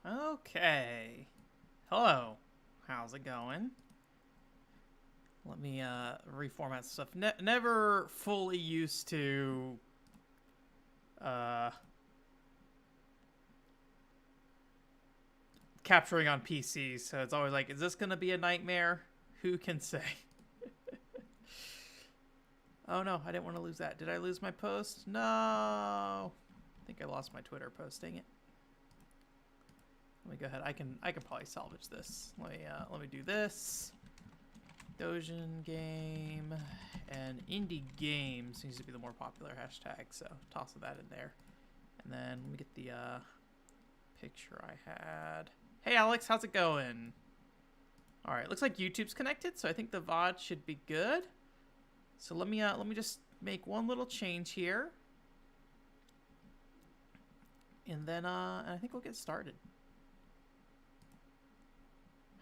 Okay. Hello. How's it going? Let me reformat stuff. Never fully used to capturing on PC, so it's always like, is this gonna be a nightmare? Who can say? Oh no, I didn't want to lose that. Did I lose my post? No. I think I lost my Twitter post. Dang it. Let me go ahead. I can probably salvage this. Let me do this. Doujin game and indie games seems to be the more popular hashtag, so toss that in there. And then let me get the picture I had. Hey Alex, how's it going? All right, looks like YouTube's connected, so I think the VOD should be good. So let me just make one little change here, and then I think we'll get started.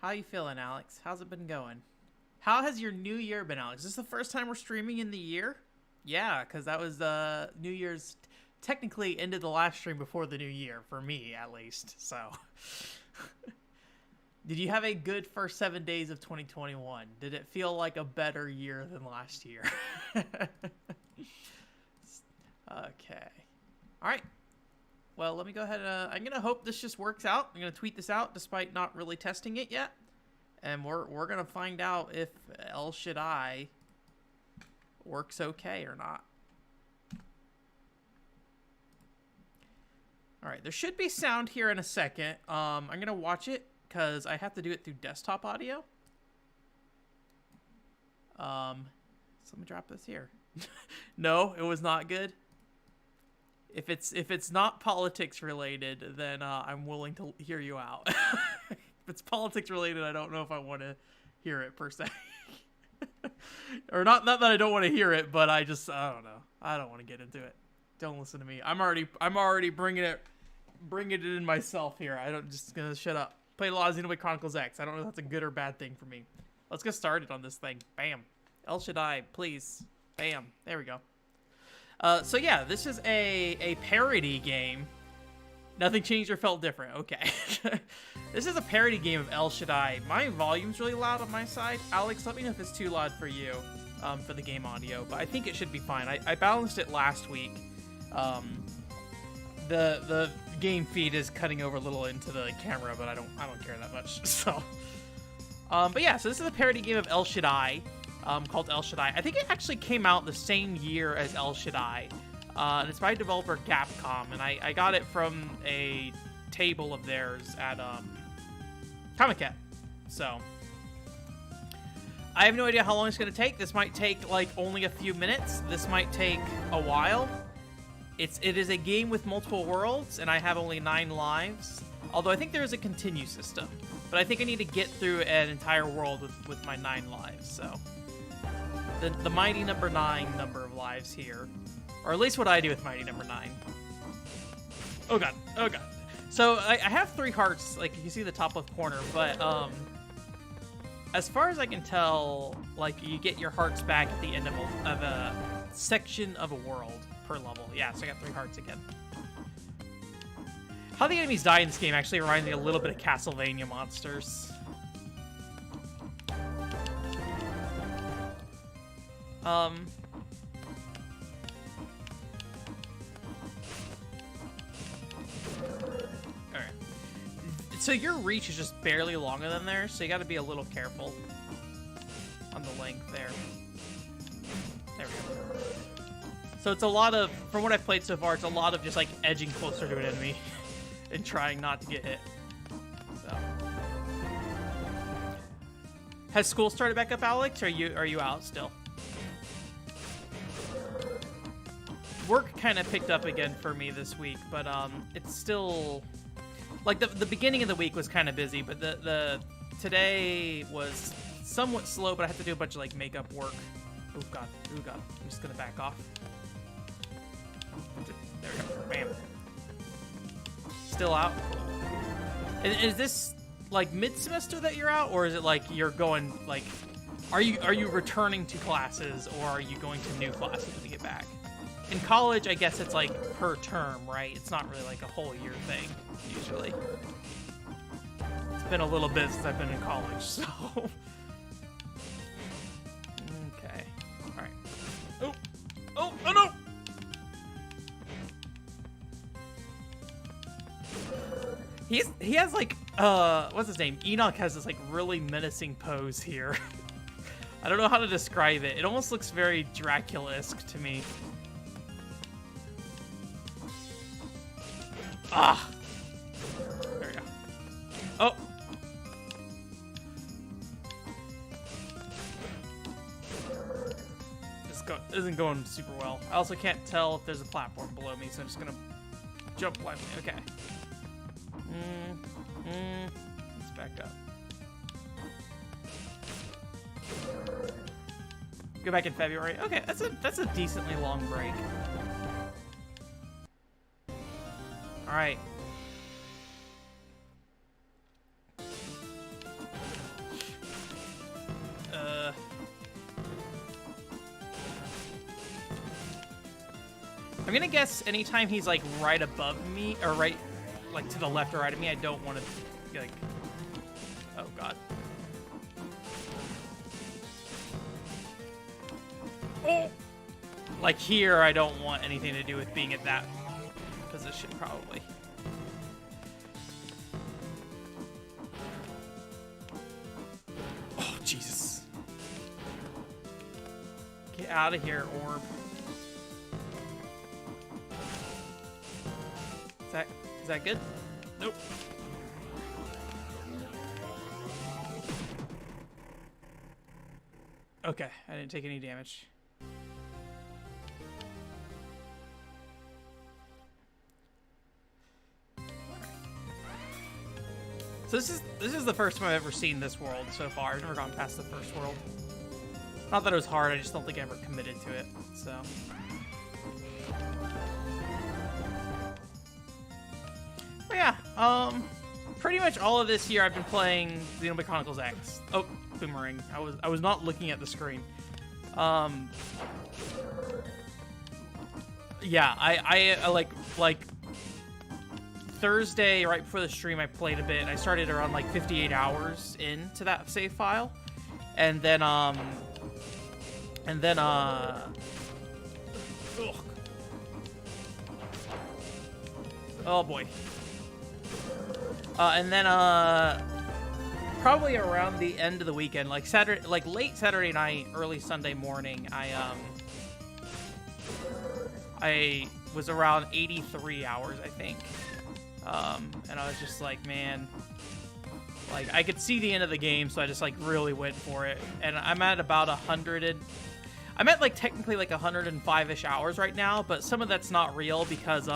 How you feeling, Alex? How's it been going? How has your new year been, Alex? Is this the first time we're streaming in the year? Yeah, because that was New Year's. Technically ended the last stream before the new year, for me at least. So, did you have a good first 7 days of 2021? Did it feel like a better year than last year? Okay. All right. Well, let me go ahead. I'm gonna hope this just works out. I'm gonna tweet this out despite not really testing it yet, and we're gonna find out if El Shaddai works okay or not. All right, there should be sound here in a second. I'm gonna watch it because I have to do it through desktop audio. So let me drop this here. No, it was not good. If it's not politics related, then I'm willing to hear you out. If it's politics related, I don't know if I want to hear it per se. Or not that I don't want to hear it, but I don't know. I don't want to get into it. Don't listen to me. I'm already bringing it in myself here. Just gonna shut up. Played a lot of Xenoblade Chronicles X. I don't know if that's a good or bad thing for me. Let's get started on this thing. Bam. El Shaddai, please. Bam. There we go. So yeah, this is a parody game. Nothing changed or felt different. Okay. This is a parody game of El Shaddai. My volume's really loud on my side. Alex, let me know if it's too loud for you, for the game audio, but I think it should be fine. I balanced it last week. The game feed is cutting over a little into the camera, but I don't care that much. So, but yeah, so this is a parody game of El Shaddai. Called El Shaddai. I think it actually came out the same year as El Shaddai. And it's by developer Capcom, and I got it from a table of theirs at Comic-Con. So, I have no idea how long it's going to take. This might take like only a few minutes. This might take a while. It is a game with multiple worlds, and I have only 9 lives. Although I think there is a continue system. But I think I need to get through an entire world with my 9 lives, so... The mighty number 9 number of lives here. Or at least what I do with mighty number 9. Oh god, oh god. So, I have 3 hearts, like you can see the top left corner, but, as far as I can tell, like, you get your hearts back at the end of a section of a world per level. Yeah, so I got 3 hearts again. How the enemies die in this game actually reminds me a little bit of Castlevania monsters. Alright. So your reach is just barely longer than theirs, so you gotta be a little careful on the length there. There we go. So it's a lot of, from what I've played so far, it's a lot of just like edging closer to an enemy and trying not to get hit. So. Has school started back up, Alex? Or are you out still? Work kind of picked up again for me this week, but it's still like the beginning of the week was kind of busy, but the today was somewhat slow, but I had to do a bunch of like makeup work. Oh god, oh god. I'm just gonna back off. There we go. Bam. Still out. Is this like mid-semester that you're out, or is it like you're going like are you returning to classes, or are you going to new classes when you get back? In college, I guess it's like per term, right? It's not really like a whole year thing, usually. been a little bit since I've been in college, so. Okay. All right. Oh. Oh. Oh no. He has like what's his name? Enoch has this like really menacing pose here. I don't know how to describe it. It almost looks very Dracula-esque to me. Ah. There we go. Oh. This isn't going super well. I also can't tell if there's a platform below me, so I'm just gonna jump blindly. Okay. Let's back up. Go back in February. Okay, that's a decently long break. All right. I'm gonna guess anytime he's like right above me or right, like to the left or right of me, I don't want to be like. Oh God. Oh. Like here, I don't want anything to do with being at that position, probably. Oh, Jesus. Get out of here, orb. Is that good? Nope. Okay, I didn't take any damage. So this is the first time I've ever seen this world so far. I've never gone past the first world. Not that it was hard, I just don't think I ever committed to it, so. But yeah, pretty much all of this year I've been playing Xenoblade Chronicles X. Oh, boomerang. I was not looking at the screen. Yeah, I like Thursday, right before the stream, I played a bit, and I started around like 58 hours into that save file, and then ugh. Oh boy. And then probably around the end of the weekend, like Saturday, like late Saturday night, early Sunday morning, I was around 83 hours, I think. And I was just like, man, like I could see the end of the game, so I just like really went for it. And I'm at about 100 I'm at like technically like 105-ish hours right now, but some of that's not real because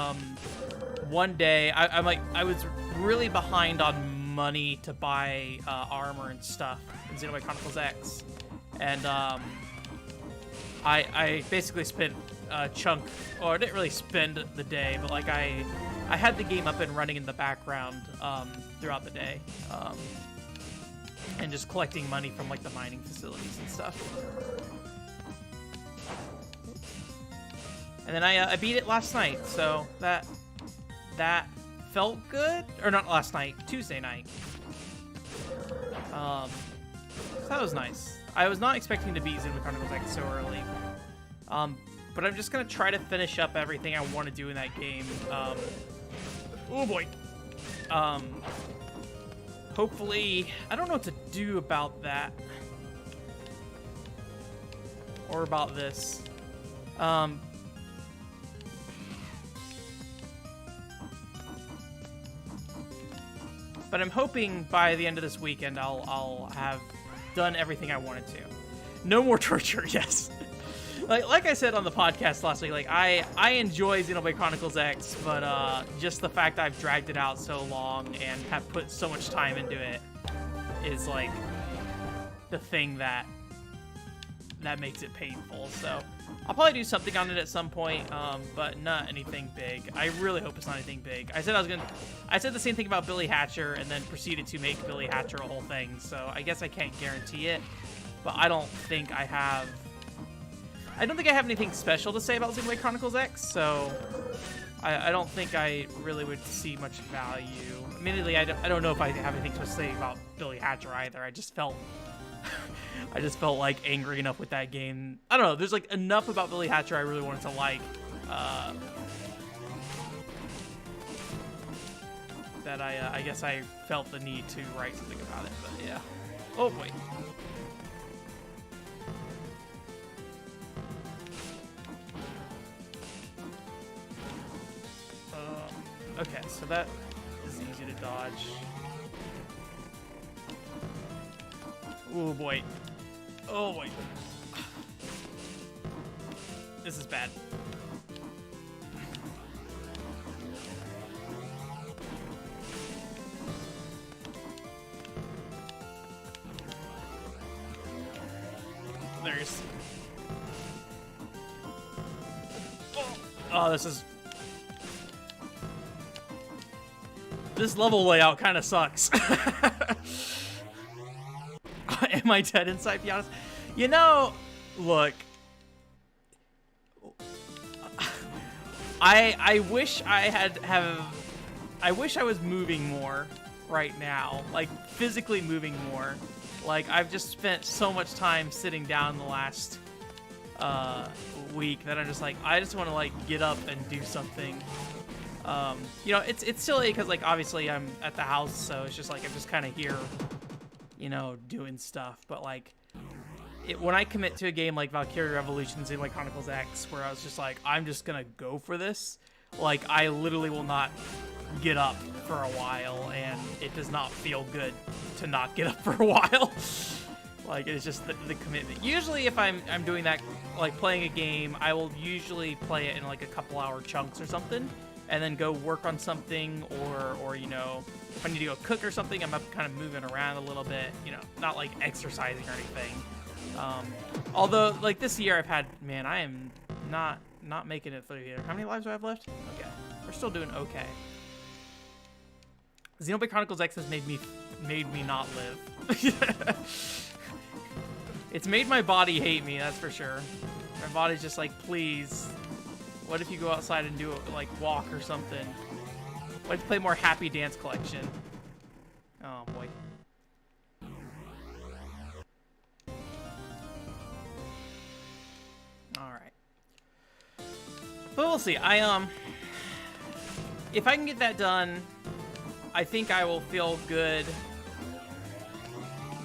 one day I was really behind on money to buy armor and stuff in Xenoblade Chronicles X, and I basically spent a chunk, or I didn't really spend the day, but like I had the game up and running in the background throughout the day, and just collecting money from like the mining facilities and stuff. And then I beat it last night, so that felt good. Or not last night, Tuesday night. So that was nice. I was not expecting to beat Xenoblade Chronicles X so early. But I'm just gonna try to finish up everything I want to do in that game. Oh boy. Hopefully, I don't know what to do about that. Or about this. But I'm hoping by the end of this weekend I'll have done everything I wanted to. No more torture, yes. like I said on the podcast last week, like I enjoy Xenoblade Chronicles X, but just the fact I've dragged it out so long and have put so much time into it is like the thing that makes it painful. So I'll probably do something on it at some point, but not anything big. I really hope it's not anything big. I said the same thing about Billy Hatcher and then proceeded to make Billy Hatcher a whole thing, so I guess I can't guarantee it, but I don't think I have anything special to say about Xenoblade Chronicles X, so I don't think I really would see much value. admittedly, I don't know if I have anything to say about Billy Hatcher either. I just felt like angry enough with that game. I don't know. There's like enough about Billy Hatcher I really wanted to like. That I guess I felt the need to write something about it. But yeah. Oh boy. Okay, so that is easy to dodge. Oh boy. Oh boy. This is bad. There's... Oh, this is... This level layout kind of sucks. Am I dead inside, to be honest? You know, look. I wish I wish I was moving more right now. Like, physically moving more. Like, I've just spent so much time sitting down the last week that I'm just like, I just want to, like, get up and do something. You know, it's silly because, like, obviously I'm at the house, so it's just like I'm just kind of here, you know, doing stuff. But like, when I commit to a game like Valkyria Revolutions and like Chronicles X, where I was just like, I'm just gonna go for this, like, I literally will not get up for a while, and it does not feel good to not get up for a while. Like, it's just the commitment. Usually if I'm doing that, like playing a game, I will usually play it in like a couple hour chunks or something, and then go work on something, or you know, if I need to go cook or something, I'm up kind of moving around a little bit, you know, not like exercising or anything. Although, like, this year I've had, man, I am not making it through here. How many lives do I have left? Okay. We're still doing okay. Xenoblade Chronicles X has made me not live. It's made my body hate me, that's for sure. My body's just like, please. What if you go outside and do it, like, walk or something? What if you play more Happy Dance Collection? Oh boy. Alright. But we'll see. If I can get that done, I think I will feel good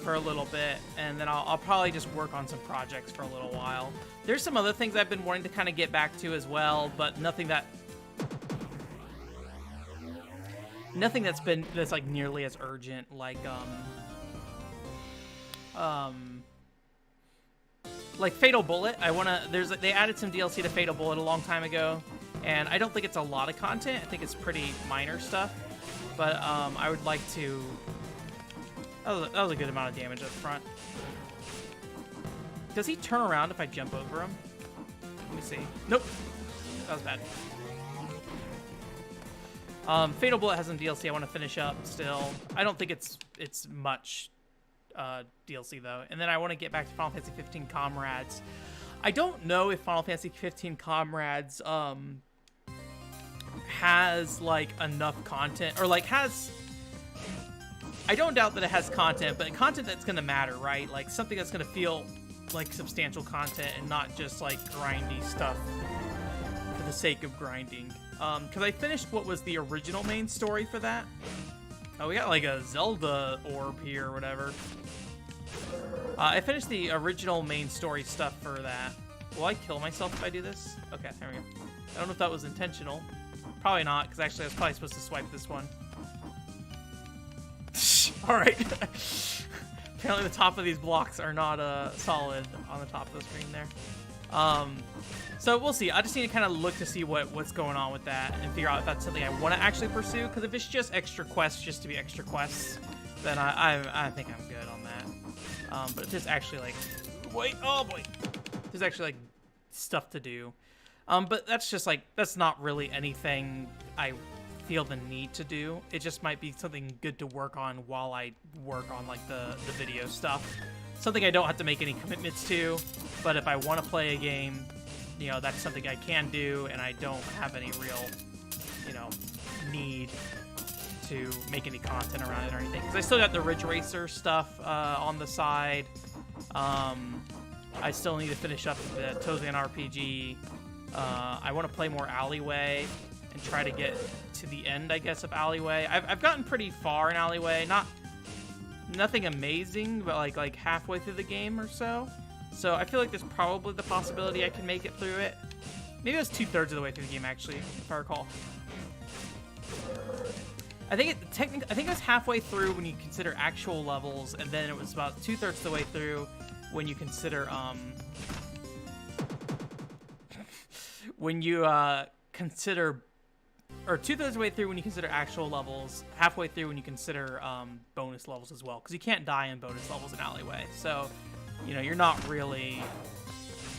for a little bit, and then I'll probably just work on some projects for a little while. There's some other things I've been wanting to kind of get back to as well, but nothing that's like nearly as urgent, like Fatal Bullet. They added some DLC to Fatal Bullet a long time ago, and I don't think it's a lot of content. I think it's pretty minor stuff, but I would like to. That was a good amount of damage up front. Does he turn around if I jump over him? Let me see. Nope. That was bad. Fatal Bullet has some DLC I want to finish up still. I don't think it's much DLC though. And then I want to get back to Final Fantasy 15 Comrades. I don't know if Final Fantasy 15 Comrades has like enough content, or like has. I don't doubt that it has content, but content that's going to matter, right? Like something that's going to feel like substantial content and not just like grindy stuff for the sake of grinding. Because I finished what was the original main story for that. Oh, we got like a Zelda orb here or whatever. I finished the original main story stuff for that. Will I kill myself if I do this? Okay, there we go. I don't know if that was intentional. Probably not, because actually I was probably supposed to swipe this one. Alright. Apparently the top of these blocks are not solid on the top of the screen there. So we'll see. I just need to kind of look to see what's going on with that and figure out if that's something I want to actually pursue. Because if it's just extra quests just to be extra quests, then I think I'm good on that. But if it's actually like... Wait, oh boy! There's actually like stuff to do. But that's just like... That's not really anything I feel the need to do. It just might be something good to work on while I work on like the video stuff. Something I don't have to make any commitments to, but if I want to play a game, you know, that's something I can do, and I don't have any real, you know, need to make any content around it or anything. Because I still got the Ridge Racer stuff on the side. I still need to finish up the Tozian RPG. I want to play more Alleyway and try to get to the end, I guess, of Alleyway. I've gotten pretty far in Alleyway. Nothing amazing, but like halfway through the game or so. So I feel like there's probably the possibility I can make it through it. Maybe it was 2/3 of the way through the game, actually, if I recall. I think it was halfway through when you consider actual levels, and then it was about 2/3 of the way through when you consider or 2/3 of the way through when you consider actual levels, halfway through when you consider bonus levels as well, because you can't die in bonus levels in Alleyway. So, you know, you're not really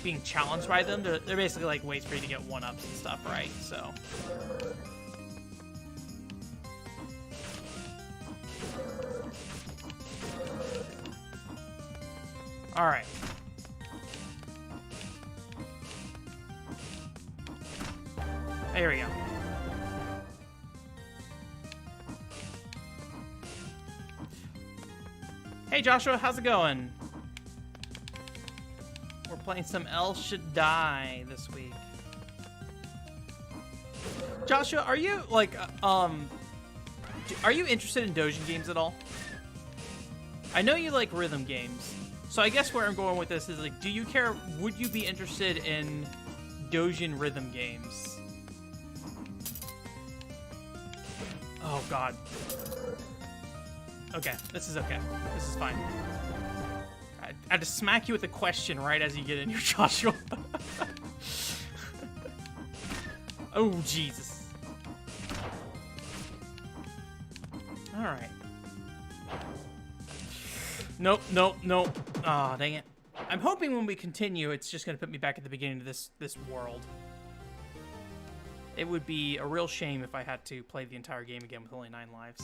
being challenged by them. They're basically like ways for you to get 1-ups and stuff, right? So. All right. There we go. Hey Joshua, how's it going? We're playing some ShaDIE this week. Joshua, are you like are you interested in Doujin games at all? I know you like rhythm games. So I guess where I'm going with this is like, do you care, would you be interested in Doujin rhythm games? Oh god. Okay, this is okay. This is fine. I had to smack you with a question right as you get in here, Joshua. Oh, Jesus. Alright. Nope, nope, nope. Aw, dang it. I'm hoping when we continue, it's just going to put me back at the beginning of this world. It would be a real shame if I had to play the entire game again with only 9 lives.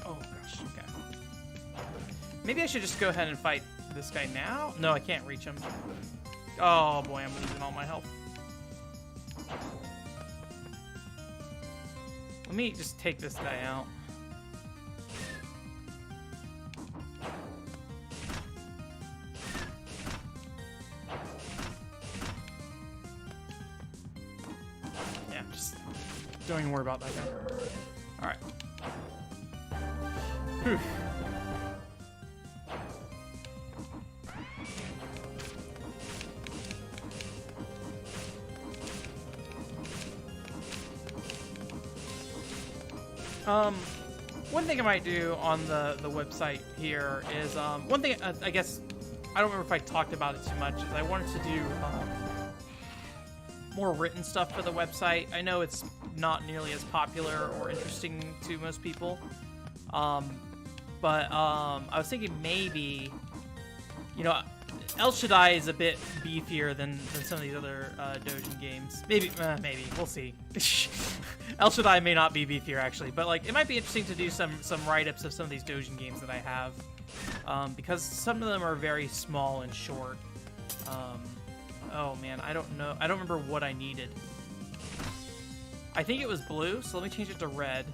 Oh, gosh, okay. Maybe I should just go ahead and fight this guy now? No, I can't reach him. Oh, boy, I'm losing all my health. Let me just take this guy out. Yeah, just don't even worry about that guy. Alright. Whew. One thing I might do on the website here is, one thing, I guess, I don't remember if I talked about it too much, is I wanted to do, more written stuff for the website. I know it's not nearly as popular or interesting to most people, but, I was thinking maybe, you know, ShaDIE is a bit beefier than some of these other Doujin games. Maybe, we'll see. ShaDIE may not be beefier actually, but like it might be interesting to do some write-ups of some of these Doujin games that I have, because some of them are very small and short. Oh man, I don't know. I don't remember what I needed. I think it was blue, so let me change it to red.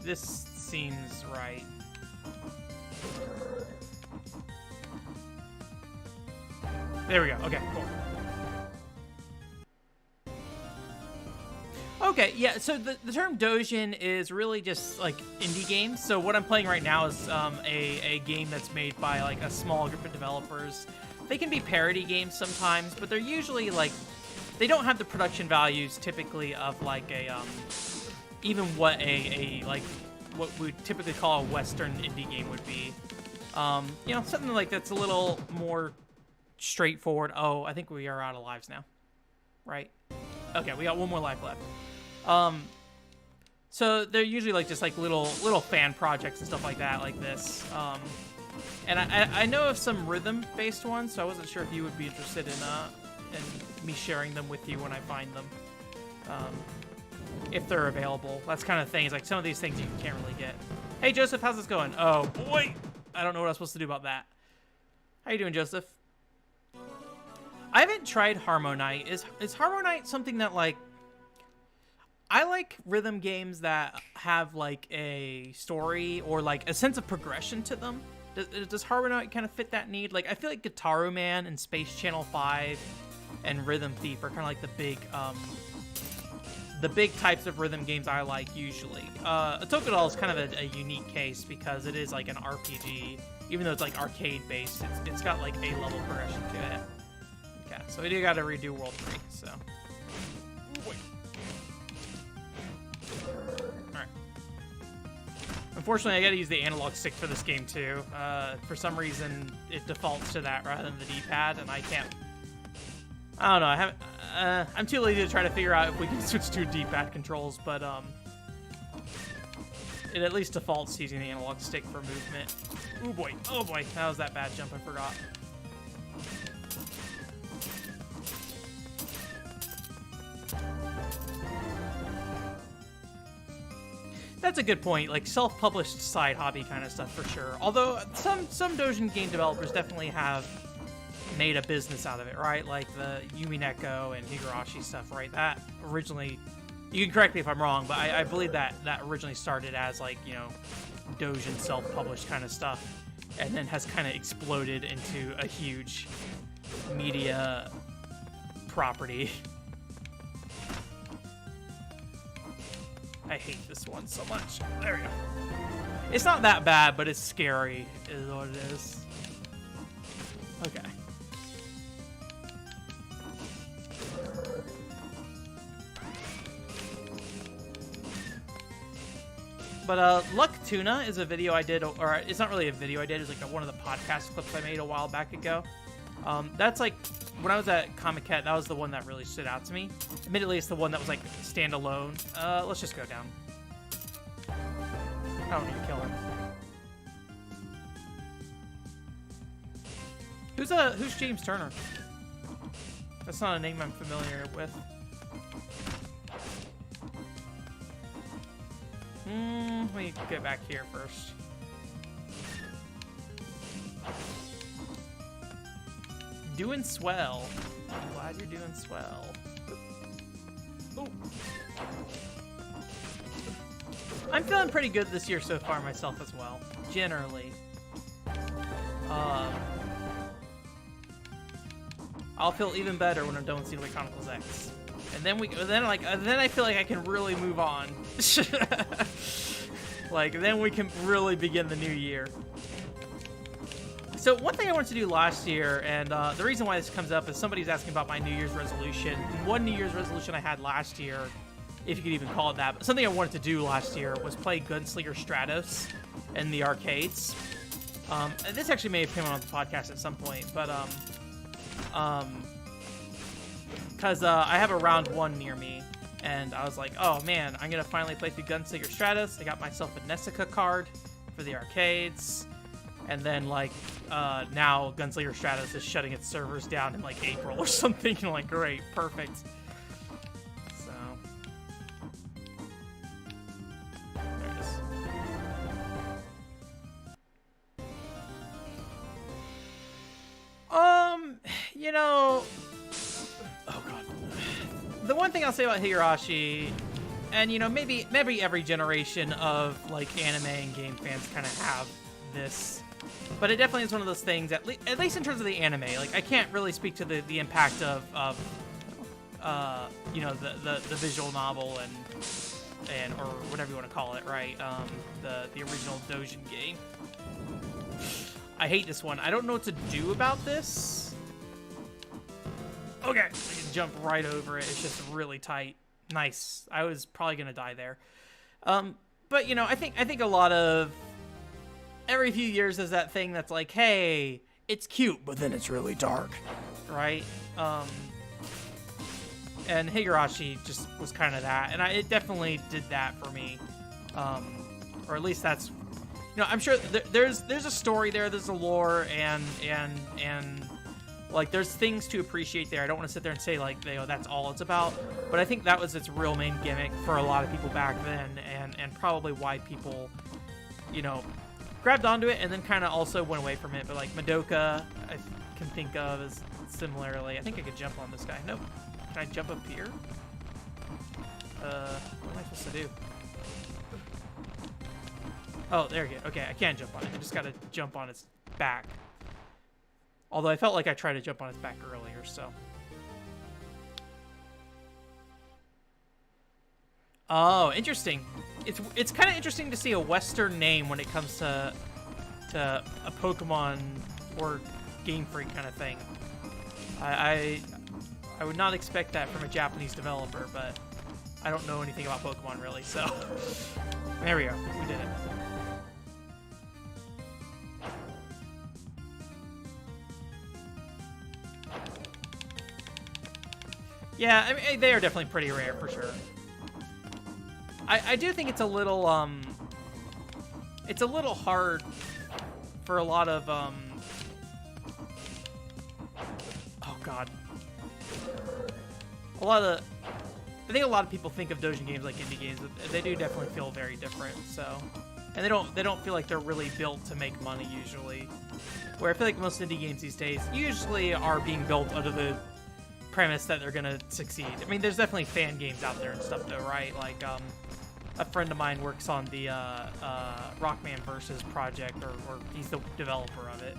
This seems right. There we go. Okay, cool. Okay, yeah, so the term Doujin is really just, like, indie games. So what I'm playing right now is a game that's made by, like, a small group of developers. They can be parody games sometimes, but they're usually, like, they don't have the production values typically of, like, a, even what like, what we typically call a Western indie game would be. You know, something like that's a little more straightforward. Oh, I think we are out of lives now, right? Okay, we got one more life left. So they're usually like just like little fan projects and stuff like that, like this. And I know of some rhythm-based ones, so I wasn't sure if you would be interested in me sharing them with you when I find them, if they're available. That's kind of things, like some of these things you can't really get. Hey Joseph, how's this going? Oh boy, I don't know what I'm supposed to do about that. How you doing, Joseph? I haven't tried Harmonite. Is Harmonite something that, like... I like rhythm games that have, like, a story or, like, a sense of progression to them. Does Harmonite kind of fit that need? Like, I feel like Guitar Man and Space Channel 5 and Rhythm Thief are kind of like the big types of rhythm games I like usually. Tokudal is kind of a unique case because it is like an RPG, even though it's like arcade based. It's got like a level progression to it. Okay, so we do got to redo World 3. So, all right. Unfortunately, I got to use the analog stick for this game too. For some reason, it defaults to that rather than the D-pad, and I can't. I don't know. I haven't. I'm too lazy to try to figure out if we can switch to D-pad controls, but it at least defaults to using the analog stick for movement. Oh boy, that was that bad jump. I forgot. That's a good point. Like self-published side hobby kind of stuff for sure. Although some Doujin game developers definitely have made a business out of it, right? Like the Yumineko and Higurashi stuff, right? That originally, you can correct me if I'm wrong, but I believe that originally started as like, you know, Doujin self-published kind of stuff, and then has kind of exploded into a huge media property. I hate this one so much. There we go. It's not that bad, but it's scary, is what it is. Okay. But Luck Tuna is a video I did, or it's not really a video I did, it's like one of the podcast clips I made a while back ago. That's like, when I was at Comic-Con, that was the one that really stood out to me. Admittedly, it's the one that was like standalone. Let's just go down. I don't need to kill him. Who's James Turner? That's not a name I'm familiar with. Let me get back here first. Doing swell. I'm glad you're doing swell. Ooh. I'm feeling pretty good this year so far myself as well, generally. I'll feel even better when I'm done with Xenoblade Chronicles X. And then then I feel like I can really move on. Like, then we can really begin the new year. So one thing I wanted to do last year, and the reason why this comes up is somebody's asking about my New Year's resolution. One New Year's resolution I had last year, if you could even call it that, but something I wanted to do last year was play Gunslinger Stratos in the arcades. And this actually may have come on the podcast at some point, but because I have a round 1 near me, and I was like, oh man, I'm gonna finally play through Gunslinger Stratos. I got myself a Nessica card for the arcades. And then, like, now Gunslinger Stratos is shutting its servers down in, like, April or something. And I'm like, great, perfect. So. There it is. You know. Oh, God. The one thing I'll say about Higurashi, and, you know, maybe every generation of, like, anime and game fans kind of have this. But it definitely is one of those things, at least in terms of the anime. Like, I can't really speak to the impact of you know, the visual novel and or whatever you want to call it, right? The original Doujin game. I hate this one. I don't know what to do about this. Okay, I can jump right over it. It's just really tight. Nice. I was probably gonna die there. But you know, I think a lot of every few years there's that thing that's like, hey, it's cute, but then it's really dark, right? And Higurashi just was kind of that, and it definitely did that for me, or at least that's, you know, I'm sure there's a story there, there's a lore, and like there's things to appreciate there. I don't want to sit there and say like, you know, that's all it's about, but I think that was its real main gimmick for a lot of people back then, and probably why people, you know, grabbed onto it and then kind of also went away from it. But like Madoka, I can think of as similarly. I think I could jump on this guy. Nope. Can I jump up here? What am I supposed to do? Oh, there you go. Okay, I can't jump on it. I just gotta jump on its back. Although I felt like I tried to jump on its back earlier, so. Oh, interesting. It's kind of interesting to see a Western name when it comes to a Pokemon or Game Freak kind of thing. I would not expect that from a Japanese developer, but I don't know anything about Pokemon really, so there we go. We did it. Yeah, I mean, they are definitely pretty rare for sure. I do think it's a little hard for a lot of oh god. I think a lot of people think of Doujin games like indie games, but they do definitely feel very different, so. And they don't feel like they're really built to make money usually. Where I feel like most indie games these days usually are being built under the premise that they're gonna succeed. I mean, there's definitely fan games out there and stuff though, right? Like, a friend of mine works on the Rockman Versus project, or he's the developer of it,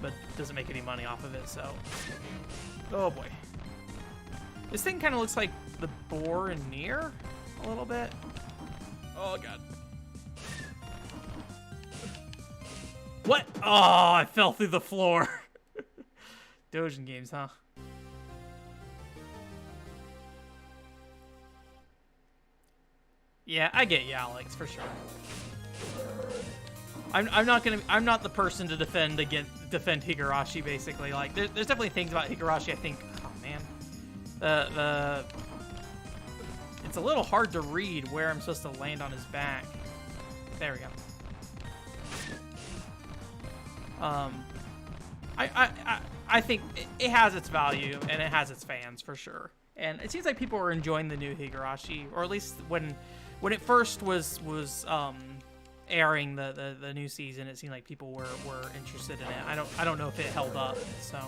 but doesn't make any money off of it, so. Oh boy. This thing kind of looks like the boar in Nier, a little bit. Oh god. What? Oh, I fell through the floor. Doujin games, huh? Yeah, I get you, Alex, for sure. I'm not the person to defend Higurashi, basically. Like, there's definitely things about Higurashi I think, oh man, it's a little hard to read where I'm supposed to land on his back. There we go. I think it has its value and it has its fans for sure. And it seems like people are enjoying the new Higurashi, or at least when it first was airing the new season, it seemed like people were interested in it. I don't know if it held up, so.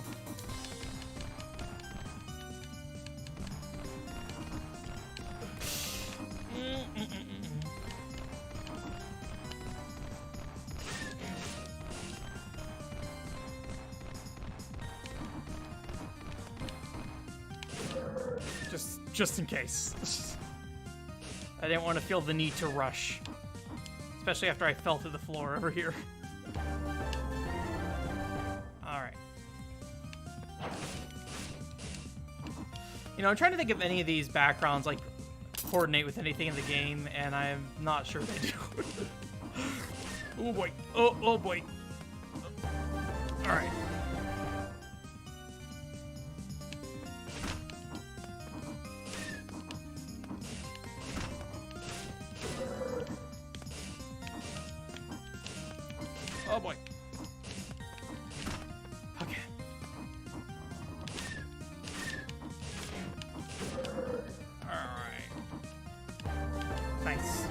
Just in case. I didn't want to feel the need to rush. Especially after I fell to the floor over here. Alright. You know, I'm trying to think if any of these backgrounds, like, coordinate with anything in the game, and I'm not sure they do. Oh boy. Oh boy. Alright. Oh boy. Okay. Alright. Nice.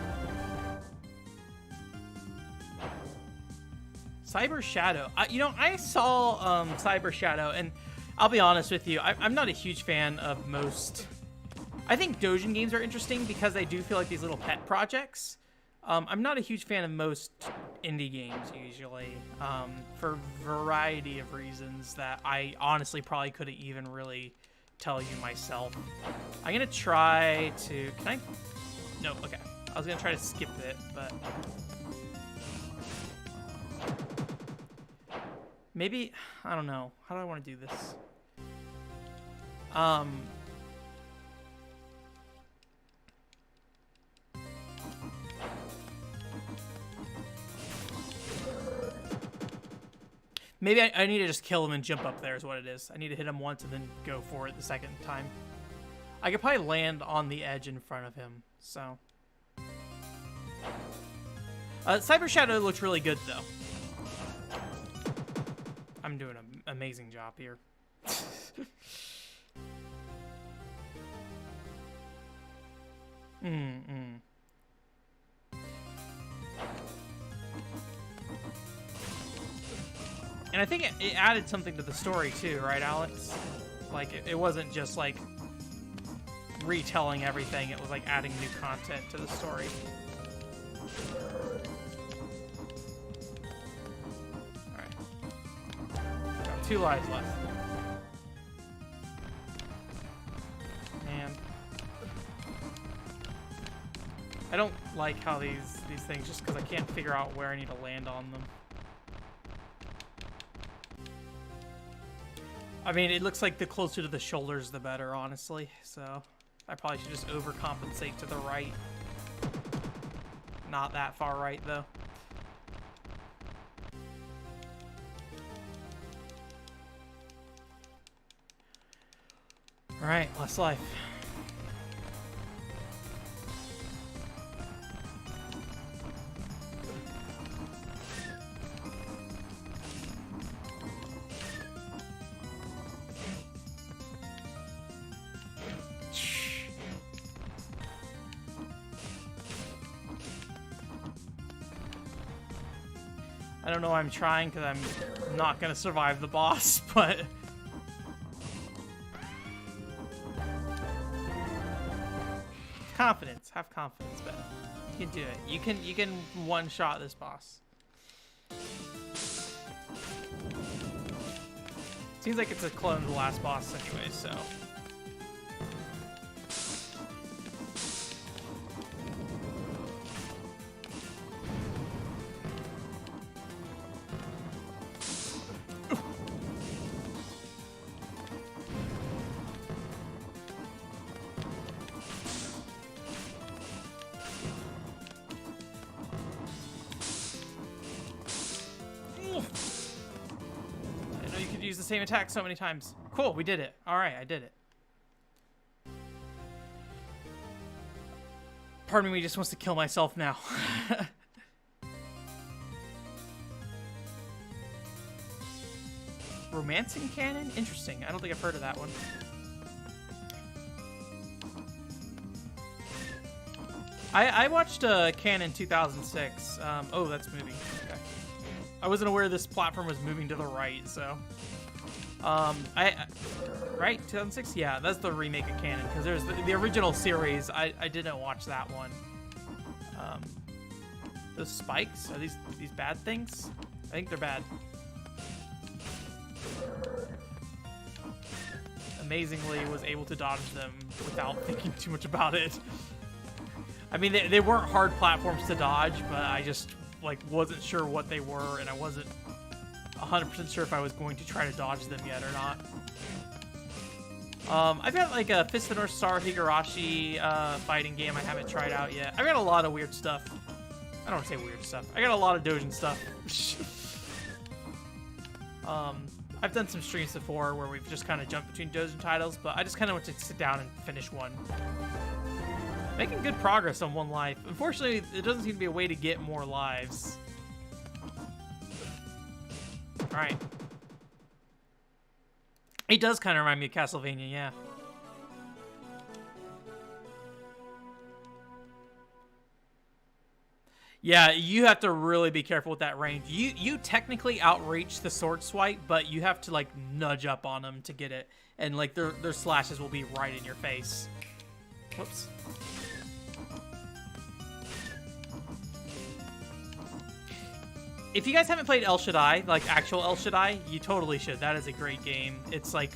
Cyber Shadow. You know, I saw Cyber Shadow, and I'll be honest with you, I'm not a huge fan of most. I think Doujin games are interesting because they do feel like these little pet projects. I'm not a huge fan of most indie games usually, for a variety of reasons that I honestly probably couldn't even really tell you myself. I'm gonna try to, can I? No, okay. I was gonna try to skip it, but maybe, I don't know. How do I want to do this? Maybe I need to just kill him and jump up there is what it is. I need to hit him once and then go for it the second time. I could probably land on the edge in front of him, so. Cyber Shadow looks really good, though. I'm doing an amazing job here. And I think it added something to the story too, right, Alex? Like, it wasn't just, like, retelling everything. It was, like, adding new content to the story. Alright. Got 2 lives left. And I don't like how these things, just because I can't figure out where I need to land on them. I mean, it looks like the closer to the shoulders, the better, honestly. So I probably should just overcompensate to the right. Not that far right, though. All right, last life. I don't know why I'm trying, because I'm not going to survive the boss, but... Confidence. Have confidence, Ben. You can do it. You can one-shot this boss. Seems like it's a clone of the last boss anyway, so... Use the same attack so many times. Cool, we did it. All right, I did it. Part of me just wants to kill myself now. Romancing Canon? Interesting. I don't think I've heard of that one. I watched Canon 2006. Oh, that's moving. Okay. I wasn't aware this platform was moving to the right, so... right? 2006? Yeah, that's the remake of Canon, because there's the original series. I didn't watch that one. Those spikes? Are these bad things? I think they're bad. Amazingly, was able to dodge them without thinking too much about it. I mean, they weren't hard platforms to dodge, but I just, like, wasn't sure what they were, and I wasn't 100% sure if I was going to try to dodge them yet or not. I've got like a Fist of the North Star Higurashi fighting game I haven't tried out yet. I've got a lot of weird stuff. I don't want to say weird stuff. I got a lot of Doujin stuff. I've done some streams before where we've just kind of jumped between Doujin titles, but I just kind of want to sit down and finish one. Making good progress on 1 life. Unfortunately, there doesn't seem to be a way to get more lives. Alright. It does kind of remind me of Castlevania, yeah. Yeah, you have to really be careful with that range. You technically outreach the sword swipe, but you have to, like, nudge up on them to get it. And, like, their slashes will be right in your face. Whoops. If you guys haven't played El Shaddai, like actual El Shaddai, you totally should. That is a great game. It's like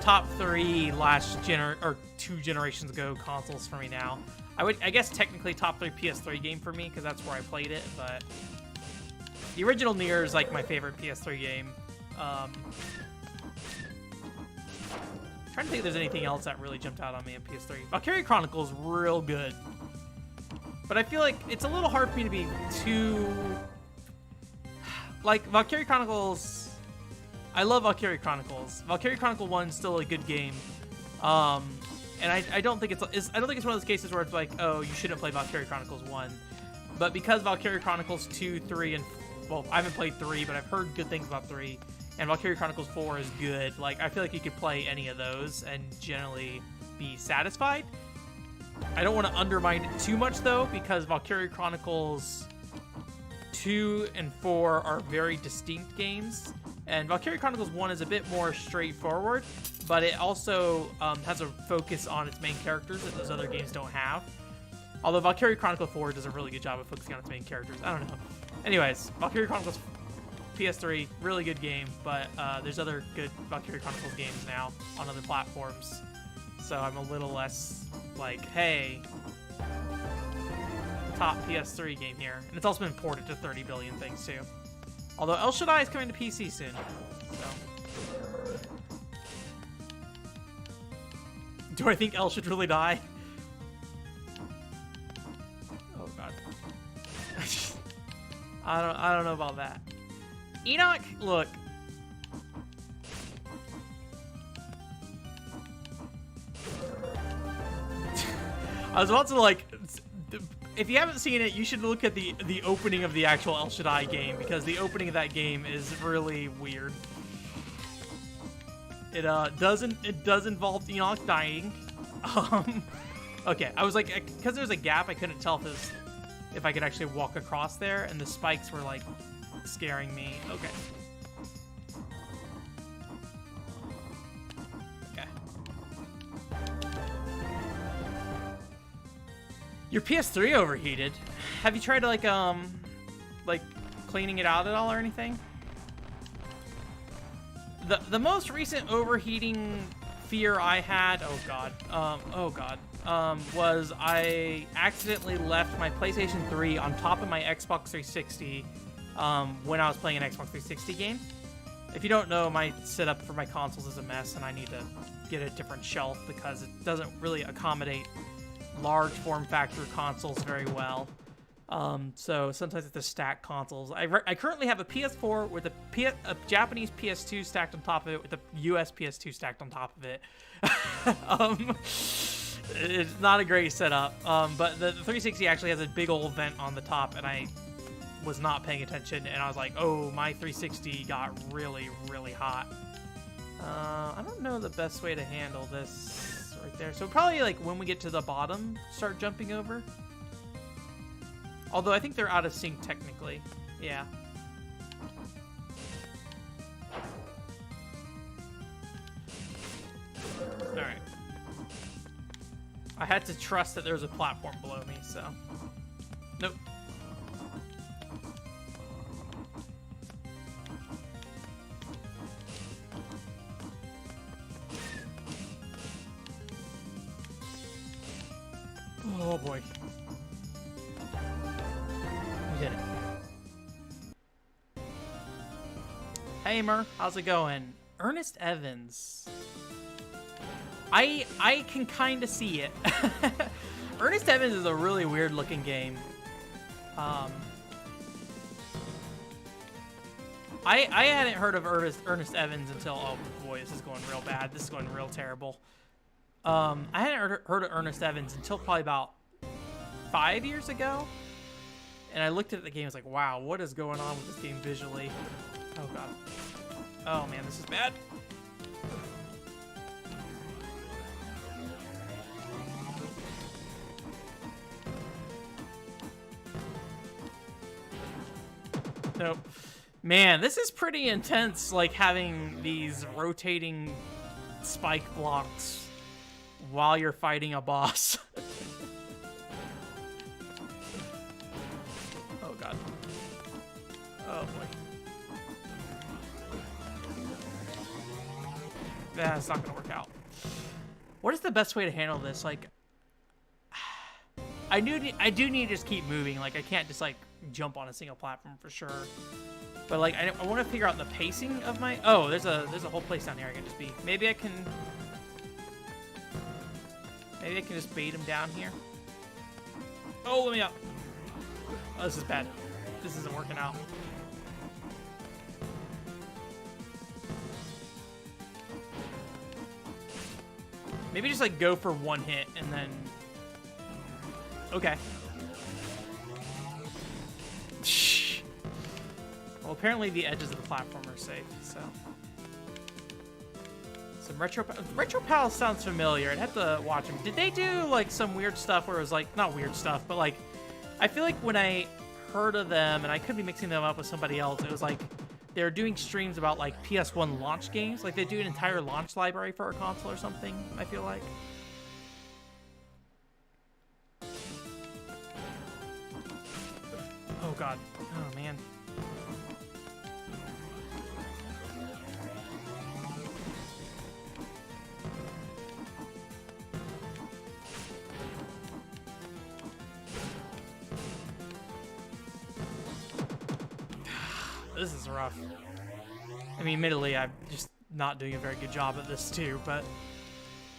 top 3 or 2 generations ago consoles for me now. I guess technically top 3 PS3 game for me because that's where I played it, but the original Nier is like my favorite PS3 game. Trying to think if there's anything else that really jumped out on me on PS3. Valkyria Chronicles is real good, but I feel like it's a little hard for me to be too... Like, Valkyria Chronicles... I love Valkyria Chronicles. Valkyria Chronicle 1 is still a good game. And I don't think it's one of those cases where it's like, oh, you shouldn't play Valkyria Chronicles 1. But because Valkyria Chronicles 2, 3, and... Well, I haven't played 3, but I've heard good things about 3. And Valkyria Chronicles 4 is good. Like, I feel like you could play any of those and generally be satisfied. I don't want to undermine it too much, though, because Valkyria Chronicles 2 and 4 are very distinct games. And Valkyria Chronicles 1 is a bit more straightforward, but it also has a focus on its main characters that those other games don't have. Although Valkyria Chronicles 4 does a really good job of focusing on its main characters. I don't know. Anyways, Valkyria Chronicles PS3, really good game, but there's other good Valkyria Chronicles games now on other platforms. So I'm a little less like, hey, top PS3 game here. And it's also been ported to 30 billion things too. Although El Shaddai is coming to PC soon. So. Do I think El should really die? Oh god. I don't know about that. Enoch, look. I was about to like, if you haven't seen it, you should look at the opening of the actual El Shaddai game, because the opening of that game is really weird. It does involve Enoch dying. Okay, I was like, because there's a gap, I couldn't tell if I could actually walk across there, and the spikes were like scaring me. Okay. Your PS3 overheated. Have you tried like cleaning it out at all or anything? The most recent overheating fear I had, was I accidentally left my PlayStation 3 on top of my Xbox 360 when I was playing an Xbox 360 game. If you don't know, my setup for my consoles is a mess, and I need to get a different shelf because it doesn't really accommodate large form factor consoles very well. So sometimes it's to stack consoles. I currently have a PS4 with a Japanese PS2 stacked on top of it with a US PS2 stacked on top of it. It's not a great setup, but the 360 actually has a big old vent on the top, and I was not paying attention, and I was like, oh, my 360 got really, really hot. I don't know the best way to handle this right there. So probably like when we get to the bottom, start jumping over. Although I think they're out of sync technically. Yeah. Alright. I had to trust that there was a platform below me, so. Nope. Oh boy. We did it. Hey Mer, how's it going? Ernest Evans. I can kind of see it. Ernest Evans is a really weird looking game. I hadn't heard of Ernest Evans until, oh boy, this is going real bad. This is going real terrible. I hadn't heard of Ernest Evans until probably about 5 years ago. And I looked at the game and was like, wow, what is going on with this game visually? Oh god. Oh man, this is bad. Nope. Man, this is pretty intense, like having these rotating spike blocks while you're fighting a boss. Oh god. Oh boy. That's not gonna work out. What is the best way to handle this? Like, I do need to just keep moving. Like, I can't just like jump on a single platform for sure. But like, I want to figure out the pacing of my. Oh, there's a whole place down here I can just be. Maybe I can just bait him down here. Oh, let me up. Oh, this is bad. This isn't working out. Maybe just like go for one hit and then. Okay. Well, apparently the edges of the platform are safe, so. Some Retro Pals sounds familiar. I'd have to watch them. Did they do like some weird stuff where it was like, not weird stuff, but like, I feel like when I heard of them, and I could be mixing them up with somebody else, it was like they're doing streams about like PS1 launch games. Like they do an entire launch library for a console or something, I feel like. Oh god. Oh man. This is rough. I mean, admittedly, I'm just not doing a very good job at this too, but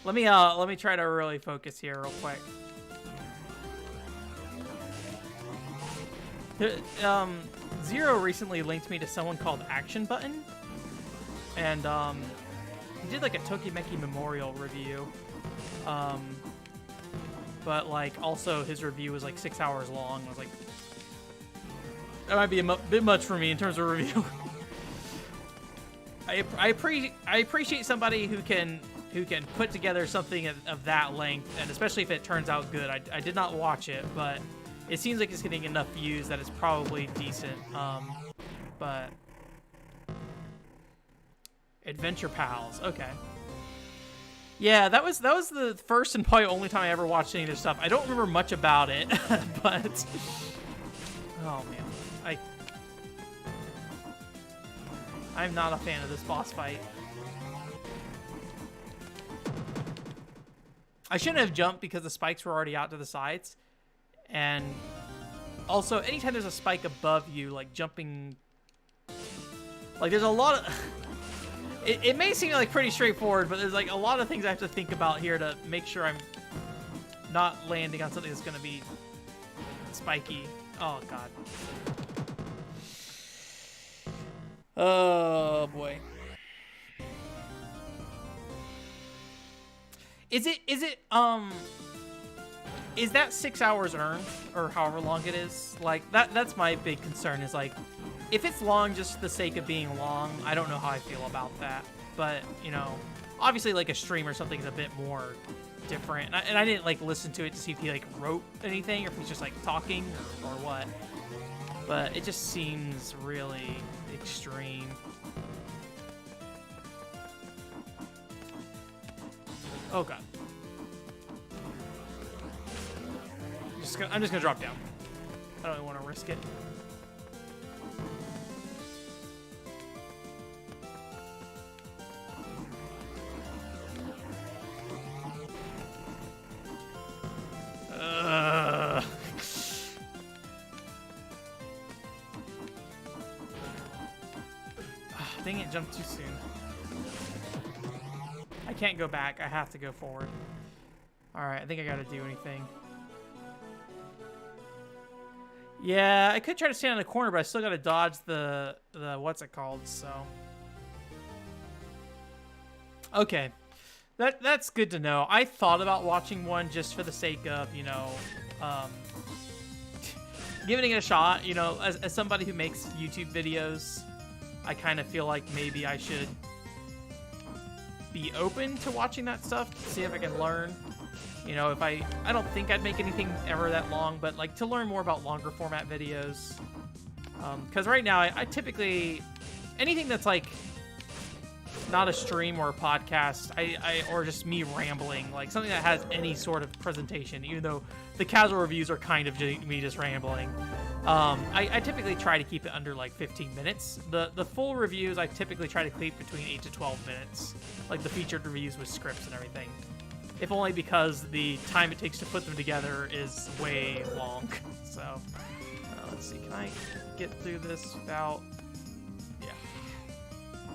let me try to really focus here real quick. Zero recently linked me to someone called Action Button, and he did like a Tokimeki Memorial review, but like also his review was like 6 hours long. I was like, that might be a bit much for me in terms of review. I appreciate somebody who can put together something of that length, and especially if it turns out good. I did not watch it, but it seems like it's getting enough views that it's probably decent. But Adventure Pals, okay. Yeah, that was the first and probably only time I ever watched any of this stuff. I don't remember much about it, but oh man. I'm not a fan of this boss fight. I shouldn't have jumped because the spikes were already out to the sides. And also, anytime there's a spike above you, like jumping... Like, there's a lot of... It may seem like pretty straightforward, but there's like a lot of things I have to think about here to make sure I'm not landing on something that's going to be spiky. Oh, God. Oh boy. Is that 6 hours earned, or however long it is? Like that's my big concern, is like, if it's long just for the sake of being long, I don't know how I feel about that. But, you know, obviously like a stream or something is a bit more different. And I didn't like listen to it to see if he like wrote anything or if he's just like talking or what. But it just seems really extreme. Oh god. I'm just gonna drop down. I don't even want to risk it. Dang it, jumped too soon. I can't go back. I have to go forward. Alright, I think I gotta do anything. Yeah, I could try to stand in the corner, but I still gotta dodge the what's it called, so. Okay. That's good to know. I thought about watching one just for the sake of, you know, giving it a shot. You know, as somebody who makes YouTube videos, I kind of feel like maybe I should be open to watching that stuff to see if I can learn. You know, if I don't think I'd make anything ever that long, but like to learn more about longer format videos. Because right now I typically, anything that's like not a stream or a podcast, or just me rambling, like something that has any sort of presentation, even though the casual reviews are kind of me just rambling. I typically try to keep it under like 15 minutes. The full reviews I typically try to keep between 8 to 12 minutes, like the featured reviews with scripts and everything. If only because the time it takes to put them together is way long. So, let's see, can I get through this without... Yeah,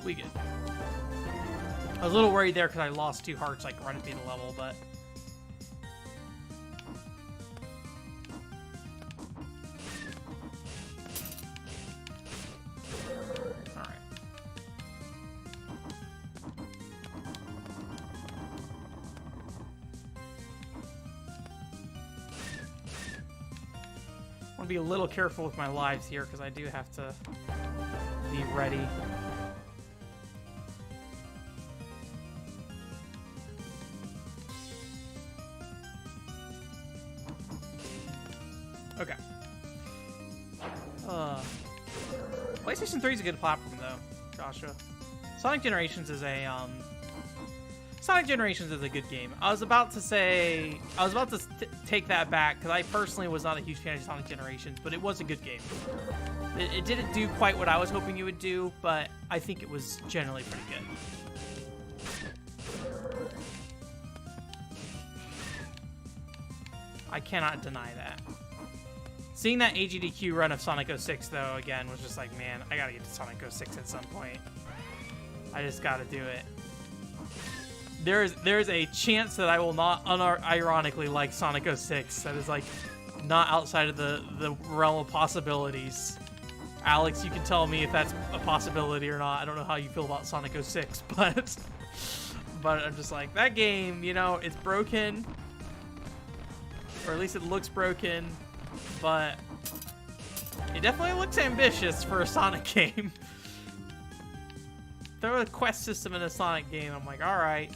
we good. I was a little worried there because I lost 2 hearts like right at the end of the level, but... I'm gonna be a little careful with my lives here because I do have to be ready. Okay. At least PlayStation 3 is a good platform, though, Joshua. Sonic Generations is a good game. I was about to take that back because I personally was not a huge fan of Sonic Generations, but it was a good game. It didn't do quite what I was hoping it would do, but I think it was generally pretty good. I cannot deny that. Seeing that AGDQ run of Sonic 06, though, again, was just like, man, I gotta get to Sonic 06 at some point. I just gotta do it. There's a chance that I will not unironically like Sonic 06. That is, like, not outside of the realm of possibilities. Alex, you can tell me if that's a possibility or not. I don't know how you feel about Sonic 06, but I'm just like, that game, you know, it's broken. Or at least it looks broken, but it definitely looks ambitious for a Sonic game. Throw a quest system in a Sonic game, I'm like, alright.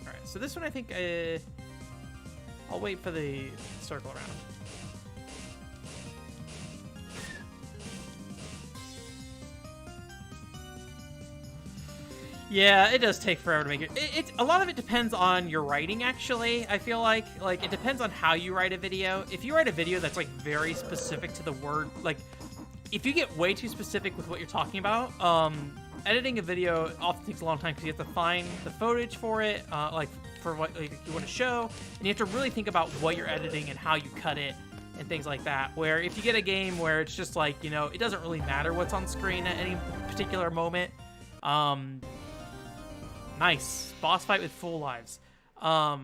Alright, so this one I think I'll wait for the circle around. Yeah, it does take forever to make it. A lot of it depends on your writing, actually. I feel like it depends on how you write a video. If you write a video that's, like, very specific to the word, like, if you get way too specific with what you're talking about, editing a video often takes a long time because you have to find the footage for it, like, for what you want to show, and you have to really think about what you're editing and how you cut it and things like that. Where if you get a game where it's just like, you know, it doesn't really matter what's on screen at any particular moment, nice. Boss fight with full lives. If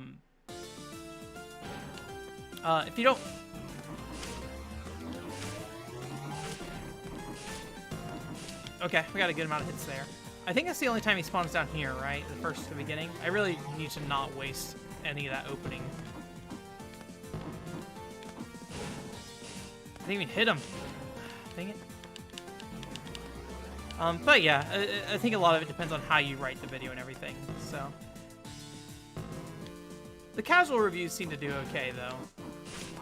you don't... Okay, we got a good amount of hits there. I think that's the only time he spawns down here, right? The beginning. I really need to not waste any of that opening. I didn't even hit him. Dang it. But yeah, I think a lot of it depends on how you write the video and everything, so. The casual reviews seem to do okay, though.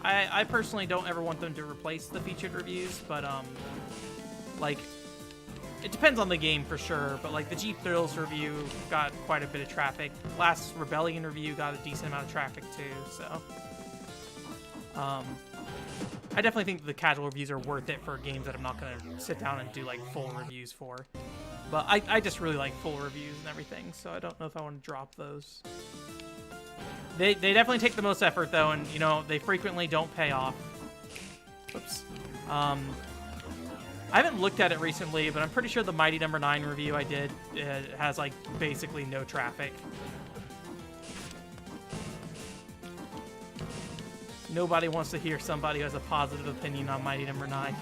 I personally don't ever want them to replace the featured reviews, but, like, it depends on the game for sure, but, like, the Jeep Thrills review got quite a bit of traffic. Last Rebellion review got a decent amount of traffic, too, so. I definitely think the casual reviews are worth it for games that I'm not going to sit down and do, like, full reviews for. But I just really like full reviews and everything, so I don't know if I want to drop those. They definitely take the most effort, though, and, you know, they frequently don't pay off. Oops. I haven't looked at it recently, but I'm pretty sure the Mighty No. 9 review I did has, like, basically no traffic. Nobody wants to hear somebody who has a positive opinion on Mighty No. 9.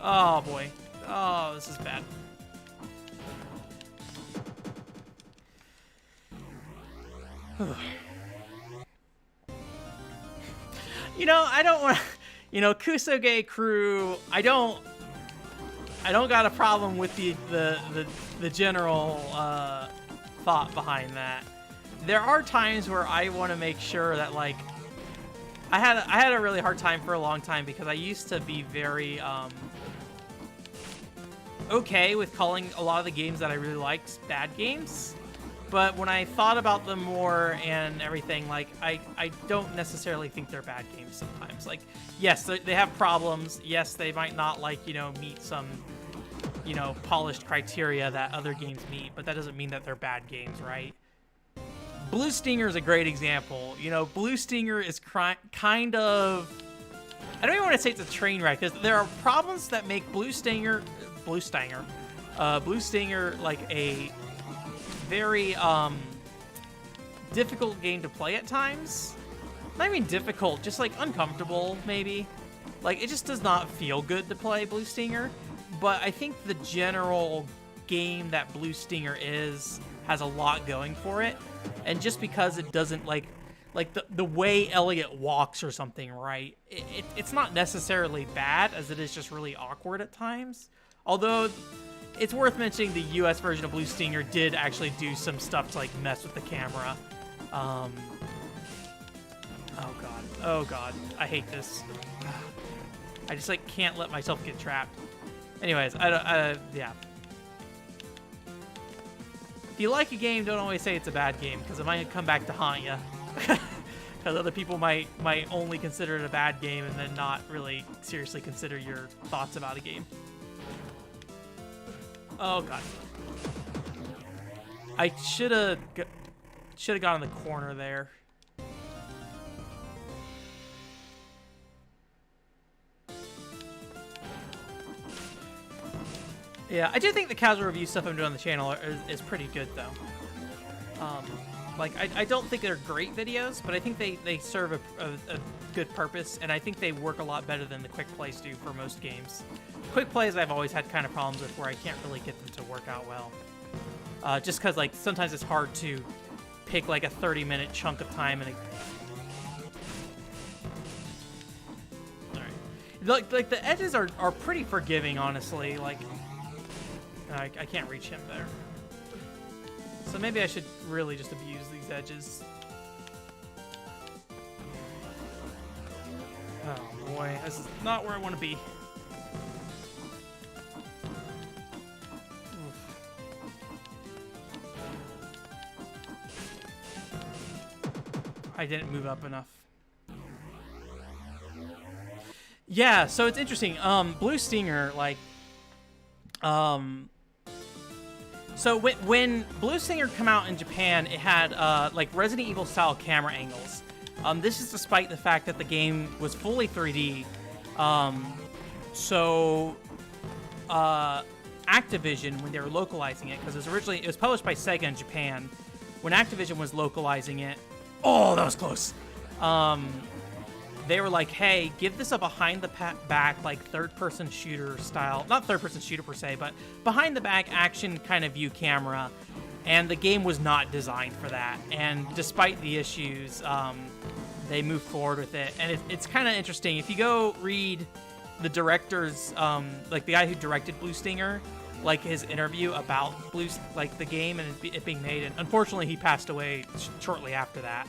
Oh, boy. Oh, this is bad. You know, I don't want to... You know, Kusoge Crew, I don't got a problem with the general thought behind that. There are times where I want to make sure that, like, I had a really hard time for a long time because I used to be very okay with calling a lot of the games that I really liked bad games. But when I thought about them more and everything, like, I don't necessarily think they're bad games sometimes. Like, yes, they have problems. Yes, they might not, like, you know, meet some, you know, polished criteria that other games meet, but that doesn't mean that they're bad games, right? Blue Stinger is a great example. You know, Blue Stinger is kind of... I don't even want to say it's a train wreck, because there are problems that make Blue Stinger, like, a very difficult game to play at times. Not even difficult, just, like, uncomfortable, maybe. Like, it just does not feel good to play Blue Stinger. But I think the general game that Blue Stinger has a lot going for it. And just because it doesn't, like the way Elliot walks or something, right? It's not necessarily bad, as it is just really awkward at times. Although, it's worth mentioning the US version of Blue Stinger did actually do some stuff to, like, mess with the camera. Oh god. Oh god. I hate this. I just like can't let myself get trapped. Anyways, yeah. If you like a game, don't always say it's a bad game, because it might come back to haunt you. Because other people might only consider it a bad game and then not really seriously consider your thoughts about a game. Oh god. I should have gone in the corner there. Yeah, I do think the casual review stuff I'm doing on the channel is pretty good, though. Like, I don't think they're great videos, but I think they serve a good purpose, and I think they work a lot better than the quick plays do for most games. Quick plays I've always had kind of problems with, where I can't really get them to work out well. Just because, like, sometimes it's hard to pick, like, a 30-minute chunk of time and... Alright. Like, the edges are pretty forgiving, honestly. Like, I can't reach him there. So maybe I should really just abuse these edges. Oh boy, this is not where I want to be. Oof. I didn't move up enough. Yeah, so it's interesting. Blue Stinger, like, so when Blue Stinger came out in Japan, it had like Resident Evil style camera angles. This is despite the fact that the game was fully 3D. Activision, when they were localizing it, because it was published by Sega in Japan. When Activision was localizing it, oh, that was close. They were like, hey, give this a behind-the-back, like, third-person shooter style. Not third-person shooter per se, but behind-the-back action kind of view camera. And the game was not designed for that. And despite the issues, they moved forward with it. And it's kind of interesting. If you go read the director's, like, the guy who directed Blue Stinger, like, his interview about the game and it being made. And unfortunately, he passed away shortly after that.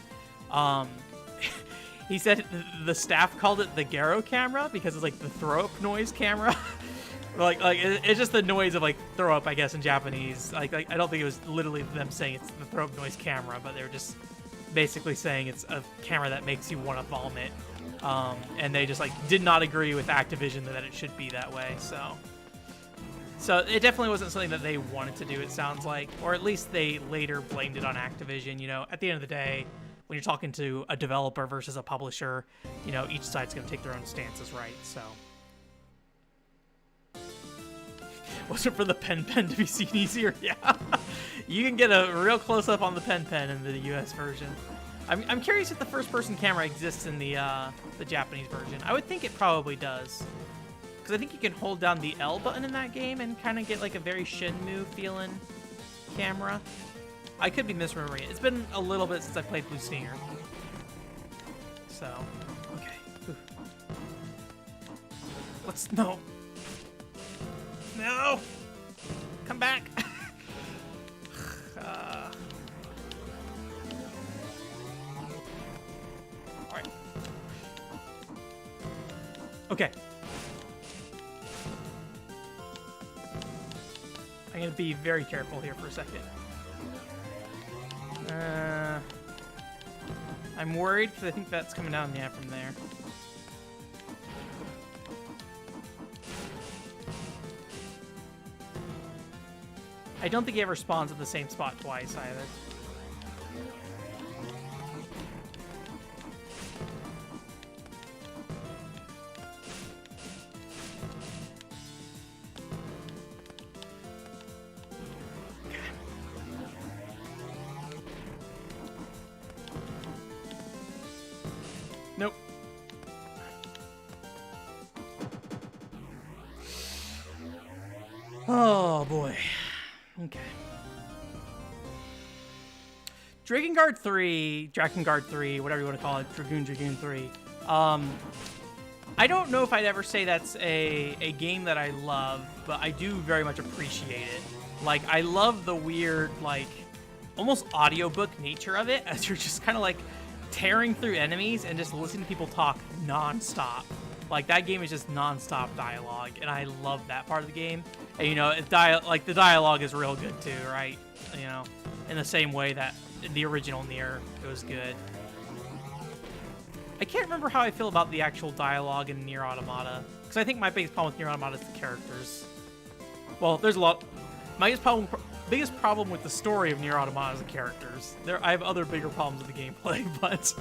He said the staff called it the Garo camera because it's like the throw-up noise camera. like it's just the noise of like throw-up, I guess, in Japanese. Like I don't think it was literally them saying it's the throw-up noise camera, but they were just basically saying it's a camera that makes you want to vomit. And they just like did not agree with Activision that it should be that way. So it definitely wasn't something that they wanted to do, it sounds like, or at least they later blamed it on Activision. You know, at the end of the day, when you're talking to a developer versus a publisher, you know, each side's going to take their own stances, right? So. Wasn't for the pen to be seen easier? Yeah. You can get a real close-up on the pen in the US version. I'm curious if the first-person camera exists in the Japanese version. I would think it probably does. Because I think you can hold down the L button in that game and kind of get like a very Shenmue feeling camera. I could be misremembering it. It's been a little bit since I played Blue Stinger. So, okay. Ooh. No. No! Come back! Alright. Okay. I'm gonna be very careful here for a second. I'm worried because I think that's coming down from there. I don't think he ever spawns at the same spot twice either. Nope. Oh boy. Okay. Drakengard 3, whatever you want to call it, Dragoon 3. I don't know if I'd ever say that's a game that I love, but I do very much appreciate it. Like, I love the weird, like, almost audiobook nature of it, as you're just kind of like tearing through enemies and just listening to people talk non-stop. Like, that game is just non-stop dialogue, and I love that part of the game. And, you know, like, the dialogue is real good, too, right? You know, in the same way that in the original Nier, it was good. I can't remember how I feel about the actual dialogue in Nier Automata, because I think my biggest problem with Nier Automata is the characters. Well, there's a lot... My biggest problem with the story of Nier Automata is the characters. I have other bigger problems with the gameplay, but...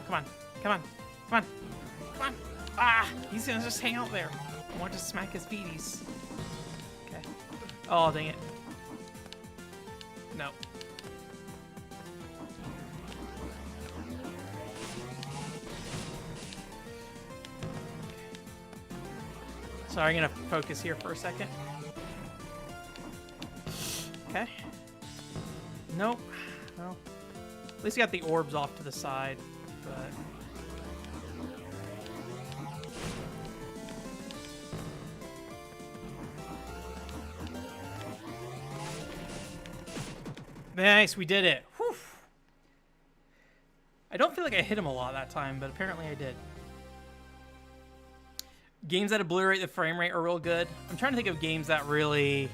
Come on, come on, come on, come on. Ah, he's gonna just hang out there. I want to smack his beaties. Okay. Oh, dang it. No. So I'm gonna focus here for a second. Okay. Nope. Well, at least we got the orbs off to the side, but... Nice, we did it. Whew. I don't feel like I hit him a lot that time, but apparently I did. Games that obliterate the frame rate are real good. I'm trying to think of games that really...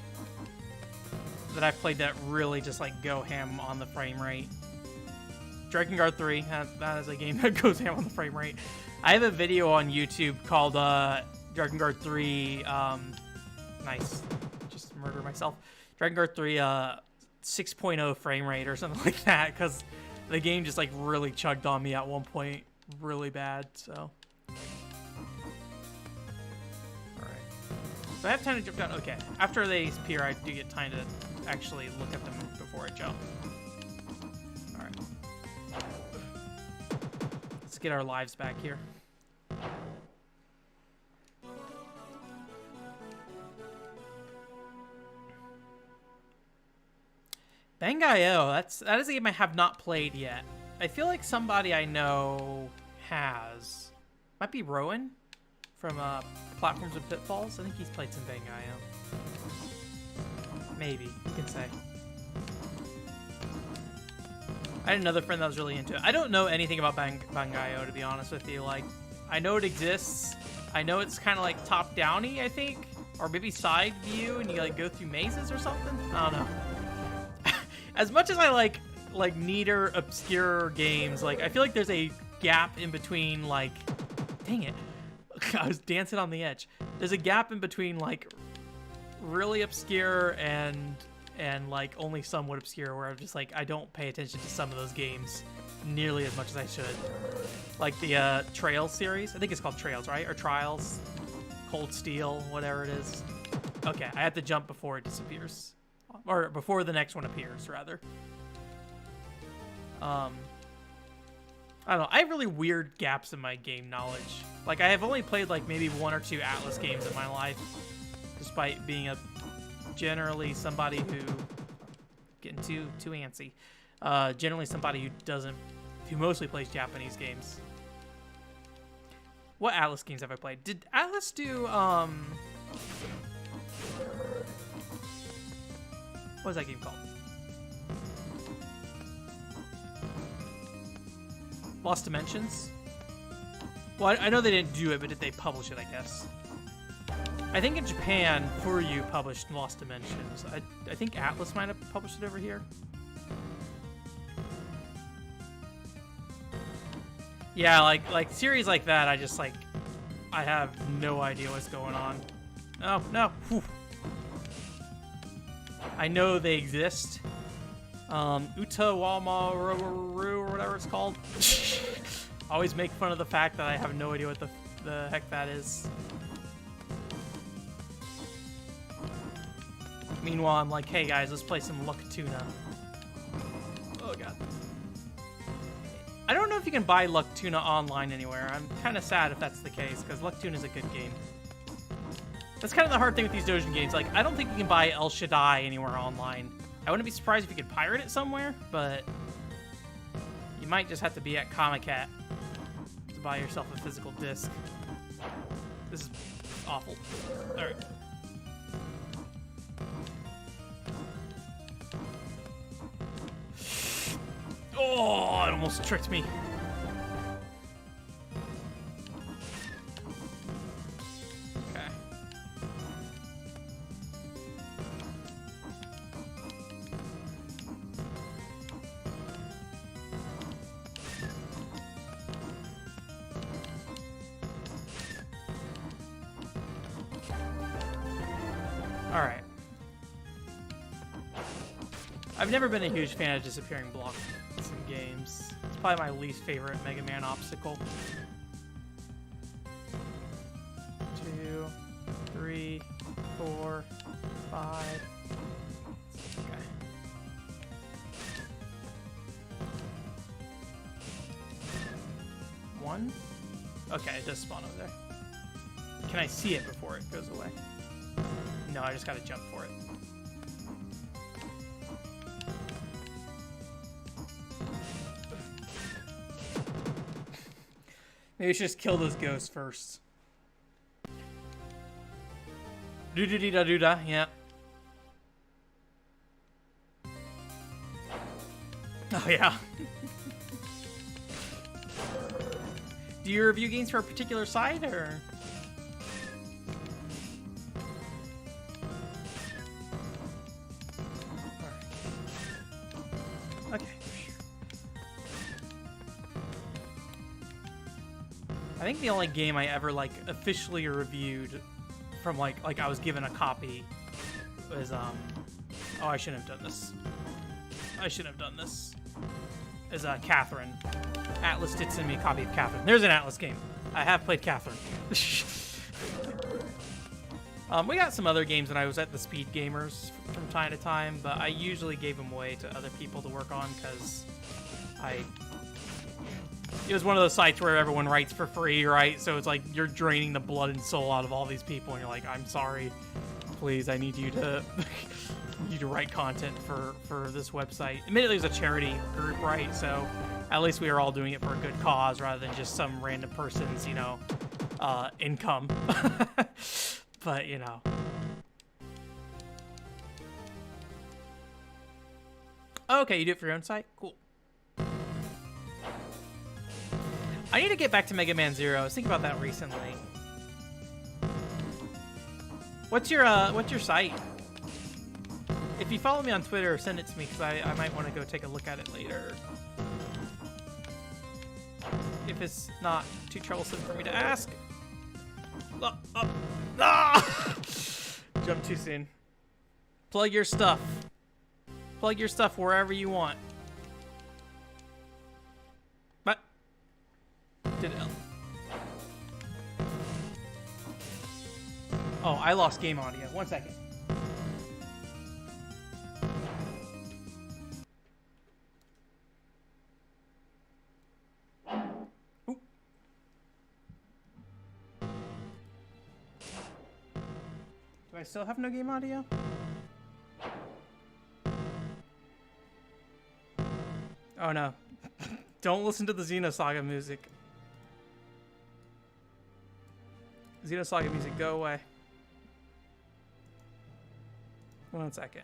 that I've played that really just, like, go ham on the frame rate. Drakengard 3, that is a game that goes ham on the frame rate. I have a video on YouTube called Drakengard 3, nice, just murder myself. Drakengard 3, 6.0 frame rate or something like that, because the game just, like, really chugged on me at one point really bad, so. Alright. So I have time to jump down. Okay, after they appear, I do get time to actually look at them before I jump. Alright. Let's get our lives back here. Bangai-O, that is a game I have not played yet. I feel like somebody I know has. Might be Rowan from Platforms and Pitfalls. I think he's played some Bangai-O. Maybe, you can say. I had another friend that was really into it. I don't know anything about Bangai-O, to be honest with you. Like, I know it exists. I know it's kind of like top-downy, I think. Or maybe side view, and you like go through mazes or something. I don't know. As much as I like neater, obscure games, like, I feel like there's a gap in between, like... Dang it. I was dancing on the edge. There's a gap in between, like, really obscure and like, only somewhat obscure, where I'm just, like, I don't pay attention to some of those games nearly as much as I should. Like the Trails series. I think it's called Trails, right? Or Trials. Cold Steel, whatever it is. Okay, I have to jump before it disappears. Or before the next one appears, rather. I don't know. I have really weird gaps in my game knowledge. Like, I have only played, like, maybe 1 or 2 Atlas games in my life. Despite being generally somebody who... Getting too antsy. Generally somebody who mostly plays Japanese games. What Atlas games have I played? Did Atlas do, what was that game called? Lost Dimensions? Well, I know they didn't do it, but did they publish it, I guess? I think in Japan, Furyu published Lost Dimensions. I think Atlas might have published it over here. Yeah, like series like that, I just, like, I have no idea what's going on. Oh, no. Whew. I know they exist. Utawamaru, or whatever it's called. Always make fun of the fact that I have no idea what the heck that is. Meanwhile, I'm like, hey guys, let's play some Luck Tuna. Oh god. I don't know if you can buy Luck Tuna online anywhere. I'm kind of sad if that's the case, because Luck Tuna is a good game. That's kind of the hard thing with these Doujin games. Like, I don't think you can buy El Shaddai anywhere online. I wouldn't be surprised if you could pirate it somewhere, but you might just have to be at Comic-Cat to buy yourself a physical disc. This is awful. Alright. almost tricked me. Okay. All right. I've never been a huge fan of disappearing blocks in games. It's probably my least favorite Mega Man obstacle. 2, 3, 4, 5. Okay. One? Okay, it does spawn over there. Can I see it before it goes away? No, I just gotta jump for it. Maybe we should just kill those ghosts first. Do-do-dee-da-do-da, yeah. Oh, yeah. Do you review games for a particular site, or...? Okay. I think the only game I ever like officially reviewed from like I was given a copy was oh, I shouldn't have done this. I shouldn't have done this. Is Catherine. Atlas did send me a copy of Catherine. There's an Atlas game. I have played Catherine. We got some other games when I was at the Speed Gamers from time to time, but I usually gave them away to other people to work on because it was one of those sites where everyone writes for free, right? So it's like you're draining the blood and soul out of all these people, and you're like, I'm sorry, please, I need you to write content for this website. Admittedly, it was a charity group, right? So at least we were all doing it for a good cause rather than just some random person's, income. But, Okay, you do it for your own site? Cool. I need to get back to Mega Man Zero. I was thinking about that recently. What's your site? If you follow me on Twitter, send it to me, because I might want to go take a look at it later. If it's not too troublesome for me to ask. Jump too soon. Plug your stuff. Plug your stuff wherever you want. What? Did it? Oh, I lost game audio. 1 second. Ooh. Do I still have no game audio? Oh no. Don't listen to the Xenosaga music. Xenosaga music, go away. 1 second.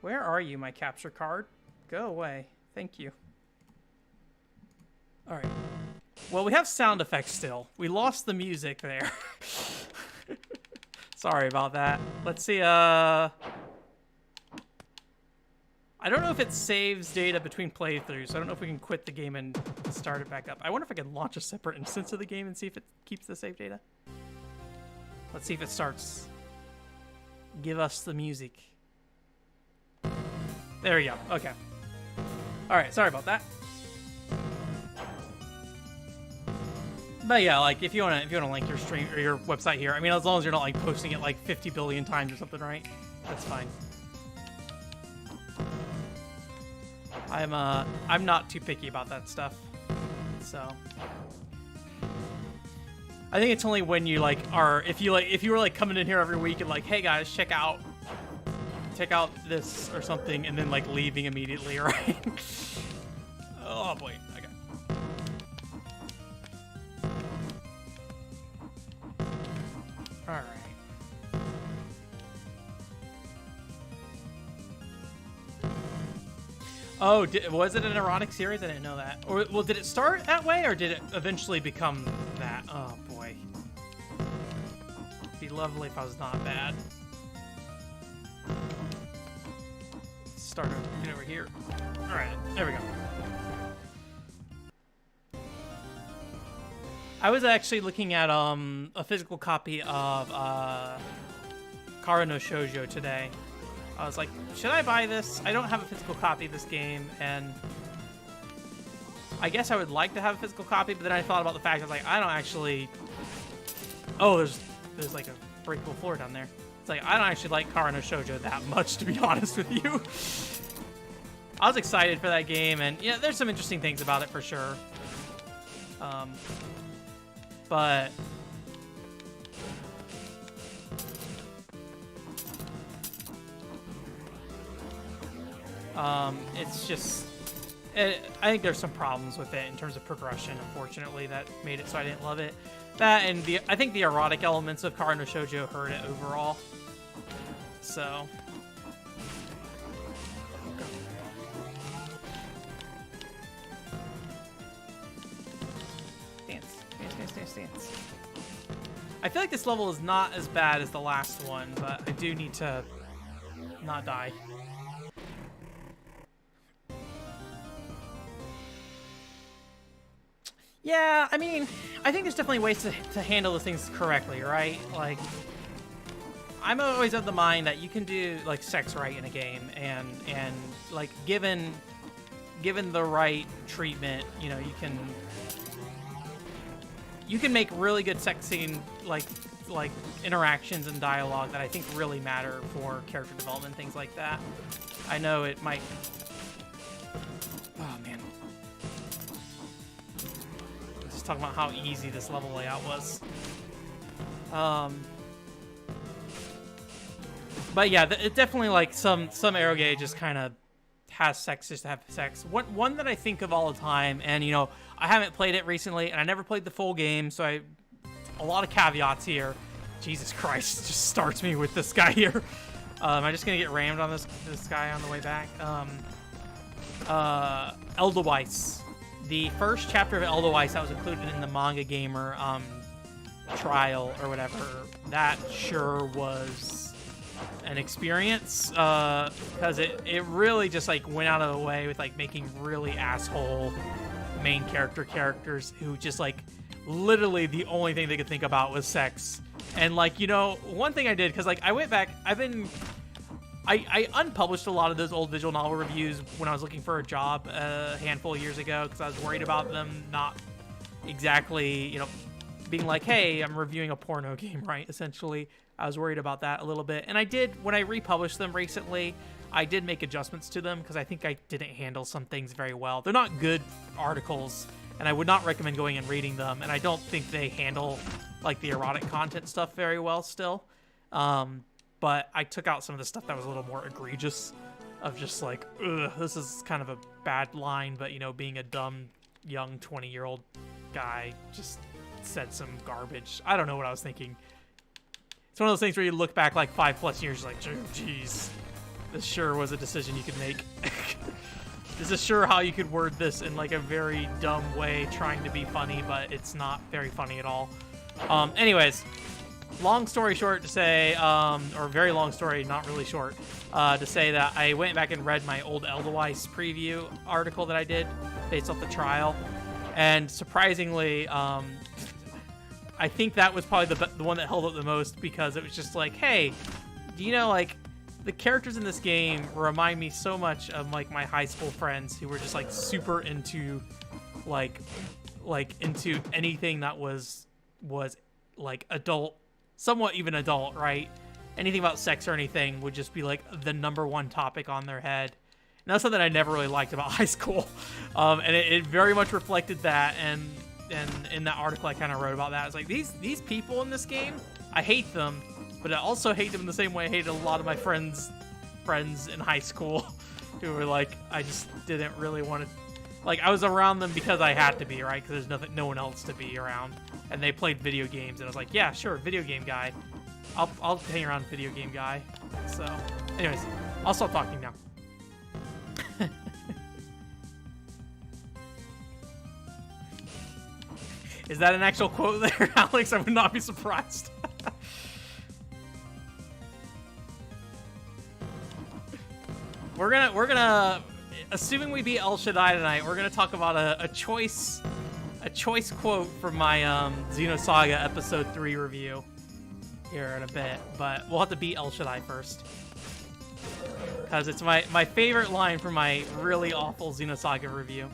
Where are you, my capture card? Go away. Thank you. Alright. Well, we have sound effects still. We lost the music there. Sorry about that. Let's see, I don't know if it saves data between playthroughs. I don't know if we can quit the game and start it back up. I wonder if I can launch a separate instance of the game and see if it keeps the save data. Let's see if it starts. Give us the music. There we go. Okay. All right. Sorry about that. But yeah, like if you wanna link your stream or your website here, I mean, as long as you're not like posting it like 50 billion times or something, right? That's fine. I'm not too picky about that stuff. So I think it's only when you like are if you were like coming in here every week and like, hey guys, check out this or something, and then like leaving immediately, right? Oh boy. Okay. All right. Oh, was it an erotic series? I didn't know that. Or, well, did it start that way, or did it eventually become that? Oh, boy. It'd be lovely if I was not bad. Start over here. All right, there we go. I was actually looking at a physical copy of Kara no Shoujo today. I was like, should I buy this? I don't have a physical copy of this game, and I guess I would like to have a physical copy, but then I thought about the fact I was like, I don't actually... Oh, there's like a breakable floor down there. It's like, I don't actually like Kara no Shoujo that much, to be honest with you. I was excited for that game, and yeah, there's some interesting things about it for sure. But... it's just... I think there's some problems with it in terms of progression, unfortunately, that made it so I didn't love it. That and I think the erotic elements of Kara no Shoujo hurt it overall. So... Dance. I feel like this level is not as bad as the last one, but I do need to not die. Yeah, I mean, I think there's definitely ways to handle those things correctly, right? Like, I'm always of the mind that you can do, like, sex right in a game, and like, given the right treatment, you know, you can make really good sex scene, like interactions and dialogue that I think really matter for character development, things like that. I know it might... Oh, man. Just talking about how easy this level layout was. But yeah, it definitely, like, some eroge just kind of has sex just to have sex. One that I think of all the time, and, you know, I haven't played it recently, and I never played the full game, so a lot of caveats here. Jesus Christ, just starts me with this guy here. Am I just gonna get rammed on this guy on the way back? Edelweiss. The first chapter of Edelweiss that was included in the Manga Gamer trial or whatever, that sure was an experience, because it really just, like, went out of the way with, like, making really asshole main characters who just, like, literally the only thing they could think about was sex. And, like, you know, one thing I did, because, like, I went back, I unpublished a lot of those old visual novel reviews when I was looking for a job a handful of years ago, because I was worried about them not exactly, you know, being like, hey, I'm reviewing a porno game, right? Essentially, I was worried about that a little bit. And I did, when I republished them recently, I did make adjustments to them because I think I didn't handle some things very well. They're not good articles, and I would not recommend going and reading them, and I don't think they handle, like, the erotic content stuff very well still. But I took out some of the stuff that was a little more egregious, of just like, ugh, this is kind of a bad line, but, you know, being a dumb, young 20-year-old guy just said some garbage. I don't know what I was thinking. It's one of those things where you look back like 5+ years, like, geez, this sure was a decision you could make. This is sure how you could word this in, like, a very dumb way, trying to be funny, but it's not very funny at all. Anyways, long story short to say, or very long story, not really short, to say that I went back and read my old Edelweiss preview article that I did based off the trial, and surprisingly, I think that was probably the one that held up the most, because it was just like, hey, do you know, like, the characters in this game remind me so much of, like, my high school friends who were just, like, super into, like into anything that was like adult, somewhat even adult, right? Anything about sex or anything would just be, like, the #1 topic on their head. And that's something I never really liked about high school. And it very much reflected that, and in that article I kind of wrote about that. It's like, these people in this game, I hate them, but I also hate them in the same way I hated a lot of my friends in high school who were like, I just didn't really want to, like, I was around them because I had to be, right? Because there's no one else to be around. And they played video games, and I was like, yeah, sure, video game guy. I'll hang around video game guy. So, anyways, I'll stop talking now. Is that an actual quote there, Alex? I would not be surprised. We're gonna, assuming we beat El Shaddai tonight, we're gonna talk about a choice quote from my Xenosaga Episode 3 review here in a bit, but we'll have to beat El Shaddai first. Because it's my favorite line from my really awful Xenosaga review.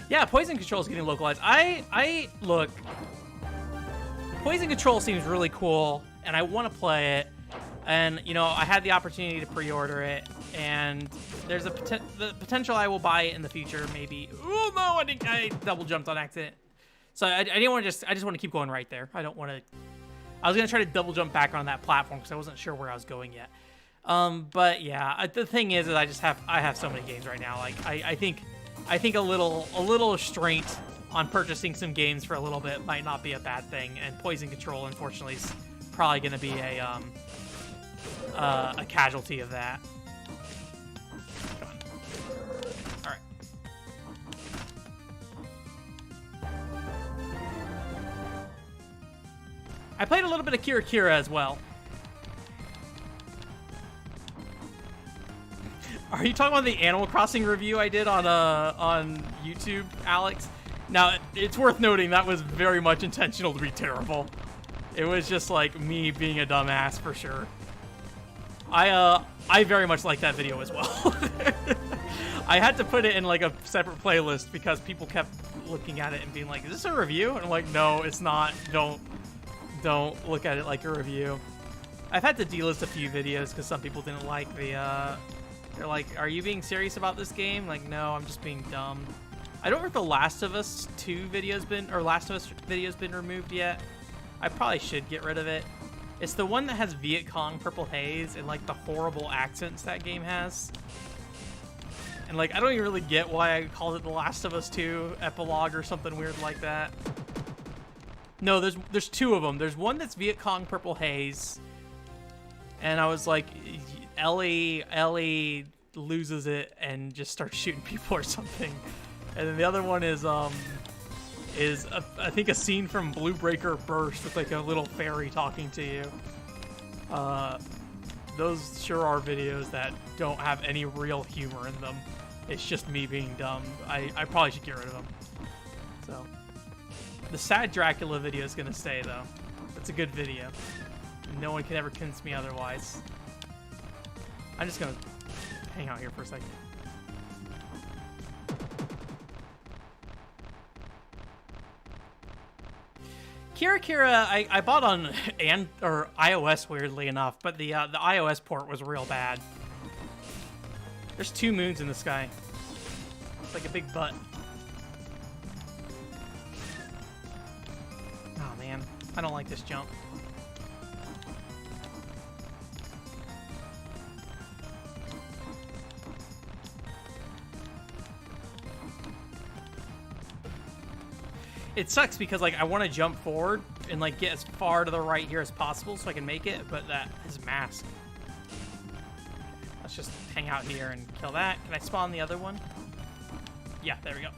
Yeah, Poison Control is getting localized. Look, Poison Control seems really cool, and I want to play it. And, you know, I had the opportunity to pre-order it, and there's the potential I will buy it in the future, maybe. Oh, no, I double jumped on accident. So I didn't want to I just want to keep going right there. I don't want to... I was going to try to double jump back on that platform because I wasn't sure where I was going yet. But yeah, the thing is that I have so many games right now. Like, I think a little restraint on purchasing some games for a little bit might not be a bad thing, and Poison Control, unfortunately, is probably going to be a casualty of that. Come on. All right. I played a little bit of Kira Kira as well. Are you talking about the Animal Crossing review I did on YouTube, Alex? Now, it's worth noting that was very much intentional to be terrible. It was just like me being a dumbass for sure. I very much like that video as well. I had to put it in like a separate playlist because people kept looking at it and being like, "Is this a review?" And I'm like, "No, it's not. Don't look at it like a review." I've had to delist a few videos because some people didn't like the. They're like, "Are you being serious about this game?" Like, no, I'm just being dumb. I don't know if the Last of Us 2 video's been removed yet. I probably should get rid of it. It's the one that has Viet Cong Purple Haze and like the horrible accents that game has. And like, I don't even really get why I called it The Last of Us 2 Epilogue or something weird like that. No, there's two of them. There's one that's Viet Cong Purple Haze, and I was like, Ellie loses it and just starts shooting people or something. And then the other one is I think a scene from Blue Breaker Burst with like a little fairy talking to you. Those sure are videos that don't have any real humor in them. It's just me being dumb. I probably should get rid of them. So the Sad Dracula video is gonna stay though. It's a good video. No one can ever convince me otherwise. I'm just gonna hang out here for a second. Kira Kira, I bought on iOS weirdly enough, but the iOS port was real bad. There's 2 moons in the sky. It's like a big butt. Oh man, I don't like this jump. It sucks because like I want to jump forward and like get as far to the right here as possible so I can make it, but that is masked. Let's just hang out here and kill that. Can I spawn the other one? Yeah, there we go.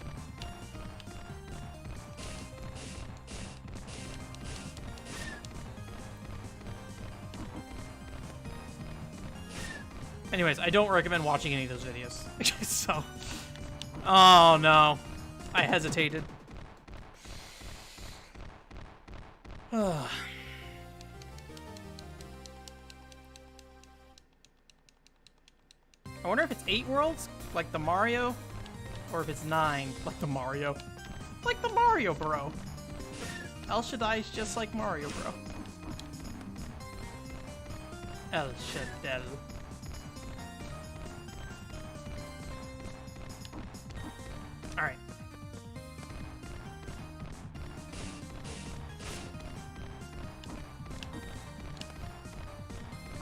Anyways, I don't recommend watching any of those videos. So, oh no, I hesitated. I wonder if it's 8 worlds, like the Mario, or if it's 9, like the Mario. Like the Mario, bro. El Shaddai is just like Mario, bro. El Shaddai. Alright.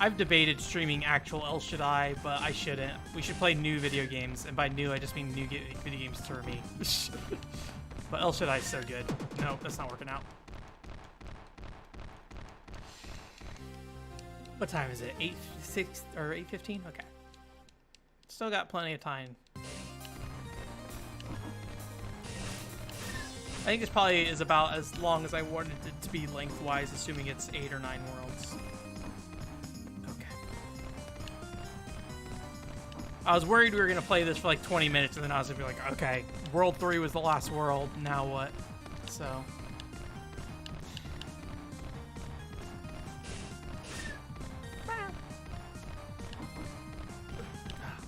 I've debated streaming actual El Shaddai, but I shouldn't. We should play new video games, and by new, I just mean new video games for me. But El Shaddai is so good. No, that's not working out. What time is it? 8:06 or 8:15? Okay. Still got plenty of time. think this probably is about as long as I wanted it to be lengthwise, assuming it's 8 or 9 worlds. Okay. I was worried we were going to play this for like 20 minutes, and then I was going to be like, okay, World 3 was the last world, now what? So...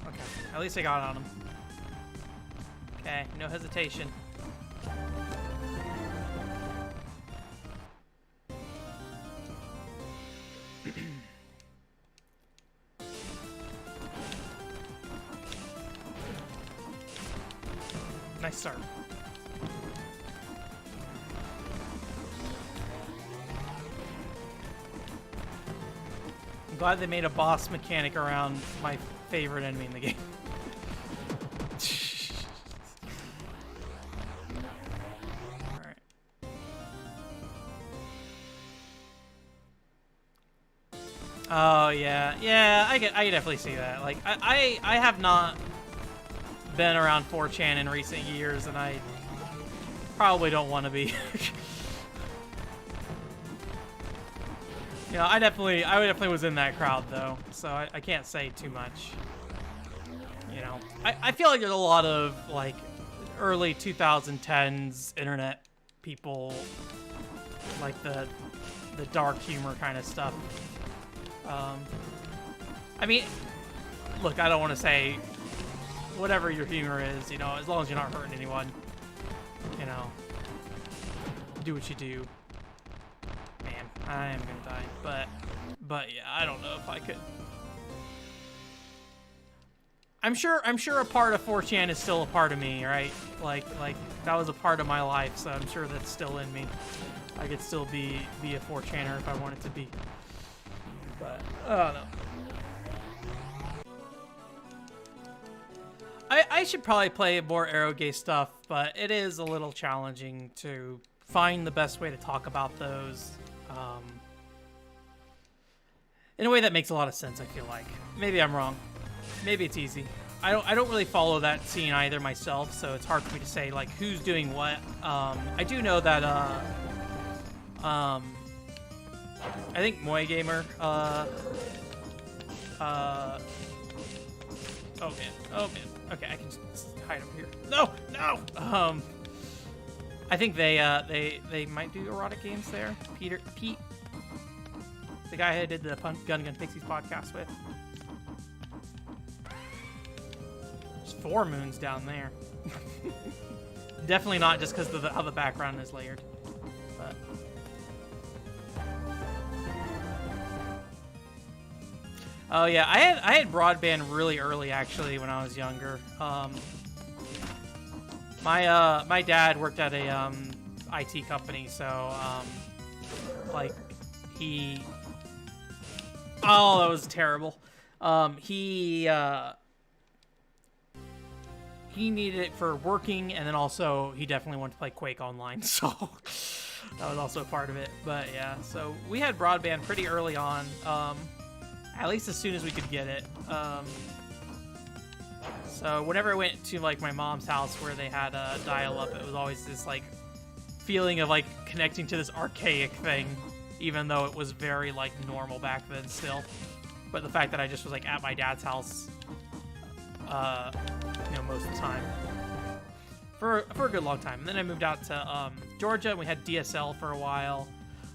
okay, at least I got on him. Okay, no hesitation. Nice start. I'm glad they made a boss mechanic around my favorite enemy in the game. Alright. Oh yeah. Yeah, I can definitely see that. Like I have not been around 4chan in recent years, and I probably don't want to be. You know, I definitely was in that crowd though, so I can't say too much. You know, I feel like there's a lot of like early 2010s internet people, like the dark humor kind of stuff. I mean, look, I don't want to say whatever your humor is, you know, as long as you're not hurting anyone, you know, do what you do. Man, I am gonna die, but yeah, I don't know if I could. I'm sure a part of 4chan is still a part of me, right? Like that was a part of my life, so I'm sure that's still in me. I could still be a 4chaner if I wanted to be. But I don't know. I should probably play more Aerogay stuff, but it is a little challenging to find the best way to talk about those in a way that makes a lot of sense, I feel like. Maybe I'm wrong. Maybe it's easy. I don't really follow that scene either myself, so it's hard for me to say like who's doing what. I do know that I think Moy Gamer oh man. Okay, I can just hide over here. No! I think they might do erotic games there. Pete, the guy I did the Gun Pixies podcast with. There's 4 moons down there. Definitely not just because of how the background is layered. But oh yeah, I had broadband really early actually when I was younger. My dad worked at a IT company, so like that was terrible. He needed it for working, and then also he definitely wanted to play Quake Online, so that was also a part of it. But yeah, so we had broadband pretty early on. At least as soon as we could get it. So whenever I went to like my mom's house where they had a dial-up, it was always this like feeling of like connecting to this archaic thing, even though it was very like normal back then still. But the fact that I just was like at my dad's house, you know, most of the time for a good long time. And then I moved out to Georgia, and we had DSL for a while.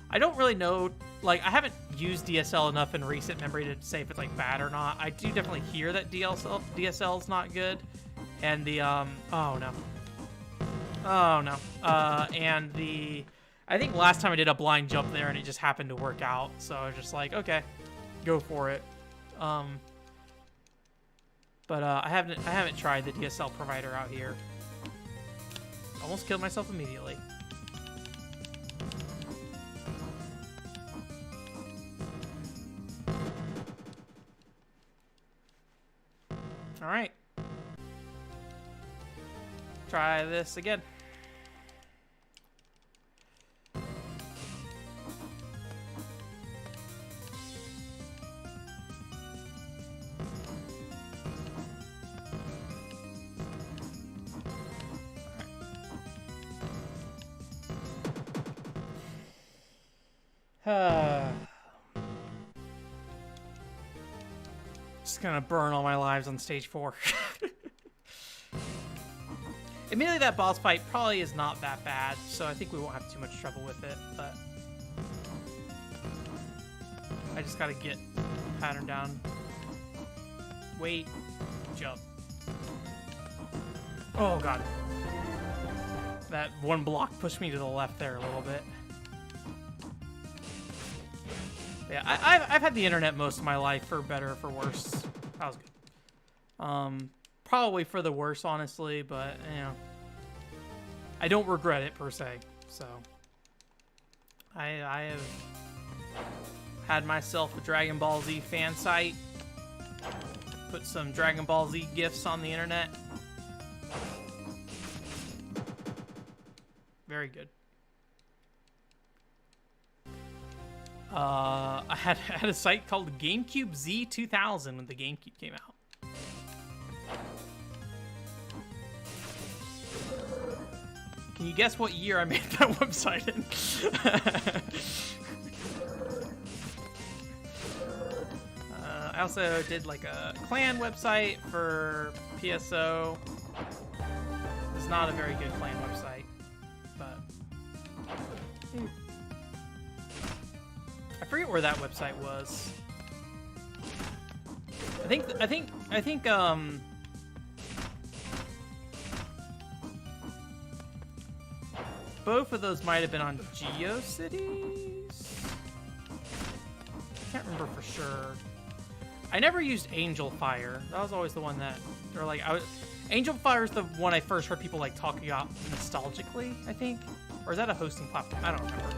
I don't really know, like, I haven't used DSL enough in recent memory to say if it's, like, bad or not. I do definitely hear that DSL is not good. And the, oh, no. And I think last time I did a blind jump there, and it just happened to work out. So I was just like, okay, go for it. But I haven't tried the DSL provider out here. Almost killed myself immediately. All right. Try this again. Just gonna burn all my lives on stage 4. Admittedly, that boss fight probably is not that bad, so I think we won't have too much trouble with it, but I just gotta get pattern down. Wait, jump. Oh god. That one block pushed me to the left there a little bit. Yeah, I've had the internet most of my life, for better or for worse. That was good. Probably for the worse, honestly, but, you know, I don't regret it, per se, so. I have had myself a Dragon Ball Z fan site, put some Dragon Ball Z GIFs on the internet. Very good. I had a site called GameCube Z2000 when the GameCube came out. Can you guess what year I made that website in? I also did like a clan website for PSO. It's not a very good clan website, but I forget where that website was. I think both of those might have been on GeoCities. I can't remember for sure. I never used Angel Fire. That was always the one that, or like, Angel Fire is the one I first heard people like talking about nostalgically, I think. Or is that a hosting platform? I don't remember.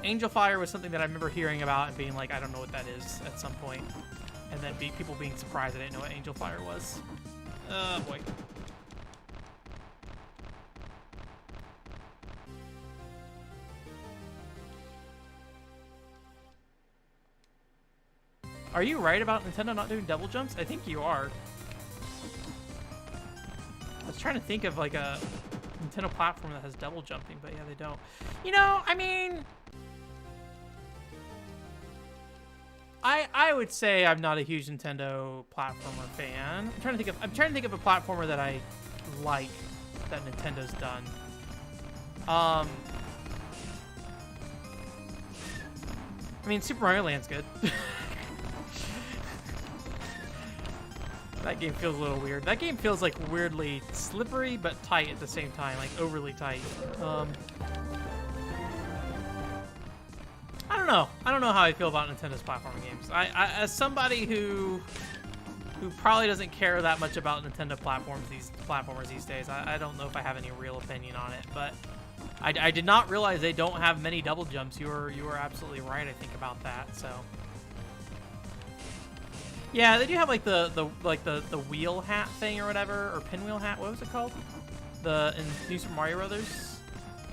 Angel Fire was something that I remember hearing about and being like, I don't know what that is at some point. And then people being surprised I didn't know what Angel Fire was. Oh boy. Are you right about Nintendo not doing double jumps? I think you are. I was trying to think of like a Nintendo platform that has double jumping, but yeah, they don't. You know, I mean, I would say I'm not a huge Nintendo platformer fan. I'm trying to think of a platformer that I like that Nintendo's done. I mean, Super Mario Land's good. That game feels a little weird. That game feels like weirdly slippery but tight at the same time, like overly tight. I don't know. I don't know how I feel about Nintendo's platforming games. I as somebody who probably doesn't care that much about Nintendo platformers these days, I don't know if I have any real opinion on it. But I did not realize they don't have many double jumps. You were absolutely right, I think, about that. So. Yeah, they do have like the wheel hat thing or whatever, or pinwheel hat. What was it called? In New Super Mario Brothers.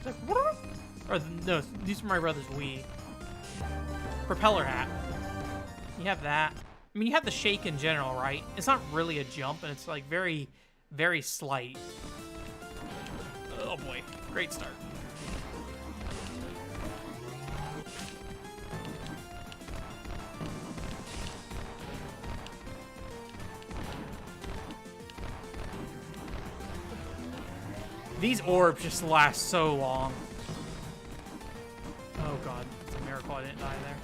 Like, or no, New Super Mario Brothers Wii. Propeller hat. You have that. I mean, you have the shake in general, right? It's not really a jump, and it's like very, very slight. Oh boy, great start. These orbs just last so long. Oh god, it's a miracle I didn't die there.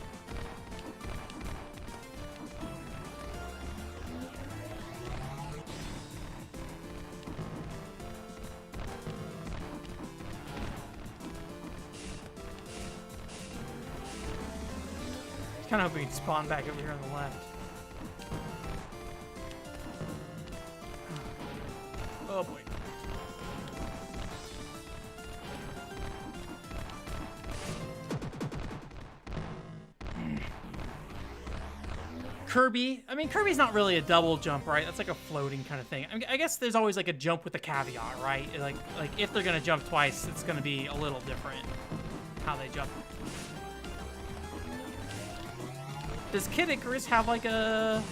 Kind of hoping he'd spawn back over here on the left. Oh boy. Kirby. I mean, Kirby's not really a double jump, right? That's like a floating kind of thing. I mean, I guess there's always like a jump with a caveat, right? Like if they're gonna jump twice, it's gonna be a little different how they jump. Does Kid Icarus have like a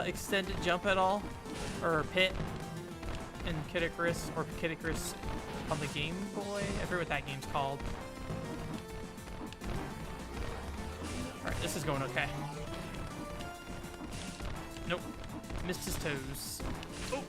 extended jump at all, or a pit in Kid Icarus, or Kid Icarus on the Game Boy? I forget what that game's called. Alright, this is going okay. Nope. Missed his toes. Oh!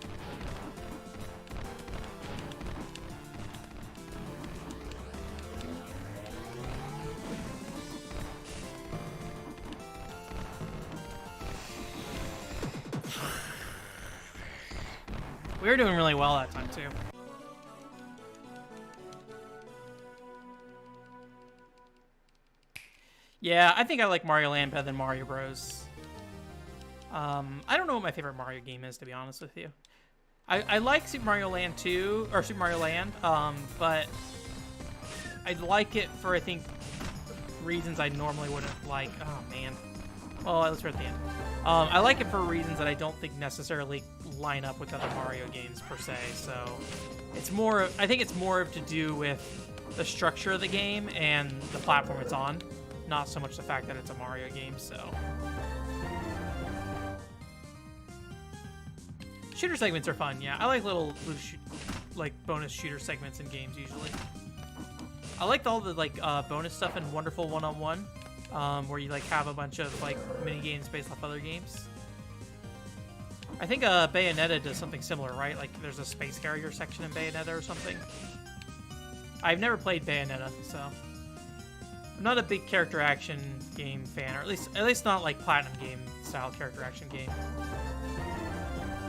We were doing really well that time, too. Yeah, I think I like Mario Land better than Mario Bros. I don't know what my favorite Mario game is, to be honest with you. I like Super Mario Land 2, or Super Mario Land, but I like it for, I think, reasons I normally wouldn't like. Oh, man. Well, let's start at the end. I like it for reasons that I don't think necessarily line up with other Mario games, per se, so it's more, I think it's more to do with the structure of the game and the platform it's on, not so much the fact that it's a Mario game, so... Shooter segments are fun, yeah. I like little like bonus shooter segments in games usually. I liked all the like bonus stuff in Wonderful 1-on-1, where you like have a bunch of like mini games based off other games. I think Bayonetta does something similar, right? Like there's a space carrier section in Bayonetta or something. I've never played Bayonetta, so I'm not a big character action game fan, or at least not like Platinum game style character action game.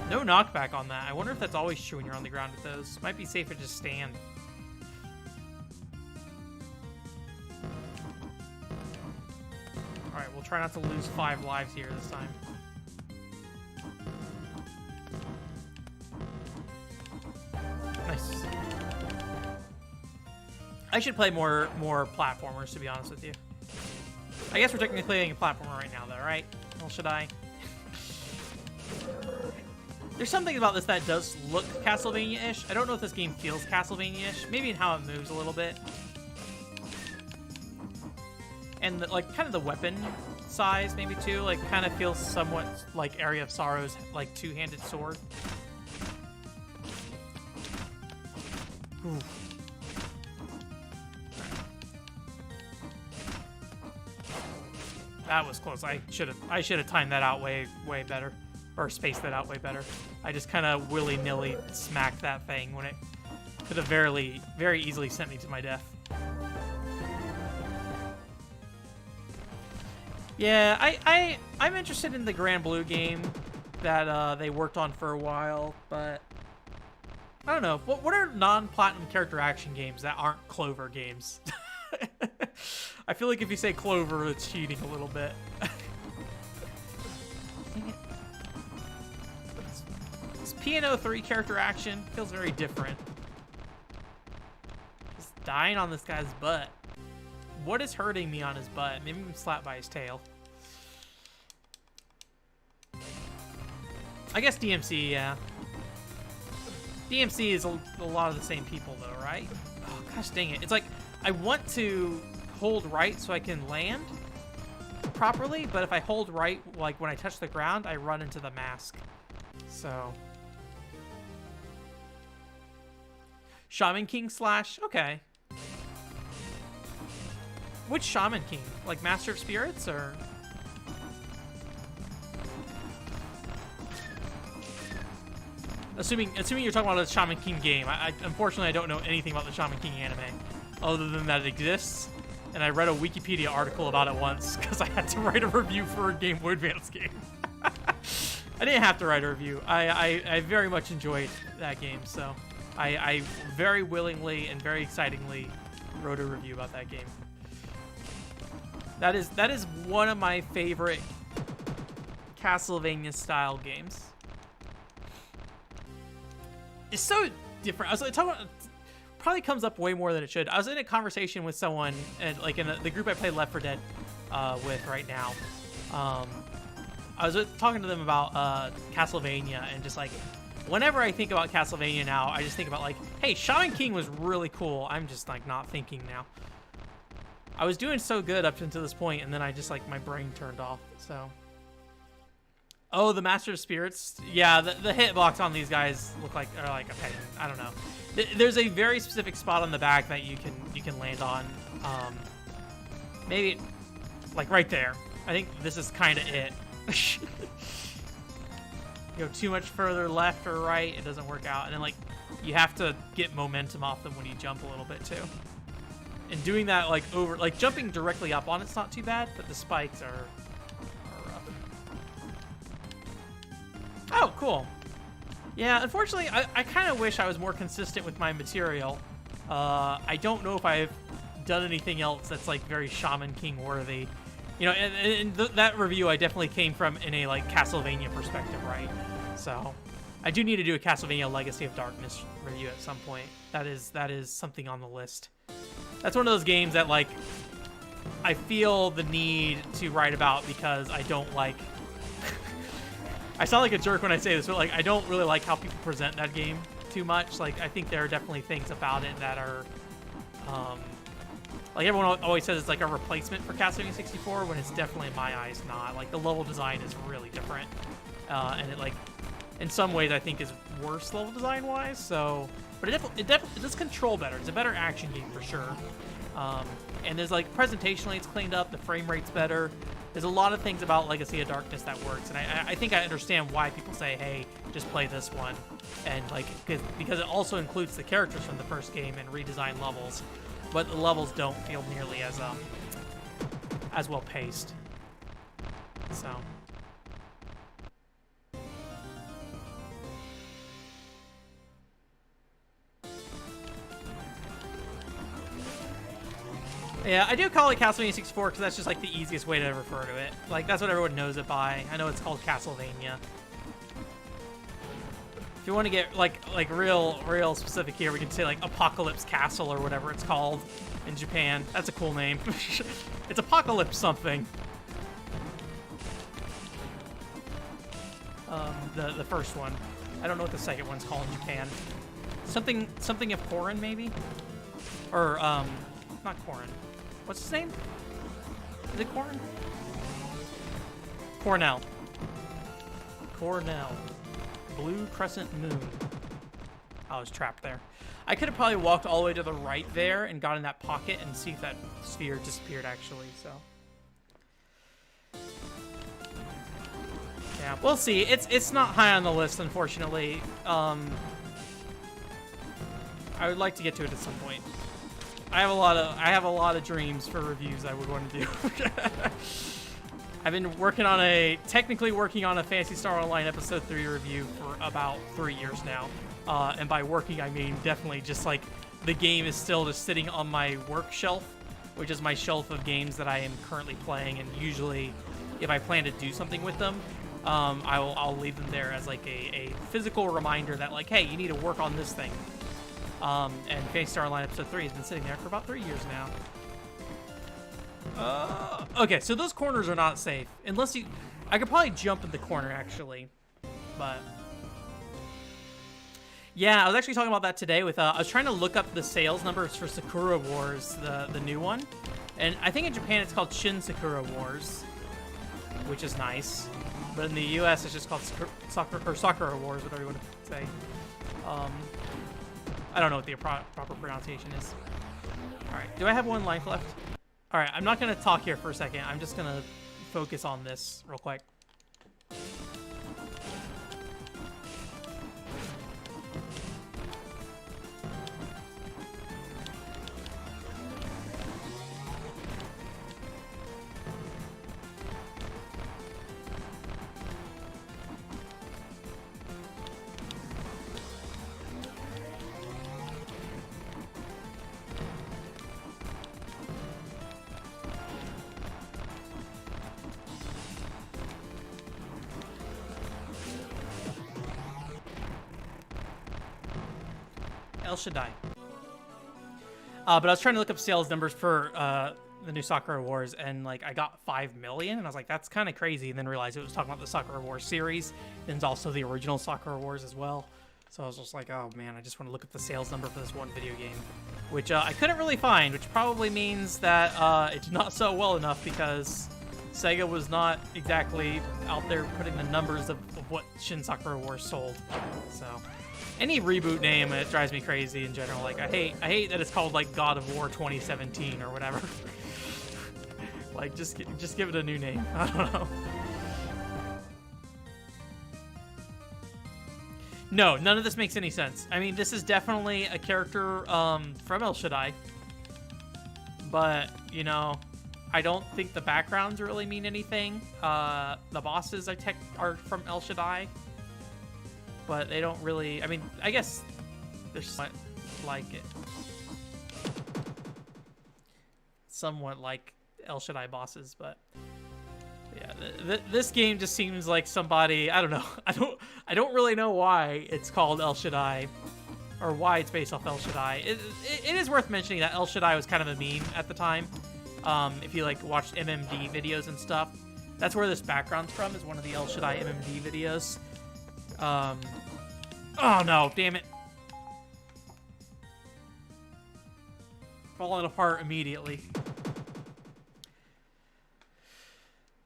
No knockback on that. I wonder if that's always true when you're on the ground with those. Might be safer to just stand. Alright, we'll try not to lose 5 lives here this time. Nice. I should play more platformers, to be honest with you. I guess we're technically playing a platformer right now, though, right? Well, should I? There's something about this that does look Castlevania-ish. I don't know if this game feels Castlevania-ish. Maybe in how it moves a little bit. And the, like kind of the weapon size maybe too. Like kind of feels somewhat like Area of Sorrow's like two-handed sword. Ooh. That was close. I should have timed that out way better. Or spaced that out way better. I just kind of willy-nilly smacked that thing when it could have very easily sent me to my death. Yeah, I'm interested in the Grand Blue game that they worked on for a while, but I don't know. What are non-platinum character action games that aren't Clover games? I feel like if you say Clover, it's cheating a little bit. P&O 3 character action feels very different. Just dying on this guy's butt. What is hurting me on his butt? Maybe I'm slapped by his tail. I guess DMC, yeah. DMC is a lot of the same people though, right? Oh, gosh dang it. It's like, I want to hold right so I can land properly, but if I hold right, like when I touch the ground, I run into the mask. So... Shaman King / okay. Which Shaman King? Like Master of Spirits or? Assuming you're talking about a Shaman King game. Unfortunately I don't know anything about the Shaman King anime, other than that it exists. And I read a Wikipedia article about it once because I had to write a review for a Game Boy Advance game. I didn't have to write a review. I very much enjoyed that game, so. I very willingly and very excitingly wrote a review about that game. That is one of my favorite Castlevania style games. It's so different. I was like, talking about, probably comes up way more than it should. I was in a conversation with someone, and like in the group I play Left 4 Dead with right now. I was talking to them about Castlevania and just like. Whenever I think about Castlevania now, I just think about like, hey, Shaman King was really cool. I'm just like not thinking now. I was doing so good up until this point, and then I just like my brain turned off. So Oh, the Master of Spirits. Yeah, the hitbox on these guys are like okay. I don't know. There's a very specific spot on the back that you can land on. Maybe like right there. I think this is kind of it. Go too much further left or right, it doesn't work out. And then like you have to get momentum off them when you jump a little bit too. And doing that like jumping directly up on it's not too bad, but the spikes are rough. Oh, cool. Yeah, unfortunately, I kind of wish I was more consistent with my material. I don't know if I've done anything else that's like very Shaman King worthy. You know, and that review I definitely came from in a like Castlevania perspective, right? So I do need to do a Castlevania Legacy of Darkness review at some point. That is something on the list. That's one of those games that like I feel the need to write about because I don't like. I sound like a jerk when I say this, but like I don't really like how people present that game too much. Like I think there are definitely things about it that are, like everyone always says it's like a replacement for Castlevania 64 when it's definitely in my eyes not. Like the level design is really different, and it like in some ways I think is worse level design wise. So, but it does control better. It's a better action game for sure. And there's like presentationally it's cleaned up. The frame rate's better. There's a lot of things about Legacy of Darkness that works, and I think I understand why people say, hey, just play this one, and like because it also includes the characters from the first game and redesigned levels, but the levels don't feel nearly as well paced. So. Yeah, I do call it Castlevania 64 because that's just like the easiest way to refer to it. Like that's what everyone knows it by. I know it's called Castlevania. If you want to get like real specific here, we can say like Apocalypse Castle or whatever it's called in Japan. That's a cool name. It's Apocalypse something. The first one. I don't know what the second one's called in Japan. Something of Corrin maybe, or not Corrin. What's his name? Is it Corrin? Cornell. Blue Crescent Moon. I was trapped there. I could have probably walked all the way to the right there and got in that pocket and see if that sphere disappeared actually, so. Yeah, we'll see. It's not high on the list, unfortunately. I would like to get to it at some point. I have a lot of dreams for reviews I would want to do. I've been technically working on a Phantasy Star Online Episode 3 review for about 3 years now. And by working, I mean definitely just like the game is still just sitting on my work shelf, which is my shelf of games that I am currently playing. And usually, if I plan to do something with them, I'll leave them there as like a physical reminder that like, hey, you need to work on this thing. And Phantasy Star Online Episode 3 has been sitting there for about 3 years now. Okay, so those corners are not safe. Unless you... I could probably jump in the corner, actually. But... yeah, I was actually talking about that today with... I was trying to look up the sales numbers for Sakura Wars, the new one. And I think in Japan it's called Shin Sakura Wars, which is nice. But in the US it's just called Sakura Wars, whatever you want to say. I don't know what the proper pronunciation is. Alright, do I have one life left? Alright, I'm not going to talk here for a second. I'm just going to focus on this real quick. ShaDIE. But I was trying to look up sales numbers for the new Sakura Wars, and like I got 5 million, and I was like, that's kind of crazy, and then realized it was talking about the Sakura Wars series, and it's also the original Sakura Wars as well. So I was just like, oh man, I just want to look at the sales number for this one video game, which I couldn't really find, which probably means that it did not sell well enough because Sega was not exactly out there putting the numbers of what Shin Sakura Wars sold. So, any reboot name, it drives me crazy in general. Like, I hate that it's called like God of War 2017 or whatever. Like, just give it a new name. I don't know. No, none of this makes any sense. I mean, this is definitely a character from El Shaddai, but you know, I don't think the backgrounds really mean anything. The bosses are from El Shaddai, but they don't really. I mean, I guess they're somewhat like it, somewhat like El Shaddai bosses, but. Yeah, this game just seems like somebody, I don't know. I don't really know why it's called El Shaddai, or why it's based off El Shaddai. It is worth mentioning that El Shaddai was kind of a meme at the time. If you like watched MMD videos and stuff, that's where this background's from. Is one of the El Shaddai MMD videos. Oh no, damn it! Falling apart immediately.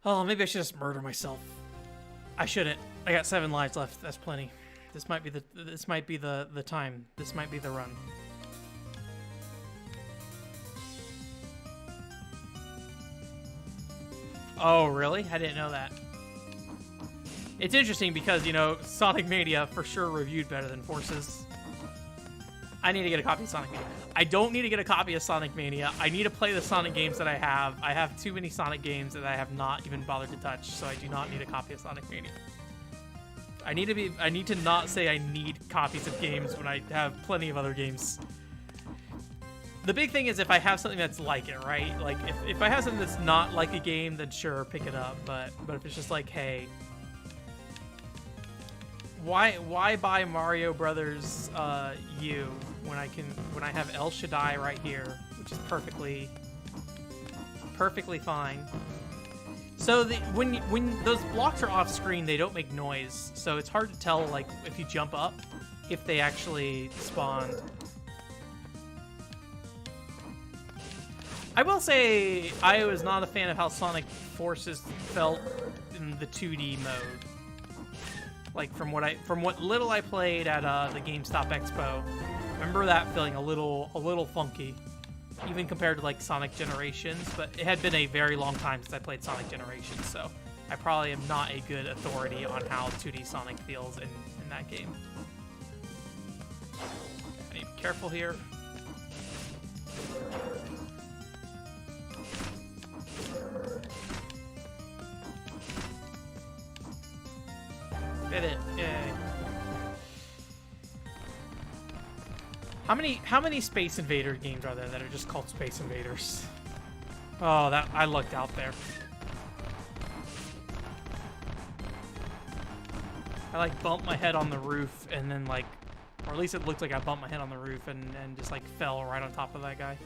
Oh, maybe I should just murder myself. I shouldn't. I got 7 lives left. That's plenty. This might be the time. This might be the run. Oh, really? I didn't know that. It's interesting because, you know, Sonic Mania for sure reviewed better than Forces. I need to get a copy of Sonic Mania. I don't need to get a copy of Sonic Mania. I need to play the Sonic games that I have. I have too many Sonic games that I have not even bothered to touch, so I do not need a copy of Sonic Mania. I need to not say I need copies of games when I have plenty of other games. The big thing is if I have something that's like it, right? Like if I have something that's not like a game, then sure, pick it up. But if it's just like, hey, why buy Mario Brothers U when I have El Shaddai right here, which is perfectly fine. So when those blocks are off screen, they don't make noise, so it's hard to tell like if you jump up if they actually spawned. I will say I was not a fan of how Sonic Forces felt in the 2D mode. Like from what little I played at the GameStop Expo, I remember that feeling a little funky, even compared to like Sonic Generations. But it had been a very long time since I played Sonic Generations, so I probably am not a good authority on how 2D Sonic feels in that game. I need to be careful here. Did it! Yay! How many Space Invader games are there that are just called Space Invaders? Oh, that I lucked out there. I like bumped my head on the roof and then like, or at least it looked like I bumped my head on the roof and just like fell right on top of that guy.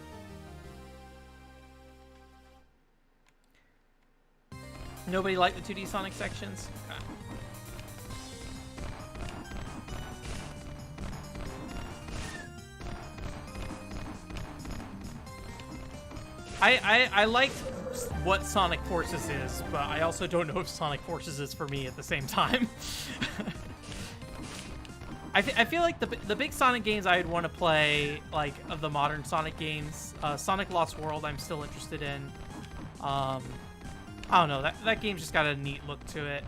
Nobody liked the 2D Sonic sections? Okay. I like what Sonic Forces is, but I also don't know if Sonic Forces is for me at the same time. I feel like the big Sonic games I'd want to play, like of the modern Sonic games, Sonic Lost World I'm still interested in. I don't know, that game's just got a neat look to it.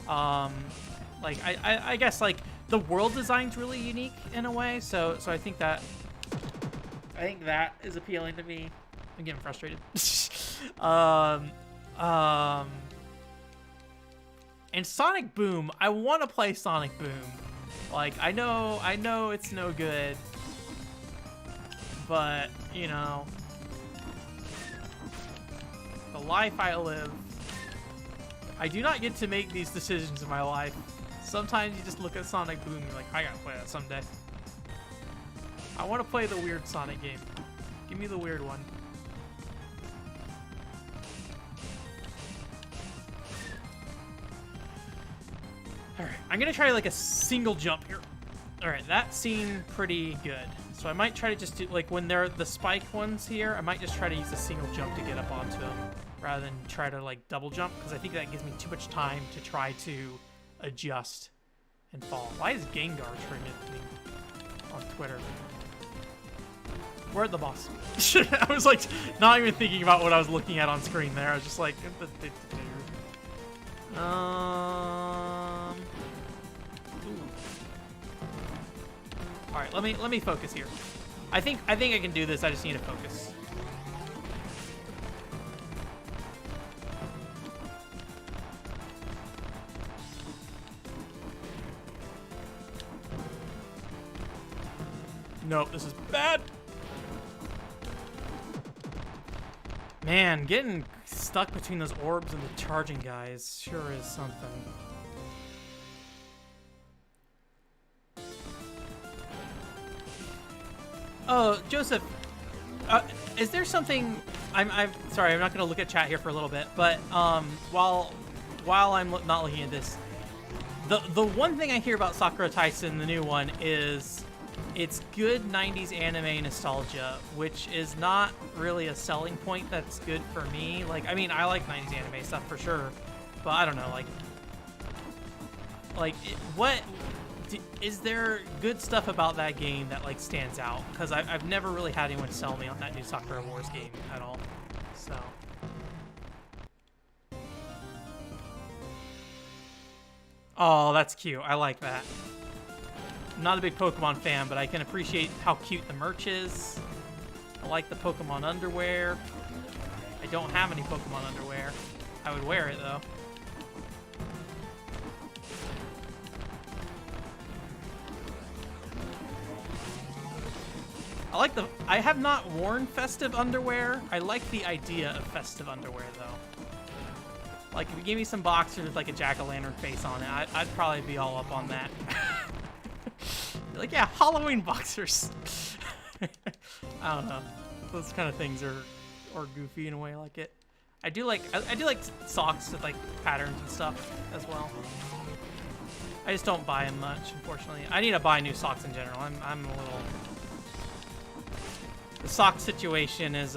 Like I guess like the world design's really unique in a way, so I think that is appealing to me. I'm getting frustrated. And Sonic Boom, I want to play Sonic Boom. Like I know it's no good, but you know, the life I live. I do not get to make these decisions in my life. Sometimes you just look at Sonic Boom and you're like, I gotta play that someday. I want to play the weird Sonic game. Give me the weird one. Alright, I'm gonna try like a single jump here. Alright, that seemed pretty good. So I might try to just do, like, when they're the spike ones here, I might just try to use a single jump to get up onto them, rather than try to, like, double jump, because I think that gives me too much time to try to adjust and fall. Why is Gengar triggering me on Twitter? We're at the boss. I was, like, not even thinking about what I was looking at on screen there. I was just like... Alright, let me focus here. I think I can do this. I just need to focus. Nope, this is bad. Man, getting stuck between those orbs and the charging guys sure is something. Oh, Joseph, is there something? I'm sorry, I'm not gonna look at chat here for a little bit, but while I'm not looking at this, the one thing I hear about Sakura Taisen, the new one, is it's good 90s anime nostalgia, which is not really a selling point that's good for me. Like, I mean, I like 90s anime stuff for sure, but I don't know, what is there good stuff about that game that, like, stands out? Because I've never really had anyone sell me on that new Sakura Wars game at all, so. Oh, that's cute. I like that. I'm not a big Pokemon fan, but I can appreciate how cute the merch is. I like the Pokemon underwear. I don't have any Pokemon underwear. I would wear it, though. I have not worn festive underwear. I like the idea of festive underwear, though. Like, if you gave me some boxers with, like, a jack-o'-lantern face on it, I'd probably be all up on that. Like, yeah, Halloween boxers. I don't know. Those kind of things are goofy in a way. I like it. I do like socks with, like, patterns and stuff as well. I just don't buy them much, unfortunately. I need to buy new socks in general. I'm a little... The sock situation is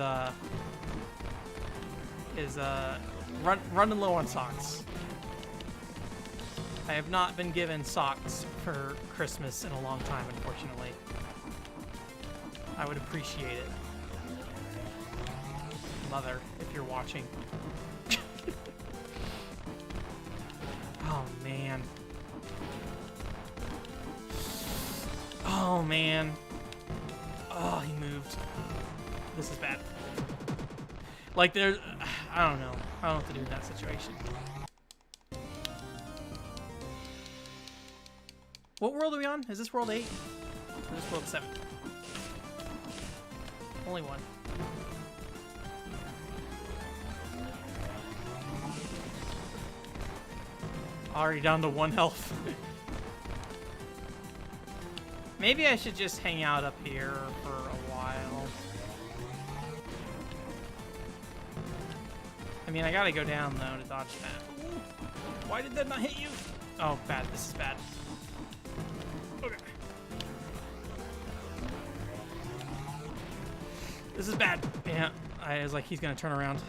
running low on socks. I have not been given socks for Christmas in a long time, unfortunately. I would appreciate it. Mother, if you're watching. Oh, man. Oh, man. Oh, he moved. This is bad. Like, there's... I don't know. I don't know what to do in that situation. What world are we on? Is this world 8? Or is this world 7? Only one. Already down to 1 health. Maybe I should just hang out up here for a while. I mean, I gotta go down, though, to dodge that. Ooh. Why did that not hit you? Oh, bad. This is bad. Okay. This is bad. Yeah, I was like, he's gonna turn around.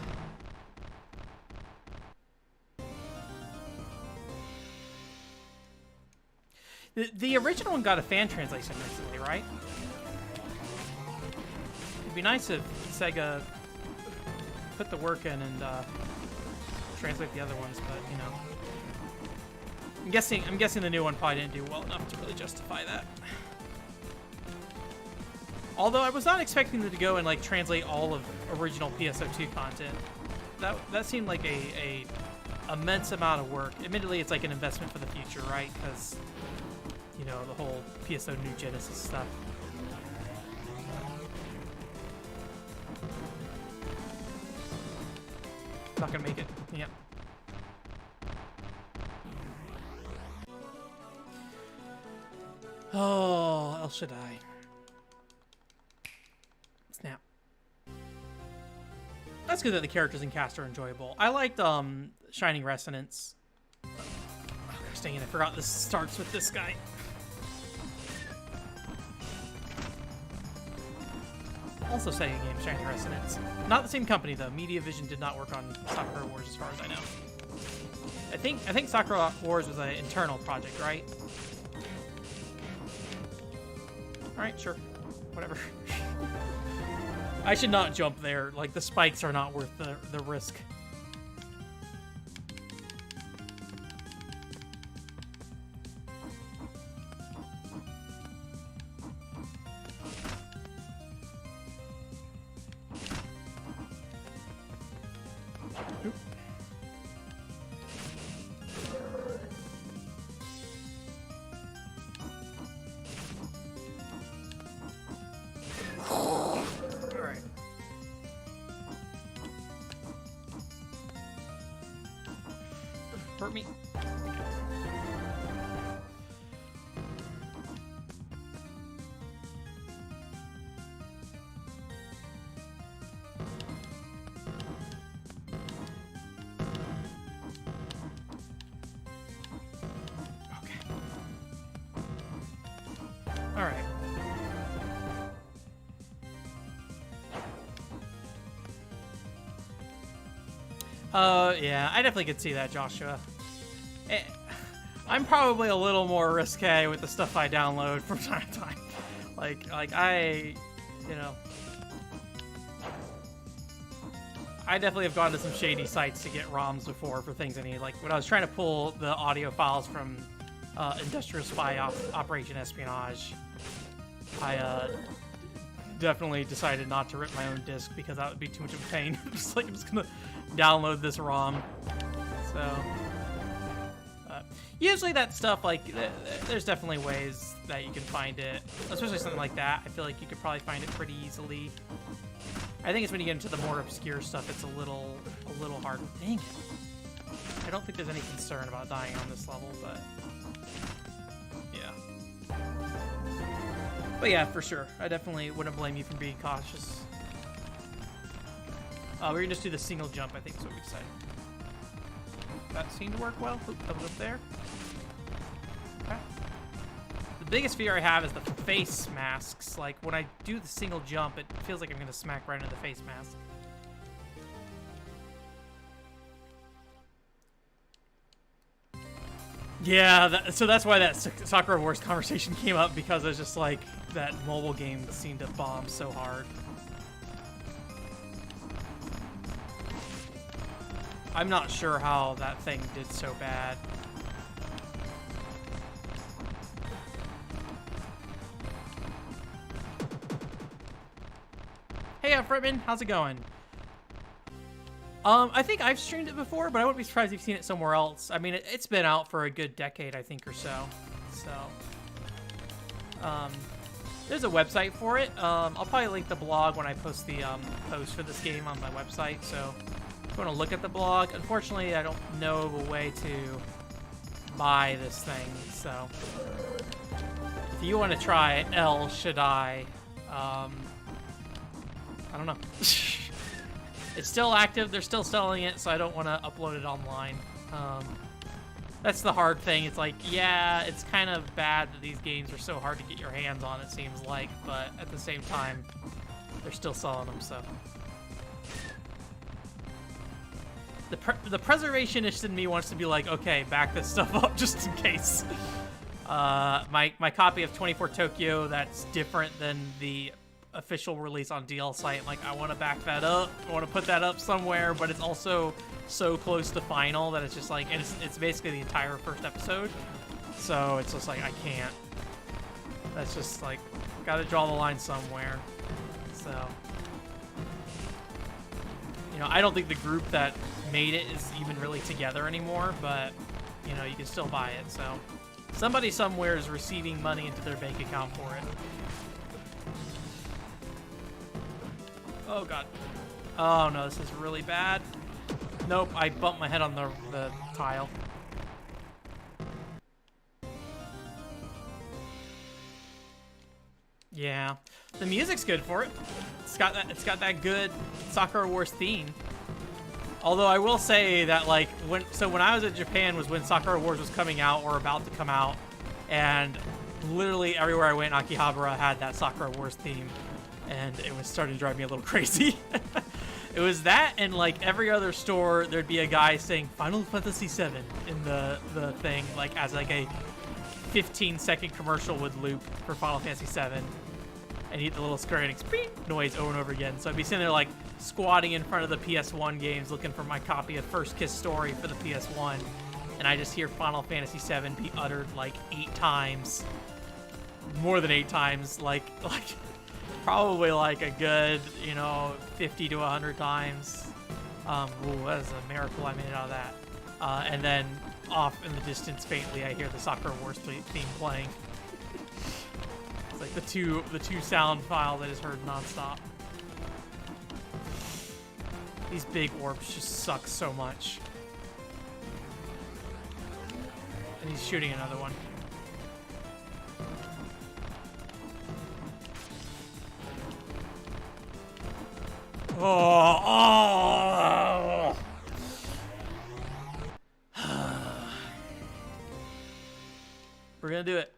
The original one got a fan translation recently, right? It'd be nice if Sega put the work in and translate the other ones, but you know, I'm guessing the new one probably didn't do well enough to really justify that. Although I was not expecting them to go and like translate all of original PSO2 content. That seemed like a immense amount of work. Admittedly, it's like an investment for the future, right? Because you know, the whole PSO New Genesis stuff. Not gonna make it. Yep. Oh, El Shaddai. Snap. That's good that the characters and cast are enjoyable. I liked Shining Resonance. Oh gosh dang it, I forgot this starts with this guy. Also Sega game, Shining Resonance. Not the same company though. Media Vision did not work on Sakura Wars as far as I know. I think Sakura Wars was an internal project, right? Alright, sure. Whatever. I should not jump there. Like, the spikes are not worth the risk. Hurt me. Okay. All right. Yeah, I definitely could see that, Joshua. I'm probably a little more risque with the stuff I download from time to time. Like I definitely have gone to some shady sites to get ROMs before for things I need. Like when I was trying to pull the audio files from Industrial Spy Operation Espionage, I definitely decided not to rip my own disc because that would be too much of a pain. I'm just gonna download this ROM. So usually that stuff, like, there's definitely ways that you can find it, especially something like that. I feel like you could probably find it pretty easily. I think it's when you get into the more obscure stuff, it's a little hard. Dang it. I don't think there's any concern about dying on this level, but yeah. But yeah, for sure. I definitely wouldn't blame you for being cautious. We're gonna just do the single jump, I think is what we decided. That seemed to work well. Oop, that was up there. Okay. The biggest fear I have is the face masks. Like, when I do the single jump, it feels like I'm going to smack right into the face mask. Yeah, so that's why that Sakura Wars conversation came up, because I was just like, that mobile game seemed to bomb so hard. I'm not sure how that thing did so bad. Hey, Fretman, how's it going? I think I've streamed it before, but I wouldn't be surprised if you've seen it somewhere else. I mean, it's been out for a good decade, I think, or so. So, there's a website for it. I'll probably link the blog when I post the post for this game on my website, so if you want to look at the blog. Unfortunately, I don't know of a way to buy this thing, so if you want to try it, ShaDIE, I don't know. It's still active, they're still selling it, so I don't want to upload it online. That's the hard thing. It's like, yeah, it's kind of bad that these games are so hard to get your hands on, it seems like, but at the same time, they're still selling them, so. The preservationist in me wants to be like, okay, back this stuff up just in case. My copy of 24 Tokyo, that's different than the official release on DL site. Like, I want to back that up. I want to put that up somewhere, but it's also so close to final that it's just like, and it's basically the entire first episode. So it's just like, I can't. That's just like, gotta draw the line somewhere. So, you know, I don't think the group that made it is even really together anymore, but, you know, you can still buy it. So somebody somewhere is receiving money into their bank account for it. Oh, God. Oh, no, this is really bad. Nope, I bumped my head on the tile. Yeah. The music's good for it. It's got that good Sakura Wars theme. Although I will say that, like, when I was in Japan was when Sakura Wars was coming out or about to come out, and literally everywhere I went, Akihabara had that Sakura Wars theme. and it was starting to drive me a little crazy. It was that, and like every other store, there'd be a guy saying Final Fantasy VII in the thing, like as like a 15-second commercial would loop for Final Fantasy VII, and he'd the little Square Enix beep noise over and over again. So I'd be sitting there like squatting in front of the PS1 games, looking for my copy of First Kiss Story for the PS1, and I just hear Final Fantasy VII be uttered like 8 times, more than 8 times, like probably like a good, 50 to 100 times. Ooh, that is a miracle I made it out of that. And then off in the distance, faintly, I hear the Sakura Wars theme playing. It's like the two sound files I just heard nonstop. These big orbs just suck so much. And he's shooting another one. Oh! We're gonna do it.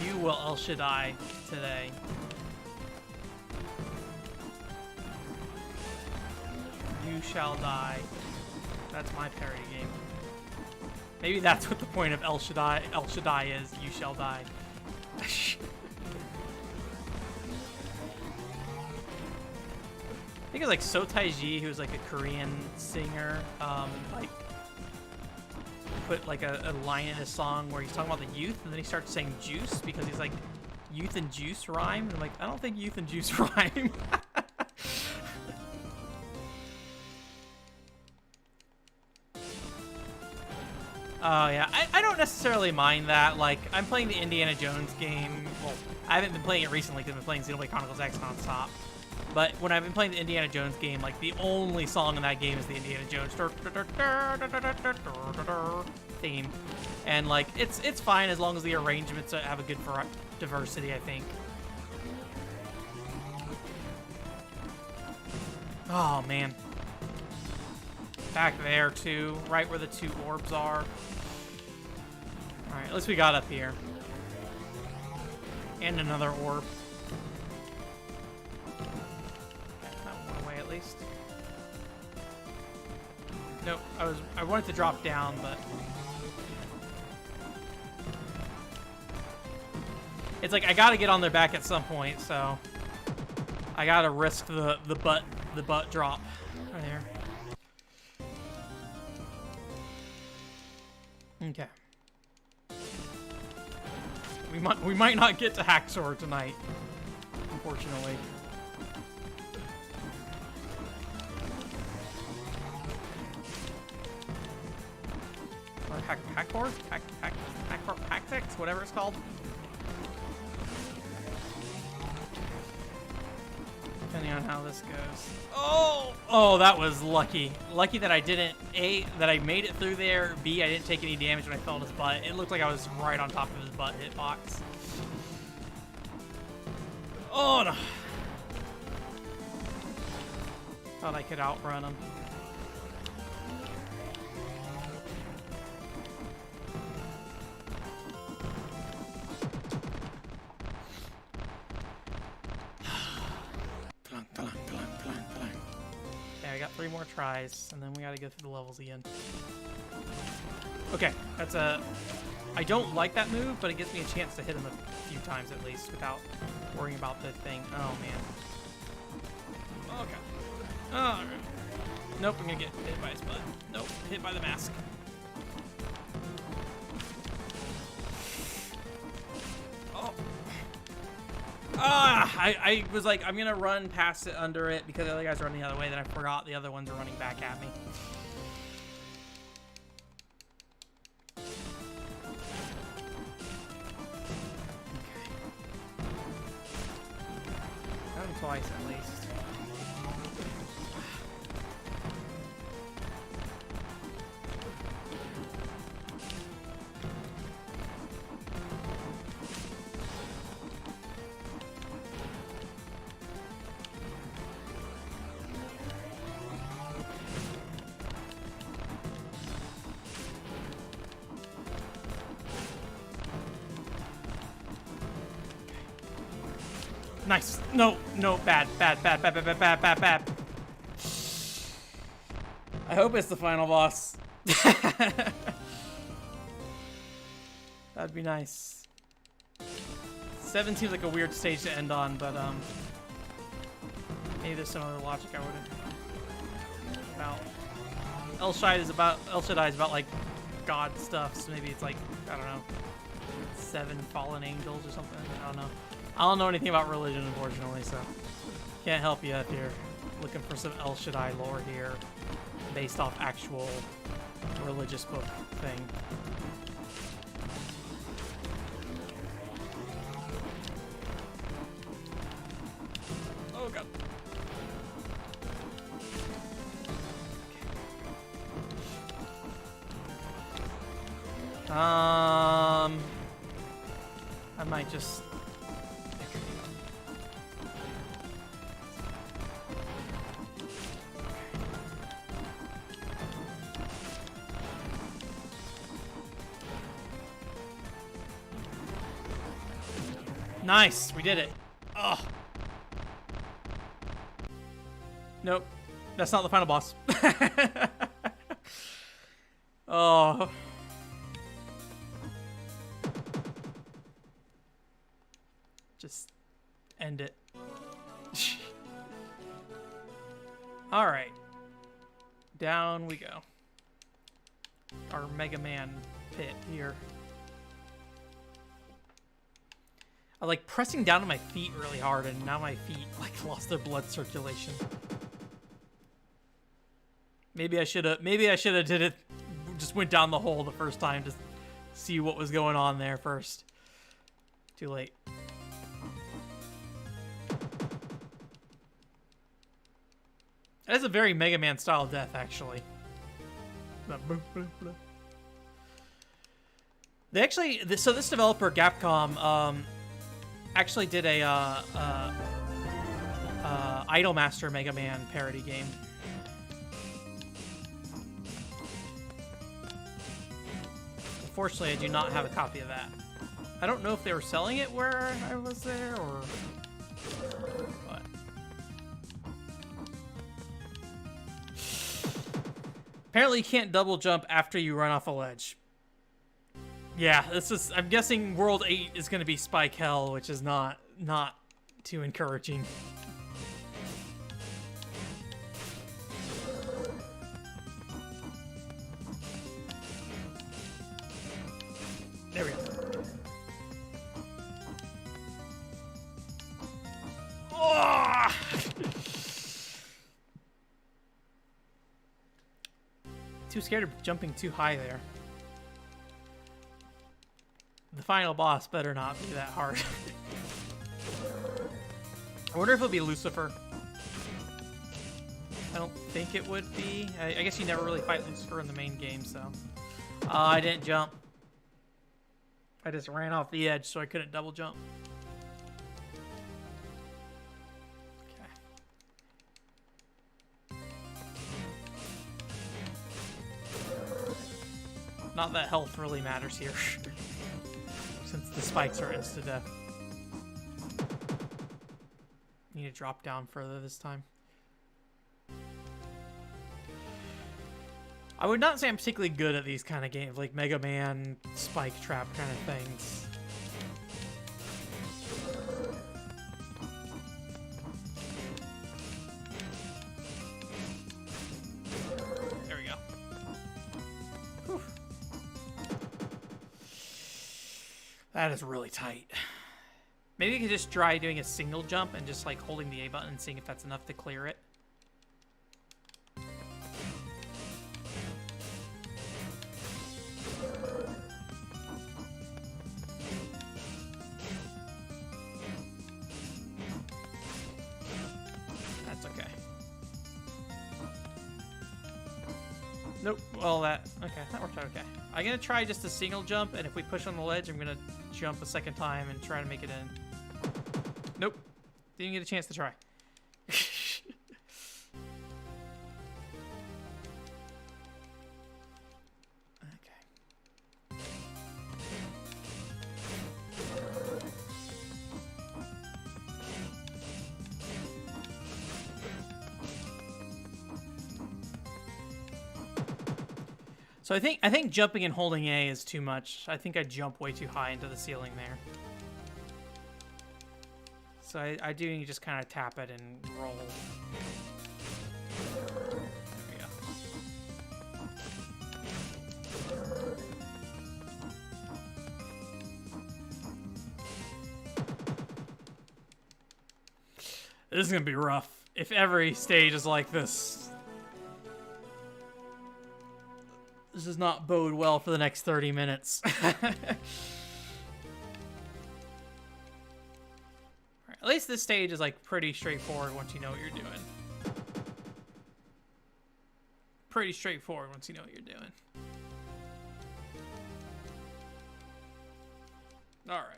You will El Shaddai today. You shall die. That's my parody game. Maybe that's what the point of El Shaddai is. You shall die. I think it was like So Taiji, who's like a Korean singer, like put like a line in his song where he's talking about the youth, and then he starts saying juice because he's like, youth and juice rhyme. And I'm like, I don't think youth and juice rhyme. Oh yeah, I don't necessarily mind that. Like, I'm playing the Indiana Jones game. Well, I haven't been playing it recently because I've been playing Xenoblade Chronicles X nonstop. But when I've been playing the Indiana Jones game, like, the only song in that game is the Indiana Jones theme. And, like, it's fine as long as the arrangements have a good diversity, I think. Oh, man. Back there, too. Right where the 2 orbs are. Alright, at least we got up here. And another orb. Least. Nope, I wanted to drop down, but it's like I gotta get on their back at some point, so I gotta risk the butt drop right there. Okay. We might not get to Haxor tonight, unfortunately. Hacktex, whatever it's called. Depending on how this goes. Oh, that was lucky. Lucky that I didn't, A, that I made it through there, B, I didn't take any damage when I fell in his butt. It looked like I was right on top of his butt hitbox. Oh, no. Thought I could outrun him. Okay, I got 3 more tries, and then we gotta go through the levels again. Okay, that's a... I don't like that move, but it gives me a chance to hit him a few times at least without worrying about the thing. Oh, man. Okay. Oh, nope, I'm gonna get hit by his butt. Nope, hit by the mask. Oh. I was like, I'm gonna run past it under it because the other guys are running the other way, then I forgot the other ones are running back at me. Got him twice at least. Nice. No, no, bad. I hope it's the final boss. That'd be nice. 7 seems like a weird stage to end on, but maybe there's some other logic I wouldn't about. ShaDIE is about like God stuff, so maybe it's like, I don't know, 7 fallen angels or something. I don't know. I don't know anything about religion, unfortunately, so can't help you if you're looking for some ShaDIE lore here based off actual religious book thing. Oh god. I might just nice, we did it. Oh. Nope. That's not the final boss. Oh. Just end it. All right. Down we go. Our Mega Man pit here. I like pressing down on my feet really hard, and now my feet like lost their blood circulation. Maybe I should have did it, just went down the hole the first time to see what was going on there first. Too late. That is a very Mega Man style death, actually. They actually, so this developer, Capcom, actually did a Idolmaster Mega Man parody game. Unfortunately, I do not have a copy of that. I don't know if they were selling it where I was there, or what. Apparently, you can't double jump after you run off a ledge. Yeah, this is. I'm guessing World 8 is going to be Spike Hell, which is not too encouraging. There we go. Oh! Too scared of jumping too high there. The final boss better not be that hard. I wonder if it'll be Lucifer. I don't think it would be. I guess you never really fight Lucifer in the main game, so. I didn't jump. I just ran off the edge, so I couldn't double jump. Okay. Not that health really matters here. Since the spikes are insta-death. Need to drop down further this time. I would not say I'm particularly good at these kind of games, like Mega Man, Spike Trap kind of things. There we go. Whew. That is really tight. Maybe you could just try doing a single jump and just like holding the A button and seeing if that's enough to clear it. Nope. Well, that worked out okay. I'm gonna try just a single jump, and if we push on the ledge, I'm gonna jump a second time and try to make it in. Nope. Didn't get a chance to try. So I think jumping and holding A is too much. I think I jump way too high into the ceiling there. So I do need to just kind of tap it and roll. There we go. This is gonna be rough. If every stage is like this. This does not bode well for the next 30 minutes. Right, at least this stage is like pretty straightforward once you know what you're doing. Pretty straightforward once you know what you're doing. All right.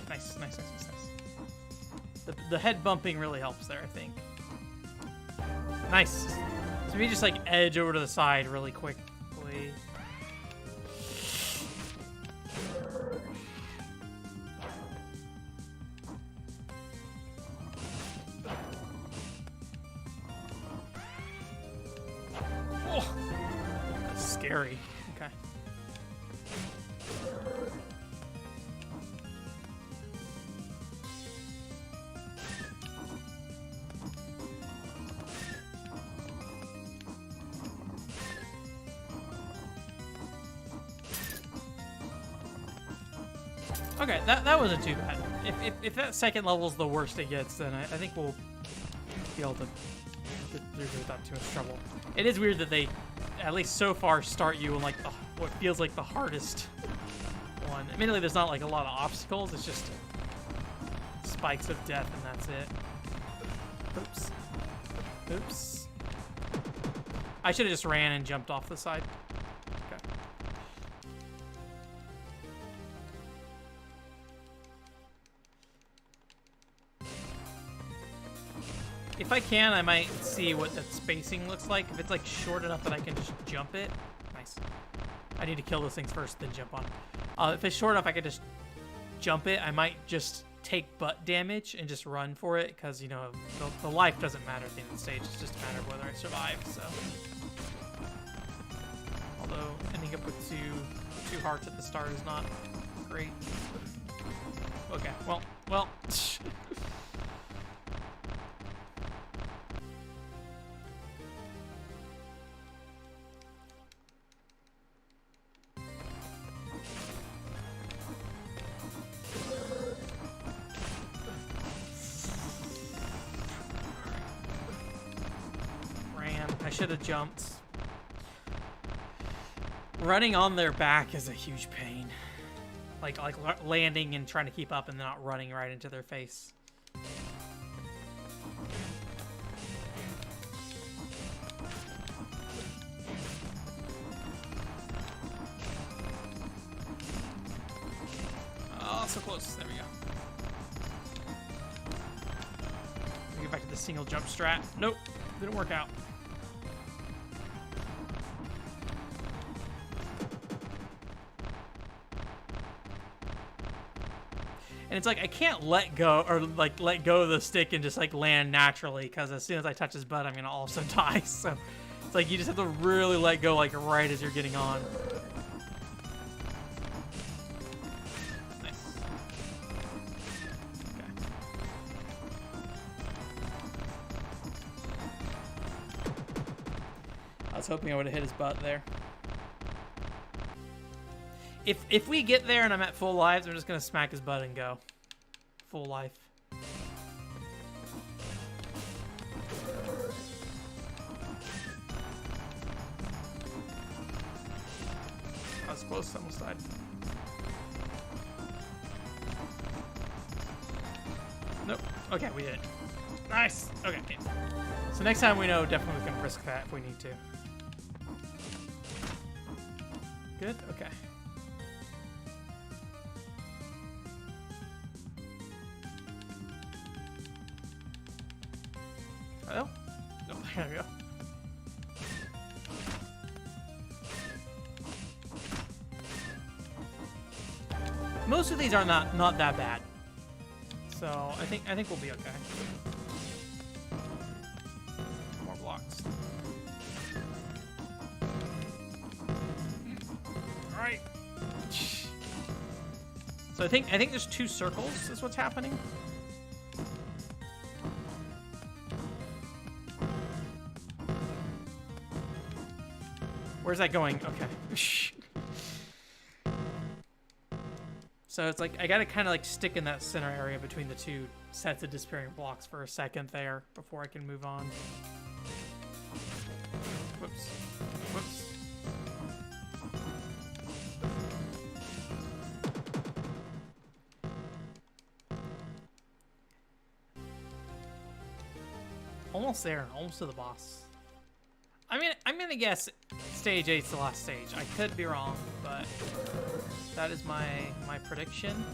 Nice. The head bumping really helps there, I think. Nice. So we just like edge over to the side really quickly. Oh, that's scary. Okay. Okay, that wasn't too bad. If that second level is the worst it gets, then I think we'll be able to get through without too much trouble. It is weird that they, at least so far, start you in like what feels like the hardest one. Admittedly, there's not like a lot of obstacles. It's just spikes of death, and that's it. Oops. I should have just ran and jumped off the side. Okay. If I can, I might see what that spacing looks like. If it's like short enough that I can just jump it. Nice. I need to kill those things first, then jump on. If it's short enough I can just jump it, I might just take butt damage and just run for it, because, you know, the life doesn't matter at the end of the stage. It's just a matter of whether I survive, so. Although ending up with two hearts at the start is not great. Okay, well. I should have jumped. Running on their back is a huge pain. Like landing and trying to keep up and not running right into their face. Oh, so close. There we go. Get back to the single jump strat. Nope, didn't work out. And it's like I can't let go or like let go of the stick and just like land naturally, because as soon as I touch his butt, I'm gonna also die. So it's like you just have to really let go like right as you're getting on. Nice. Okay. I was hoping I would have hit his butt there. If we get there and I'm at full lives, I'm just gonna smack his butt and go. Full life. I was close, almost died. Nope. Okay, we did it. Nice. Okay. So next time we know, definitely we can risk that if we need to. Good. Okay. Oh, no, there we go. Most of these are not that bad. So I think we'll be okay. More blocks. All right. So I think there's 2 circles is what's happening. Where's that going? Okay. So it's like I gotta kind of like stick in that center area between the 2 sets of disappearing blocks for a second there before I can move on. Whoops. Whoops. Almost there, almost to the boss. I mean, I'm gonna guess stage 8's the last stage. I could be wrong, but that is my prediction.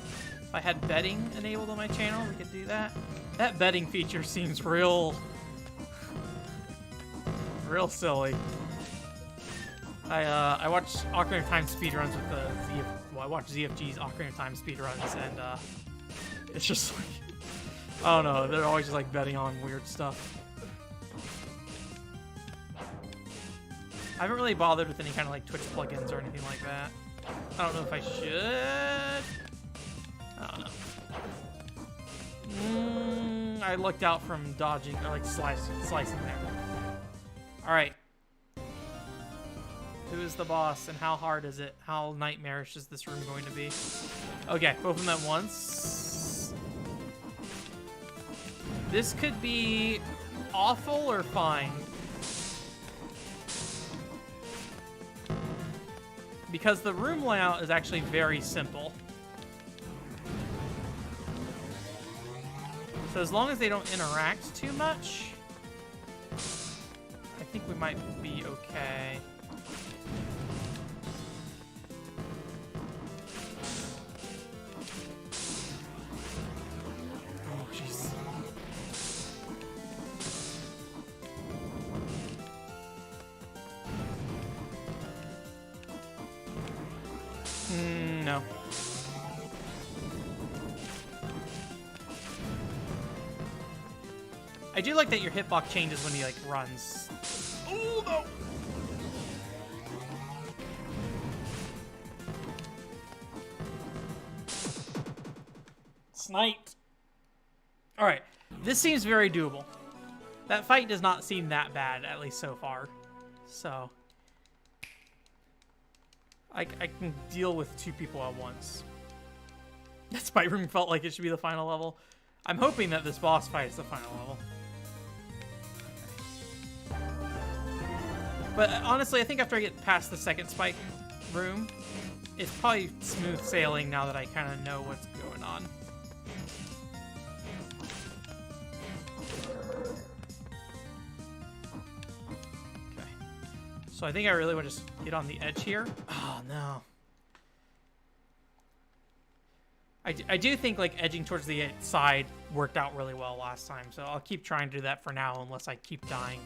If I had betting enabled on my channel, we could do that. That betting feature seems real silly. I watched Ocarina of Time speedruns with the I watched ZFG's Ocarina of Time speedruns, and it's just like, I don't know, they're always just like betting on weird stuff. I haven't really bothered with any kind of like Twitch plugins or anything like that. I don't know if I should. I don't know. I looked out from dodging or like slicing there. All right. Who is the boss and how hard is it? How nightmarish is this room going to be? Okay, both of them at once. This could be awful or fine. Because the room layout is actually very simple. So as long as they don't interact too much, I think we might be okay. Oh, jeez. No. I do like that your hitbox changes when he like runs. Oh no! Sniped. All right, this seems very doable. That fight does not seem that bad, at least so far. So I can deal with 2 people at once. That spite room felt like it should be the final level. I'm hoping that this boss fight is the final level. But honestly, I think after I get past the second spike room, it's probably smooth sailing now that I kind of know what's going on. Okay. So I think I really want to just get on the edge here. Oh, no. I do think like edging towards the side worked out really well last time, so I'll keep trying to do that for now unless I keep dying.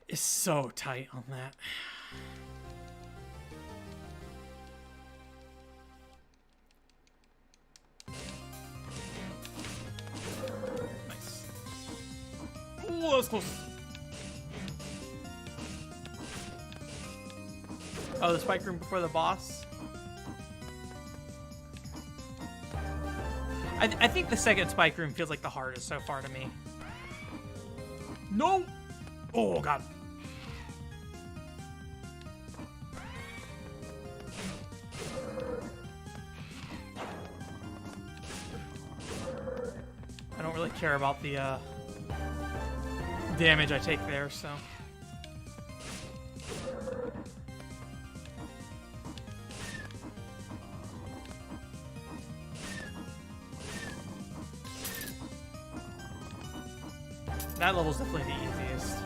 It's so tight on that. Ooh, that was close. Oh, the spike room before the boss? I think the second spike room feels like the hardest so far to me. No! Oh, God. I don't really care about the, damage I take there, so. That level's definitely the easiest.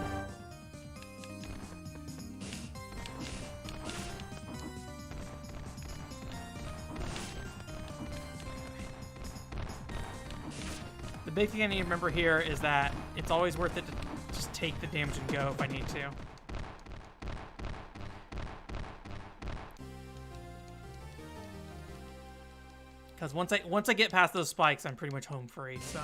The big thing I need to remember here is that it's always worth it to just take the damage and go if I need to. Because once I get past those spikes, I'm pretty much home free, so.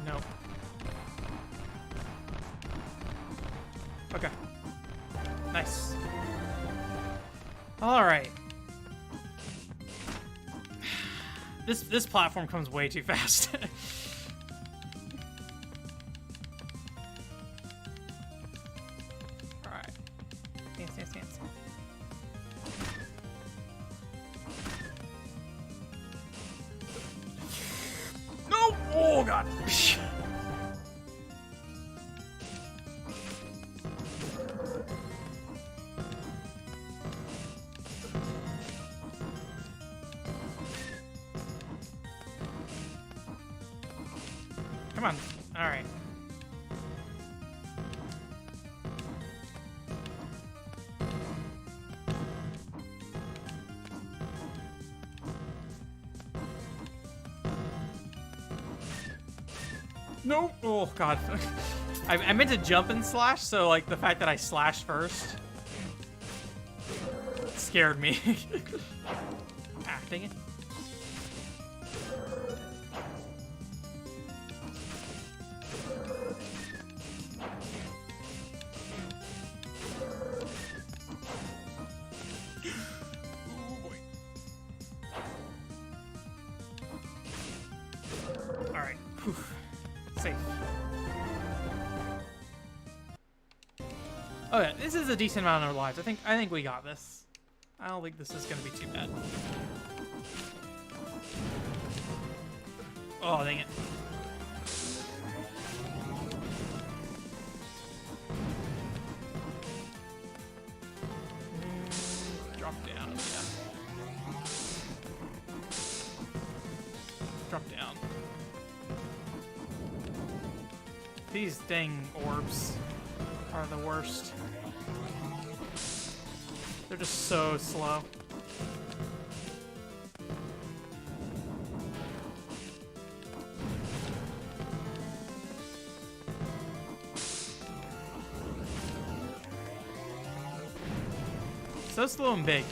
Nope. Okay. Nice. All right. This platform comes way too fast. All right. Dance. No! Oh god. Come on. All right. No. Oh god. I meant to jump and slash, so like the fact that I slashed first scared me. Ah, dang it. Alright. Safe. Oh yeah, this is a decent amount of lives. I think we got this. I don't think this is gonna be too bad. Oh dang it. Drop down, yeah. Drop down. These dang orbs are the worst. They're just so slow. So slow and big.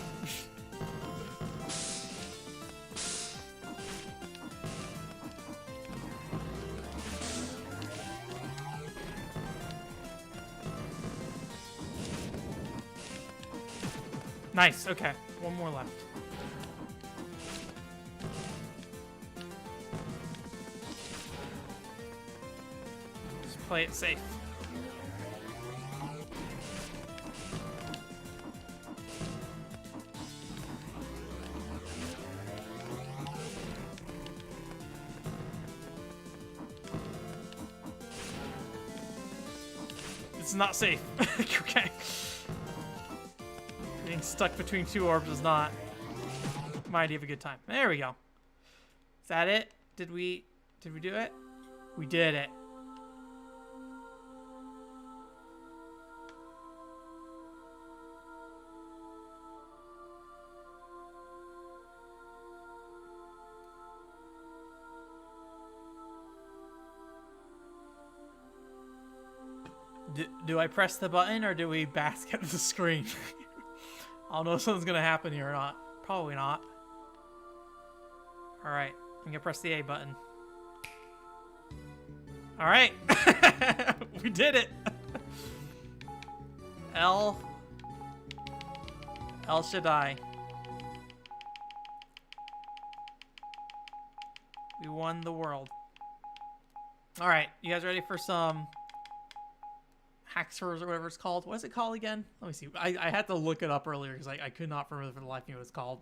Nice, okay. One more left. Just play it safe. It's not safe. Okay. Getting stuck between two orbs is not my idea of a good time. There we go. Is that it? Did we do it? We did it. Do I press the button or do we bask at the screen? I don't know if something's gonna happen here or not. Probably not. Alright, I'm gonna press the A button. Alright! We did it! El Shaddai. We won the world. Alright, you guys ready for some Haxors or whatever it's called? What is it called again? Let me see. I had to look it up earlier because I could not remember for the life of me what it's called.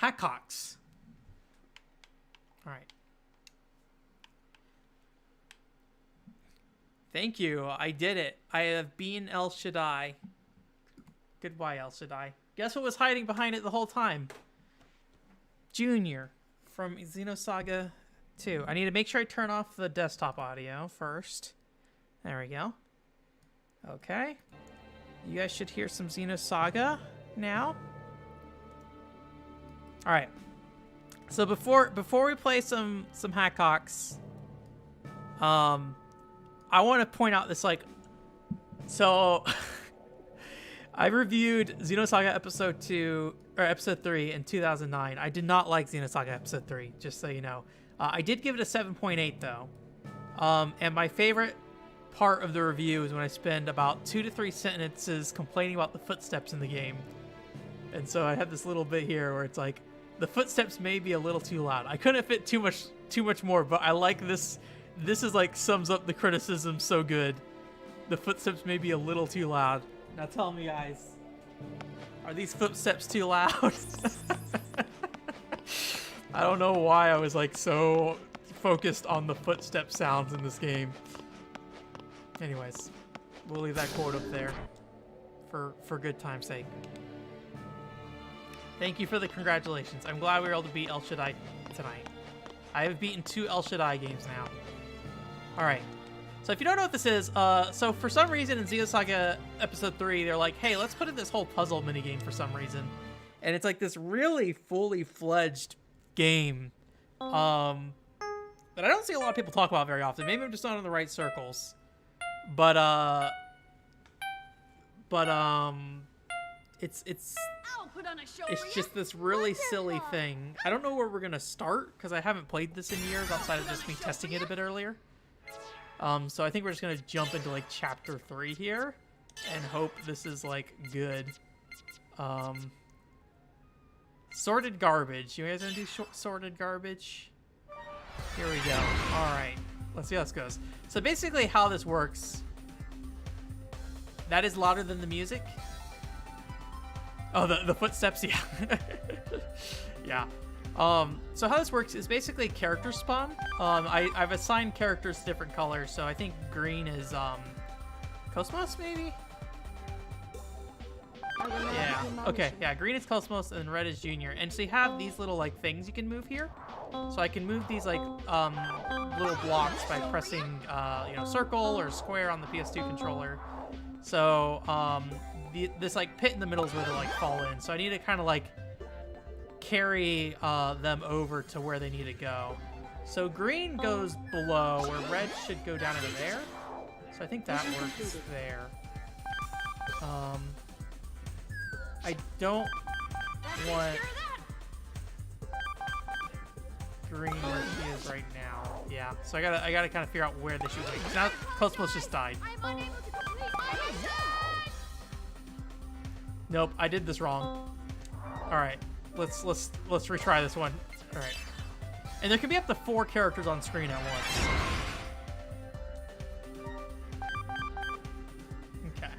Hackox. Alright. Thank you. I did it. I have been El Shaddai. Goodbye, El Shaddai. Guess what was hiding behind it the whole time? Jr. from Xenosaga 2. I need to make sure I turn off the desktop audio first. There we go. Okay. You guys should hear some Xenosaga now. All right. So before we play some Hackhawks, I want to point out this, like, so I reviewed Xenosaga episode 2 or episode 3 in 2009. I did not like Xenosaga episode 3, just so you know. I did give it a 7.8 though. And my favorite part of the review is when I spend about 2 to 3 sentences complaining about the footsteps in the game. And so I have this little bit here where it's like, the footsteps may be a little too loud. I couldn't fit too much more, but I like this. This is like sums up the criticism so good. The footsteps may be a little too loud. Now tell me, guys, are these footsteps too loud? I don't know why I was like so focused on the footstep sounds in this game. Anyways, we'll leave that quote up there for good time's sake. Thank you for the congratulations. I'm glad we were able to beat El Shaddai tonight. I have beaten 2 El Shaddai games now. Alright. So if you don't know what this is, so for some reason in Xenosaga Episode 3, they're like, hey, let's put in this whole puzzle minigame for some reason. And it's like this really fully fledged game that I don't see a lot of people talk about very often. Maybe I'm just not in the right circles. But it's just this really silly thing. I don't know where we're gonna start because I haven't played this in years outside of just me testing it a bit earlier. So I think we're just gonna jump into like chapter 3 here and hope this is like good. Sorted garbage. You guys gonna do sorted garbage? Here we go. All right, let's see how this goes. So basically, how this works. That is louder than the music. Oh, the footsteps, yeah. Yeah. So how this works is basically character spawn. I've assigned characters different colors, so I think green is Cosmos, maybe? Yeah. Okay, yeah, green is Cosmos and red is Junior. And so you have these little like things you can move here. So I can move these like little blocks by pressing you know, circle or square on the PS2 controller. So this like pit in the middle is where they like fall in. So I need to kind of like carry them over to where they need to go. So green goes below where red should go down into there. So I think that works there. I don't want green where she is right now. Yeah, so I gotta kind of figure out where they should be. Now Cosmos just died. Nope, I did this wrong. All right, let's retry this one. All right, and there can be up to 4 characters on screen at once. Okay.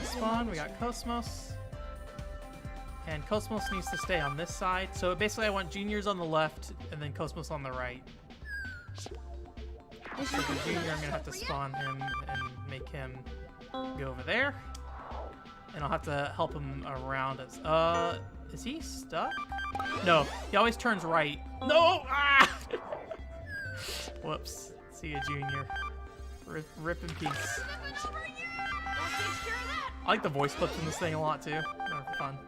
Spawn. We got Cosmos, and Cosmos needs to stay on this side. So basically, I want Junior's on the left, and then Cosmos on the right. So for Junior, I'm gonna have to spawn him and make him go over there. And I'll have to help him around us. Is he stuck? No, he always turns right. No! Ah! Whoops. See you, Junior. Rip in peace. I like the voice clips in this thing a lot, too. They're fun.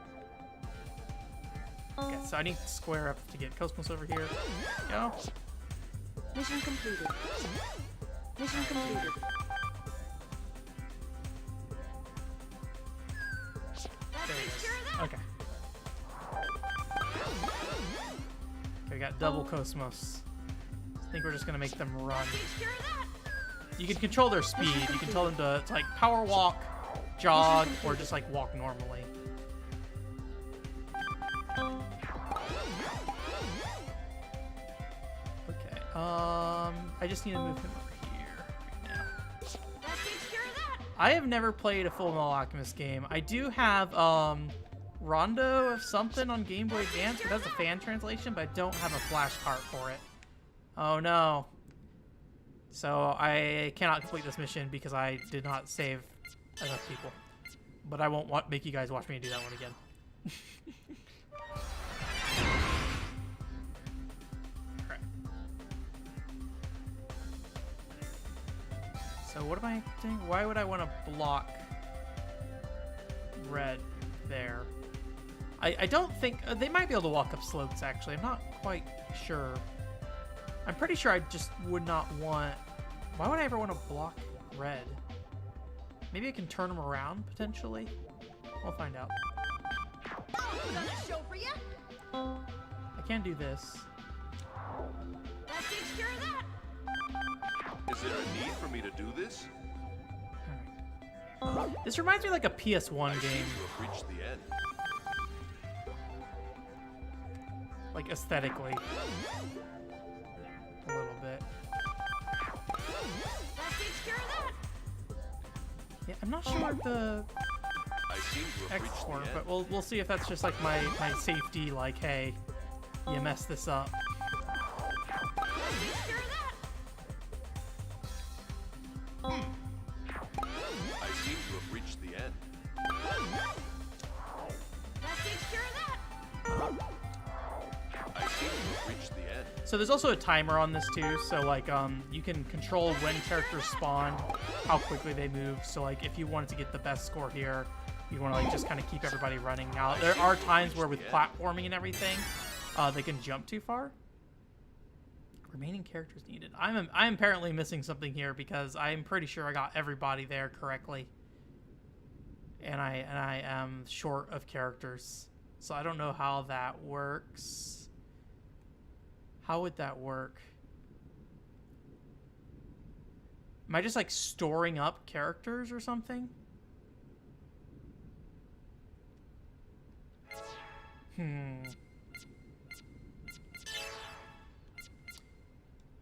Okay, so I need to square up to get Cosmos over here. Go. Mission completed. Mission completed. There it is. Okay. Okay, we got double Cosmos. I think we're just gonna make them run. You can control their speed. You can tell them to like power walk, jog, or just like walk normally. Okay. I just need to move him over here right now. I have never played a Full Metal Alchemist game. I do have Rondo of something on Game Boy Advance, but that's a fan translation, but I don't have a flash cart for it. Oh no. So I cannot complete this mission because I did not save enough people. But I won't make you guys watch me do that one again. Alright. So what am I doing? Why would I want to block red there? I don't think... they might be able to walk up slopes, actually. I'm not quite sure. I'm pretty sure I just would not want... Why would I ever want to block red? Maybe I can turn them around, potentially? We'll find out. Put on a show for you. I can do this. That takes care of that. Is there a need for me to do this? Alright. This reminds me of like a PS1 I seem game. to have reached the end. Like aesthetically. A little bit. That takes care of that. Yeah, I'm not sure what the I seem to have X reached the for, end. but we'll see if that's just like my safety, like, hey, you messed this up. That takes care of that. I seem to have reached the end. That takes care of that. I seem to have reached the end. So there's also a timer on this too, so like you can control when characters spawn, how quickly they move. So like if you wanted to get the best score here, you want to like just kind of keep everybody running. Now there are times where with platforming and everything, they can jump too far. Remaining characters needed. I'm apparently missing something here because I'm pretty sure I got everybody there correctly, and I am short of characters. So I don't know how that works. How would that work? Am I just like storing up characters or something? You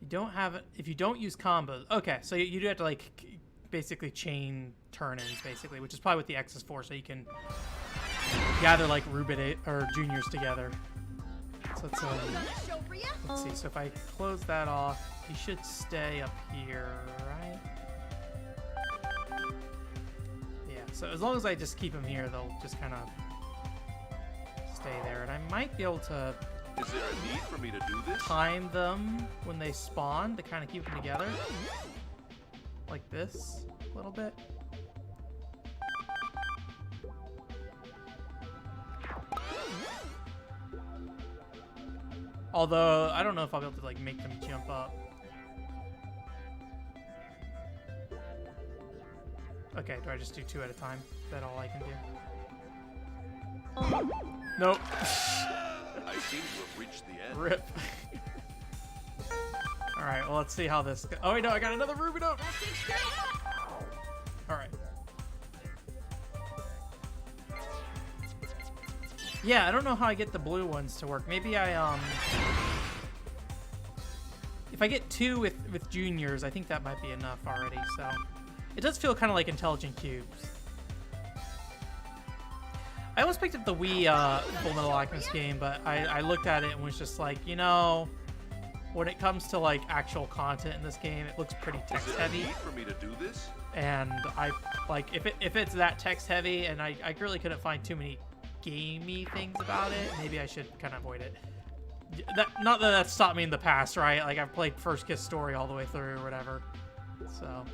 don't have it if you don't use combos. Okay, so you do have to like basically chain turn-ins, basically, which is probably what the X is for, so you can gather like Rubid or juniors together. So let's Put on a show for you. let's see. So if I close that off, he should stay up here, right? Yeah. So as long as I just keep him here, they'll just kind of stay there, and I might be able to Is there a need for me to do this? time them when they spawn to kind of keep them together, like this, a little bit. Although I don't know if I'll be able to like make them jump up. Okay, do I just do 2 at a time? Is that all I can do? Nope. I seem to have reached the end. Rip. Alright, well, let's see how this goes. Oh, wait, no, I got another Ruby note. That takes care of that. Alright. Yeah, I don't know how I get the blue ones to work. Maybe I, if I get 2 with juniors, I think that might be enough already, so. It does feel kind of like intelligent cubes. I almost picked up the Wii Full Metal Alchemist game, but I looked at it and was just like, you know, when it comes to like actual content in this game, it looks pretty text Is there a heavy. need for me to do this? And I like if it's that text heavy, and I really couldn't find too many gamey things about it, maybe I should kind of avoid it. Not that that stopped me in the past, right? Like I've played First Kiss Story all the way through or whatever. So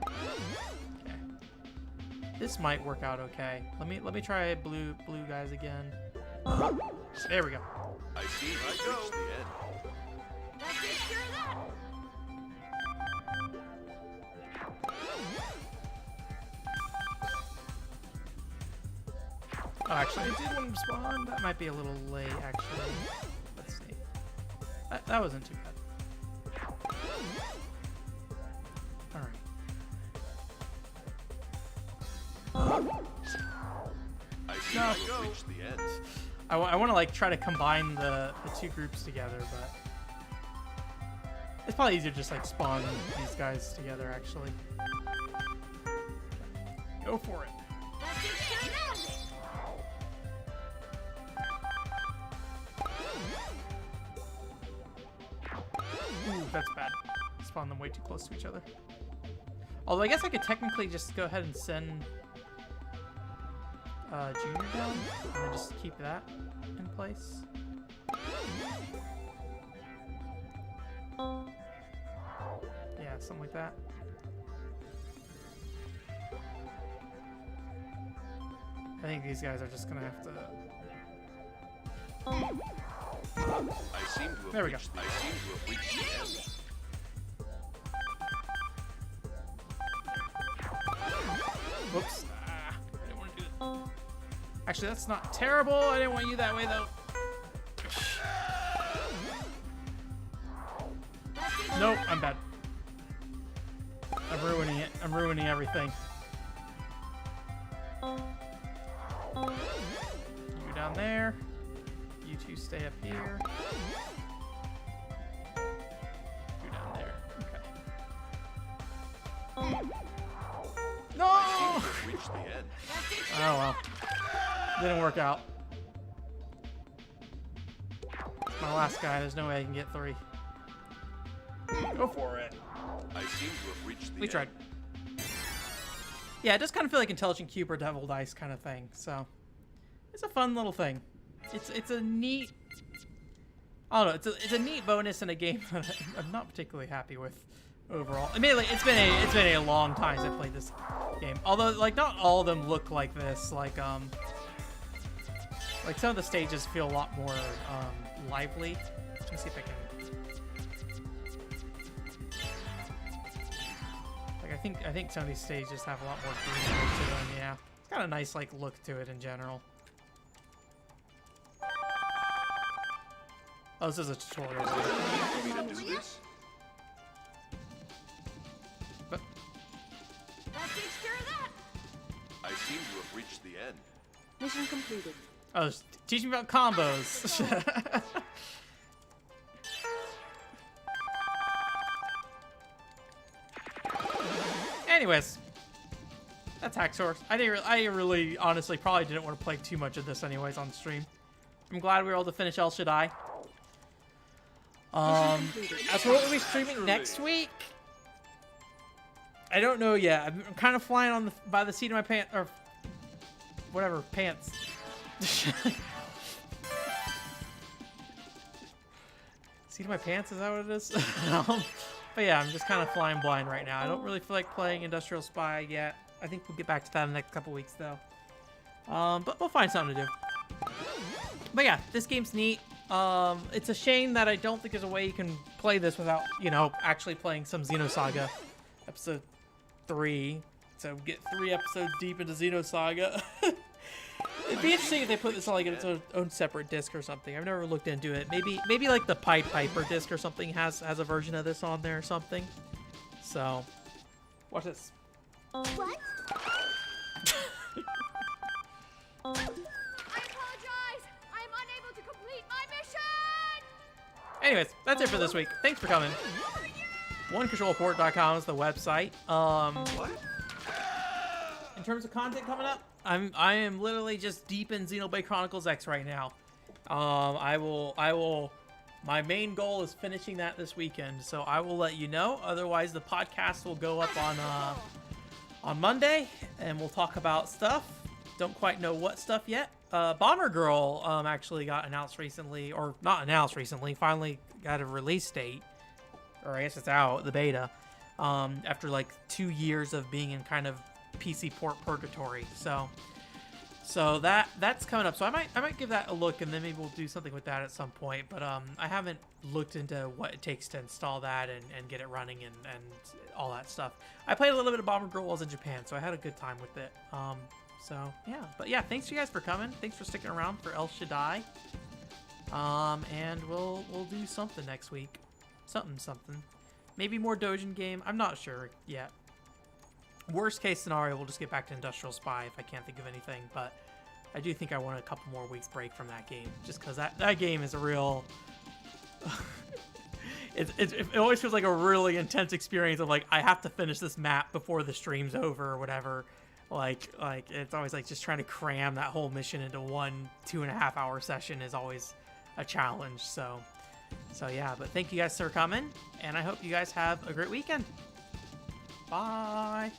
okay. This might work out okay. Let me try blue guys again. There we go. I seem to have reached the end. That takes care of that. Oh, actually, I did want to spawn. That might be a little late, actually. Let's see. That wasn't too bad. Alright. I seem No. to have reached the end. I want to, like, try to combine the 2 groups together, but... It's probably easier to just, like, spawn these guys together, actually. Go for it. That takes care of that. Ooh, that's bad. Spawn them way too close to each other. Although I guess I could technically just go ahead and send Junior down and then just keep that in place. Yeah, something like that. I think these guys are just gonna have to. I seem to have There we go. reached the end. Whoops. Ah, I didn't want to do it. Actually, that's not terrible. I didn't want you that way, though. Nope, I'm bad. I'm ruining it. I'm ruining everything. You down there. You two stay up here. You down there. Okay. No! I seem to have reached the end. Oh well. Didn't work out. My last guy, there's no way I can get 3. Go for it. I seem to have reached the We end. tried. Yeah, it does kind of feel like Intelligent Cube or Devil Dice kind of thing. So it's a fun little thing. It's a neat. I don't know. It's a neat bonus in a game that I'm not particularly happy with overall. Admittedly, it's been a long time since I played this game. Although like not all of them look like this. Like some of the stages feel a lot more lively. Let me see if I can. Like I think some of these stages have a lot more greenery to them. Yeah, it's got a nice like look to it in general. Oh, this is a tutorial. Want me to do this? But That takes care of that. I seem to have reached the end. Mission completed. oh, teach me about combos. Anyways, that's Hacksaw. I really, honestly, probably didn't want to play too much of this anyways on stream. I'm glad we were able to finish El Shaddai. As for what we'll be streaming next week, I don't know yet. I'm kind of flying on by the seat of my pants, or whatever, pants. Seat of my pants, is that what it is? But yeah, I'm just kind of flying blind right now. I don't really feel like playing Industrial Spy yet. I think we'll get back to that in the next couple weeks, though. But we'll find something to do. But yeah, this game's neat. It's a shame that I don't think there's a way you can play this without, you know, actually playing some Xenosaga Episode 3. So get 3 episodes deep into Xenosaga. It'd be interesting if they put this on like its own separate disc or something. I've never looked into it. Maybe like the Pied Piper disc or something has a version of this on there or something. So, watch this. What? I apologize. I'm unable to complete my mission. Anyways, that's it for this week. Thanks for coming. OneControlReport.com is the website. What? In terms of content coming up, I am literally just deep in Xenoblade Chronicles X right now. I will. My main goal is finishing that this weekend, so I will let you know. Otherwise, the podcast will go up on Monday, and we'll talk about stuff. Don't quite know what stuff yet. Bomber Girl actually got announced recently, or not announced recently. Finally got a release date, or I guess it's out, the beta. After like 2 years of being in kind of PC port purgatory, so that's coming up. So I might give that a look, and then maybe we'll do something with that at some point. But I haven't looked into what it takes to install that and get it running and all that stuff. I played a little bit of Bomber Girl while I was in Japan, so I had a good time with it. So yeah, but yeah, thanks you guys for coming. Thanks for sticking around for El Shaddai. And we'll do something next week. Something. Maybe more Doujin game. I'm not sure yet. Worst case scenario, we'll just get back to Industrial Spy if I can't think of anything, but I do think I want a couple more weeks break from that game, just because that game is a real... it always feels like a really intense experience of, like, I have to finish this map before the stream's over or whatever. Like it's always like just trying to cram that whole mission into 1 2.5 hour session is always a challenge. So yeah, but thank you guys for coming, and I hope you guys have a great weekend. Bye.